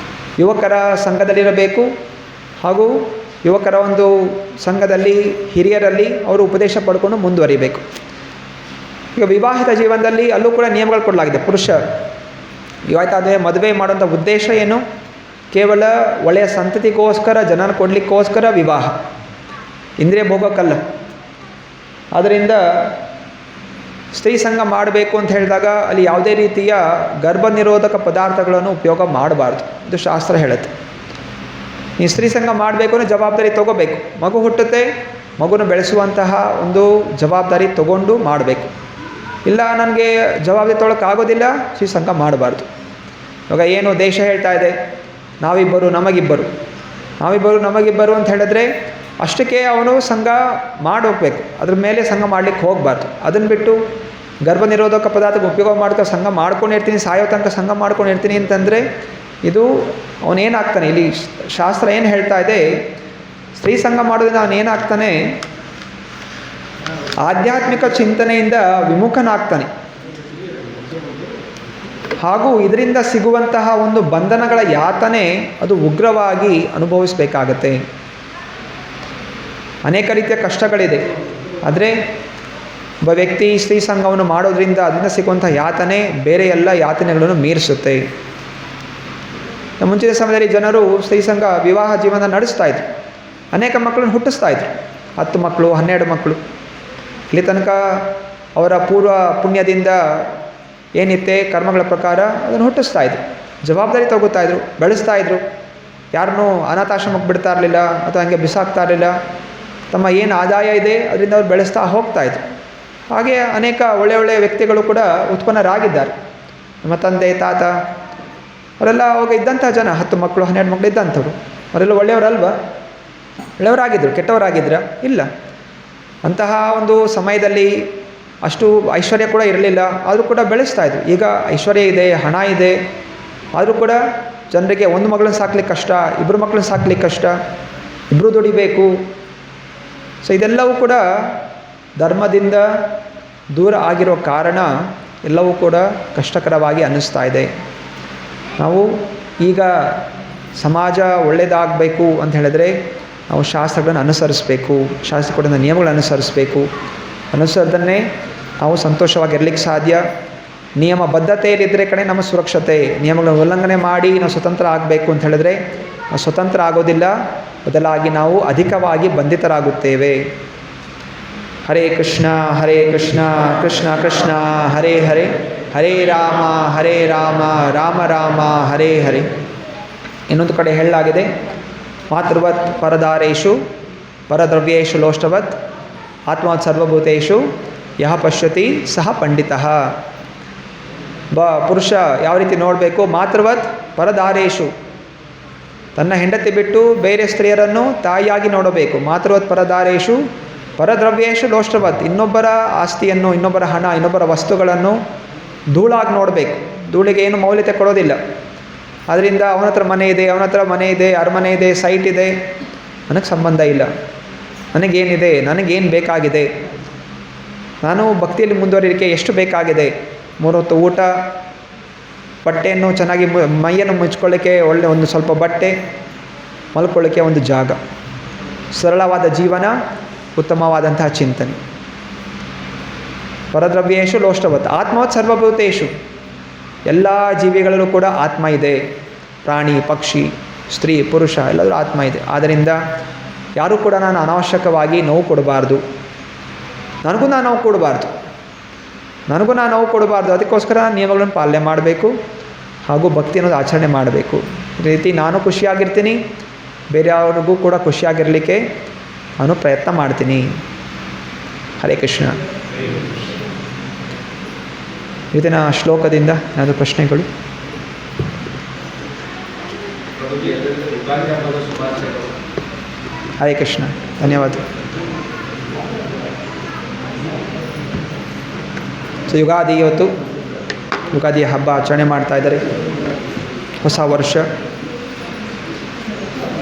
ಯುವಕರ ಸಂಘದಲ್ಲಿರಬೇಕು, ಹಾಗೂ ಯುವಕರ ಒಂದು ಸಂಘದಲ್ಲಿ ಹಿರಿಯರಲ್ಲಿ ಅವರು ಉಪದೇಶ ಪಡ್ಕೊಂಡು ಮುಂದುವರಿಬೇಕು. ಈಗ ವಿವಾಹಿತ ಜೀವನದಲ್ಲಿ ಅಲ್ಲೂ ಕೂಡ ನಿಯಮಗಳು ಕೊಡಲಾಗಿದೆ. ಪುರುಷ ವಿವಾಹಿತ ಮದುವೆ ಮಾಡುವಂಥ ಉದ್ದೇಶ ಏನು? ಕೇವಲ ಒಳ್ಳೆಯ ಸಂತತಿಗೋಸ್ಕರ, ಜನನ ಕೊಡಲಿಕ್ಕೋಸ್ಕರ ವಿವಾಹ, ಇಂದ್ರಿಯ ಭೋಗಕ್ಕಲ್ಲ. ಆದ್ದರಿಂದ ಸ್ತ್ರೀ ಸಂಘ ಮಾಡಬೇಕು ಅಂತ ಹೇಳಿದಾಗ ಅಲ್ಲಿ ಯಾವುದೇ ರೀತಿಯ ಗರ್ಭ ನಿರೋಧಕ ಪದಾರ್ಥಗಳನ್ನು ಉಪಯೋಗ ಮಾಡಬಾರ್ದು. ಇದು ಶಾಸ್ತ್ರ ಹೇಳುತ್ತೆ. ಈ ಸ್ತ್ರೀ ಸಂಘ ಮಾಡಬೇಕು ಅಂದರೆ ಜವಾಬ್ದಾರಿ ತೊಗೋಬೇಕು. ಮಗು ಹುಟ್ಟುತ್ತೆ, ಮಗುನ ಬೆಳೆಸುವಂತಹ ಒಂದು ಜವಾಬ್ದಾರಿ ತಗೊಂಡು ಮಾಡಬೇಕು. ಇಲ್ಲ ನನಗೆ ಜವಾಬ್ದಾರಿ ತೊಗೊಳಕ್ಕಾಗೋದಿಲ್ಲ, ಸ್ತ್ರೀ ಸಂಘ ಮಾಡಬಾರ್ದು. ಇವಾಗ ಏನು ದೇಶ ಹೇಳ್ತಾ ಇದೆ, ನಾವಿಬ್ಬರು ನಮಗಿಬ್ಬರು ಅಂತ ಹೇಳಿದ್ರೆ ಅಷ್ಟಕ್ಕೆ ಅವನು ಸಂಘ ಹೋಗಬೇಕು. ಅದ್ರ ಮೇಲೆ ಸಂಘ ಮಾಡಲಿಕ್ಕೆ ಹೋಗಬಾರ್ದು. ಅದನ್ನು ಬಿಟ್ಟು ಗರ್ಭ ನಿರೋಧಕ ಪದಾರ್ಥಕ್ಕೆ ಉಪಯೋಗ ಮಾಡ್ತಾ ಸಂಘ ಮಾಡ್ಕೊಂಡಿರ್ತೀನಿ, ಸಾಯೋ ತನಕ ಸಂಘ ಮಾಡ್ಕೊಂಡಿರ್ತೀನಿ ಅಂತಂದರೆ ಇದು ಅವನೇನಾಗ್ತಾನೆ? ಇಲ್ಲಿ ಶಾಸ್ತ್ರ ಏನು ಹೇಳ್ತಾ ಇದೆ, ಸ್ತ್ರೀ ಸಂಘ ಮಾಡೋದ್ರಿಂದ ಅವನೇನಾಗ್ತಾನೆ? ಆಧ್ಯಾತ್ಮಿಕ ಚಿಂತನೆಯಿಂದ ವಿಮುಖನಾಗ್ತಾನೆ. ಹಾಗೂ ಇದರಿಂದ ಸಿಗುವಂತಹ ಒಂದು ಬಂಧನಗಳ ಯಾತನೆ ಅದು ಉಗ್ರವಾಗಿ ಅನುಭವಿಸಬೇಕಾಗತ್ತೆ. ಅನೇಕ ರೀತಿಯ ಕಷ್ಟಗಳಿದೆ. ಆದರೆ ಒಬ್ಬ ವ್ಯಕ್ತಿ ಸ್ತ್ರೀ ಸಂಘವನ್ನು ಮಾಡೋದ್ರಿಂದ ಅದರಿಂದ ಸಿಗುವಂಥ ಯಾತನೆ ಬೇರೆ ಎಲ್ಲ ಯಾತನೆಗಳನ್ನು ಮೀರಿಸುತ್ತೆ. ಮುಂಚಿನ ಸಮಯದಲ್ಲಿ ಜನರು ಸ್ತ್ರೀ ಸಂಘ ವಿವಾಹ ಜೀವನ ನಡೆಸ್ತಾ ಇದ್ರು. ಅನೇಕ ಮಕ್ಕಳನ್ನು ಹುಟ್ಟಿಸ್ತಾ ಇದ್ರು, 10 ಮಕ್ಕಳು 12 ಮಕ್ಕಳು. ಇಲ್ಲಿ ತನಕ ಅವರ ಪೂರ್ವ ಪುಣ್ಯದಿಂದ ಏನಿತ್ತೆ ಕರ್ಮಗಳ ಪ್ರಕಾರ ಅದನ್ನು ಹುಟ್ಟಿಸ್ತಾ ಇದ್ರು, ಜವಾಬ್ದಾರಿ ತಗೋತಾಯಿದ್ರು, ಬೆಳೆಸ್ತಾ ಇದ್ರು. ಯಾರನ್ನೂ ಅನಾಥಾಶ್ರಮಕ್ಕೆ ಬಿಡ್ತಾ ಇರಲಿಲ್ಲ ಅಥವಾ ಹಂಗೆ ಬಿಸಾಕ್ತಾ ಇರಲಿಲ್ಲ. ತಮ್ಮ ಏನು ಆದಾಯ ಇದೆ ಅದರಿಂದ ಅವ್ರು ಬೆಳೆಸ್ತಾ ಹೋಗ್ತಾಯಿದ್ರು. ಹಾಗೆ ಅನೇಕ ಒಳ್ಳೆಯ ವ್ಯಕ್ತಿಗಳು ಕೂಡ ಉತ್ಪನ್ನರಾಗಿದ್ದಾರೆ. ನಮ್ಮ ತಂದೆ ತಾತ ಅವರೆಲ್ಲ ಅವಾಗ ಇದ್ದಂಥ ಜನ, 10 ಮಕ್ಕಳು 12 ಮಕ್ಕಳು ಇದ್ದಂಥವ್ರು, ಅವರೆಲ್ಲ ಒಳ್ಳೆಯವರಲ್ವಾ? ಒಳ್ಳೆಯವರಾಗಿದ್ದರು, ಕೆಟ್ಟವರಾಗಿದ್ರ? ಇಲ್ಲ. ಅಂತಹ ಒಂದು ಸಮಯದಲ್ಲಿ ಅಷ್ಟು ಐಶ್ವರ್ಯ ಕೂಡ ಇರಲಿಲ್ಲ, ಆದರೂ ಕೂಡ ಬೆಳೆಸ್ತಾ ಇದ್ರು. ಈಗ ಐಶ್ವರ್ಯ ಇದೆ, ಹಣ ಇದೆ, ಆದರೂ ಕೂಡ ಜನರಿಗೆ 1 ಮಗಳನ್ನ ಸಾಕ್ಲಿಕ್ಕೆ ಕಷ್ಟ, 2 ಮಕ್ಕಳನ್ನ ಸಾಕ್ಲಿಕ್ಕೆ ಕಷ್ಟ, 2 ದುಡಿಬೇಕು. ಸೊ ಇದೆಲ್ಲವೂ ಕೂಡ ಧರ್ಮದಿಂದ ದೂರ ಆಗಿರೋ ಕಾರಣ ಎಲ್ಲವೂ ಕೂಡ ಕಷ್ಟಕರವಾಗಿ ಅನ್ನಿಸ್ತಾ ಇದೆ. ನಾವು ಈಗ ಸಮಾಜ ಒಳ್ಳೆಯದಾಗಬೇಕು ಅಂತ ಹೇಳಿದ್ರೆ ನಾವು ಶಾಸ್ತ್ರಗಳನ್ನು ಅನುಸರಿಸಬೇಕು, ಶಾಸ್ತ್ರ ಕೊಟ್ಟಿದ್ದ ನಿಯಮಗಳನ್ನು ಅನುಸರಿಸದೇ ನಾವು ಸಂತೋಷವಾಗಿರ್ಲಿಕ್ಕೆ ಸಾಧ್ಯ. ನಿಯಮಬದ್ಧತೆಯಲ್ಲಿದ್ದರೆ ಕಡೆ ನಮ್ಮ ಸುರಕ್ಷತೆ. ನಿಯಮಗಳನ್ನು ಉಲ್ಲಂಘನೆ ಮಾಡಿ ನಾವು ಸ್ವತಂತ್ರ ಆಗಬೇಕು ಅಂತ ಹೇಳಿದ್ರೆ ನಾವು ಸ್ವತಂತ್ರ ಆಗೋದಿಲ್ಲ, ಬದಲಾಗಿ ನಾವು ಅಧಿಕವಾಗಿ ಬಂಧಿತರಾಗುತ್ತೇವೆ. ಹರೇ ಕೃಷ್ಣ ಕೃಷ್ಣ ಕೃಷ್ಣ ಹರೇ ಹರೇ, ಹರೇ ರಾಮ ರಾಮ ರಾಮ ಹರೇ ಹರೇ. ಇನ್ನೊಂದು ಕಡೆ ಹೇಳಲಾಗಿದೆ, ಮಾತೃವತ್ ಪರದಾರೇಶು ಪರದ್ರವ್ಯೇಶು ಲೋಷ್ಟವತ್ ಆತ್ಮವತ್ ಸರ್ವಭೂತೇಶು ಯಹ ಪಶ್ಯತಿ ಸಹ ಪಂಡಿತಃ. ಪುರುಷ ಯಾವ ರೀತಿ ನೋಡಬೇಕು? ಮಾತೃವತ್ ಪರದಾರೇಶು, ತನ್ನ ಹೆಂಡತಿ ಬಿಟ್ಟು ಬೇರೆ ಸ್ತ್ರೀಯರನ್ನು ತಾಯಿಯಾಗಿ ನೋಡಬೇಕು. ಮಾತೃವತ್ ಪರದಾರೇಶು ಪರದ್ರವ್ಯೇಶು ಲೋಷ್ಟವತ್, ಇನ್ನೊಬ್ಬರ ಆಸ್ತಿಯನ್ನು, ಇನ್ನೊಬ್ಬರ ಹಣ, ಇನ್ನೊಬ್ಬರ ವಸ್ತುಗಳನ್ನು ಧೂಳಾಗಿ ನೋಡಬೇಕು. ಧೂಳಿಗೆ ಏನು ಮೌಲ್ಯತೆ ಕೊಡೋದಿಲ್ಲ. ಅದರಿಂದ ಅವನ ಹತ್ರ ಮನೆ ಇದೆ, ಅರಮನೆ ಇದೆ, ಸೈಟ್ ಇದೆ, ನನಗೆ ಸಂಬಂಧ ಇಲ್ಲ. ನನಗೇನಿದೆ, ನನಗೇನು ಬೇಕಾಗಿದೆ, ನಾನು ಭಕ್ತಿಯಲ್ಲಿ ಮುಂದುವರಿಲಿಕ್ಕೆ ಎಷ್ಟು ಬೇಕಾಗಿದೆ, 3 ಹೊತ್ತು ಊಟ, ಬಟ್ಟೆಯನ್ನು ಚೆನ್ನಾಗಿ ಮೈಯನ್ನು ಮುಚ್ಕೊಳ್ಳಿಕ್ಕೆ ಒಳ್ಳೆ ಒಂದು ಸ್ವಲ್ಪ ಬಟ್ಟೆ, ಮಲ್ಕೊಳ್ಳಿಕ್ಕೆ ಒಂದು ಜಾಗ, ಸರಳವಾದ ಜೀವನ, ಉತ್ತಮವಾದಂತಹ ಚಿಂತನೆ. ಪರದ್ರವ್ಯೇಶು ಲೋಷ್ಟವತ್ ಆತ್ಮವತ್ ಸರ್ವಭೂತೇಶು, ಎಲ್ಲ ಜೀವಿಗಳಲ್ಲೂ ಕೂಡ ಆತ್ಮ ಇದೆ. ಪ್ರಾಣಿ, ಪಕ್ಷಿ, ಸ್ತ್ರೀ, ಪುರುಷ ಎಲ್ಲರೂ ಆತ್ಮ ಇದೆ. ಆದ್ದರಿಂದ ಯಾರೂ ಕೂಡ ನಾನು ಅನಾವಶ್ಯಕವಾಗಿ ನೋವು ಕೊಡಬಾರ್ದು, ನನಗೂ ನಾನು ನೋವು ಕೊಡಬಾರ್ದು. ಅದಕ್ಕೋಸ್ಕರ ನಿಯಮಗಳನ್ನು ಪಾಲನೆ ಮಾಡಬೇಕು ಹಾಗೂ ಭಕ್ತಿ ಅನ್ನೋದು ಆಚರಣೆ ಮಾಡಬೇಕು. ಈ ರೀತಿ ನಾನು ಖುಷಿಯಾಗಿರ್ತೀನಿ, ಬೇರೆಯವ್ರಿಗೂ ಕೂಡ ಖುಷಿಯಾಗಿರಲಿಕ್ಕೆ ನಾನು ಪ್ರಯತ್ನ ಮಾಡ್ತೀನಿ. ಹರೇ ಕೃಷ್ಣ. ಇದನ್ನ ಶ್ಲೋಕದಿಂದ ಏನಾದರೂ ಪ್ರಶ್ನೆಗಳು? ಹರೇ ಕೃಷ್ಣ, ಧನ್ಯವಾದ. ಸೊ ಯುಗಾದಿ, ಇವತ್ತು ಯುಗಾದಿಯ ಹಬ್ಬ ಆಚರಣೆ ಮಾಡ್ತಾ ಇದ್ದಾರೆ, ಹೊಸ ವರ್ಷ.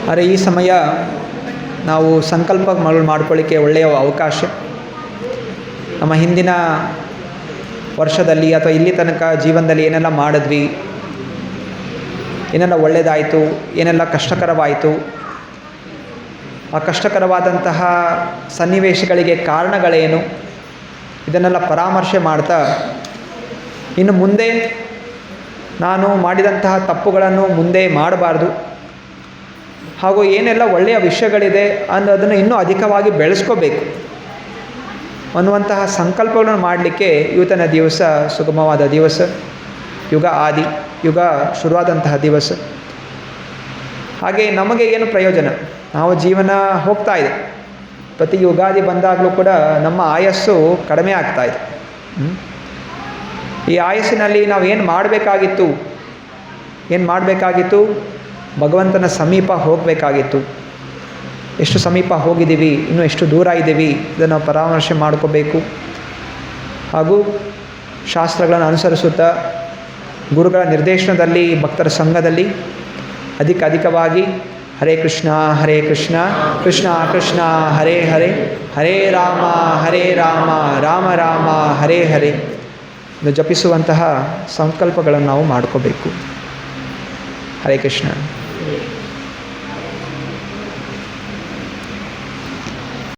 ಆದರೆ ಈ ಸಮಯ ನಾವು ಸಂಕಲ್ಪ ಮಾಡ್ಕೊಳ್ಳಿಕ್ಕೆ ಒಳ್ಳೆಯ ಅವಕಾಶ. ನಮ್ಮ ಹಿಂದಿನ ವರ್ಷದಲ್ಲಿ ಅಥವಾ ಇಲ್ಲಿ ತನಕ ಜೀವನದಲ್ಲಿ ಏನೆಲ್ಲ ಮಾಡಿದ್ವಿ, ಏನೆಲ್ಲ ಒಳ್ಳೆಯದಾಯಿತು, ಏನೆಲ್ಲ ಕಷ್ಟಕರವಾಯಿತು, ಆ ಕಷ್ಟಕರವಾದಂತಹ ಸನ್ನಿವೇಶಗಳಿಗೆ ಕಾರಣಗಳೇನು, ಇದನ್ನೆಲ್ಲ ಪರಾಮರ್ಶೆ ಮಾಡ್ತಾ ಇನ್ನು ಮುಂದೆ ನಾನು ಮಾಡಿದಂತಹ ತಪ್ಪುಗಳನ್ನು ಮುಂದೆ ಮಾಡಬಾರ್ದು, ಹಾಗೂ ಏನೆಲ್ಲ ಒಳ್ಳೆಯ ವಿಷಯಗಳಿದೆ ಅನ್ನೋದನ್ನು ಇನ್ನೂ ಅಧಿಕವಾಗಿ ಬೆಳೆಸ್ಕೋಬೇಕು ಅನ್ನುವಂತಹ ಸಂಕಲ್ಪಗಳನ್ನು ಮಾಡಲಿಕ್ಕೆ ಇವತ್ತಿನ ದಿವಸ ಸುಗಮವಾದ ದಿವಸ, ಯುಗ ಶುರುವಾದಂತಹ ದಿವಸ. ಹಾಗೆ ನಮಗೆ ಏನು ಪ್ರಯೋಜನ? ನಾವು ಜೀವನ ಹೋಗ್ತಾ ಇದೆ, ಪ್ರತಿ ಯುಗಾದಿ ಬಂದಾಗಲೂ ಕೂಡ ನಮ್ಮ ಆಯಸ್ಸು ಕಡಿಮೆ ಆಗ್ತಾ ಇದೆ. ಈ ಆಯಸ್ಸಿನಲ್ಲಿ ನಾವು ಏನು ಮಾಡಬೇಕಾಗಿತ್ತು? ಭಗವಂತನ ಸಮೀಪ ಹೋಗಬೇಕಾಗಿತ್ತು. ಎಷ್ಟು ಸಮೀಪ ಹೋಗಿದ್ದೀವಿ, ಇನ್ನೂ ಎಷ್ಟು ದೂರ ಇದ್ದೀವಿ, ಇದನ್ನು ಪರಾಮರ್ಶೆ ಮಾಡ್ಕೋಬೇಕು. ಹಾಗೂ ಶಾಸ್ತ್ರಗಳನ್ನು ಅನುಸರಿಸುತ್ತಾ ಗುರುಗಳ ನಿರ್ದೇಶನದಲ್ಲಿ, ಭಕ್ತರ ಸಂಘದಲ್ಲಿ ಅಧಿಕವಾಗಿ ಹರೇ ಕೃಷ್ಣ ಕೃಷ್ಣ ಕೃಷ್ಣ ಹರೇ ಹರೇ, ಹರೇ ರಾಮ ರಾಮ ರಾಮ ಹರೇ ಹರೇ ಇದು ಜಪಿಸುವಂತಹ ಸಂಕಲ್ಪಗಳನ್ನು ನಾವು ಮಾಡ್ಕೋಬೇಕು. ಹರೇ ಕೃಷ್ಣ.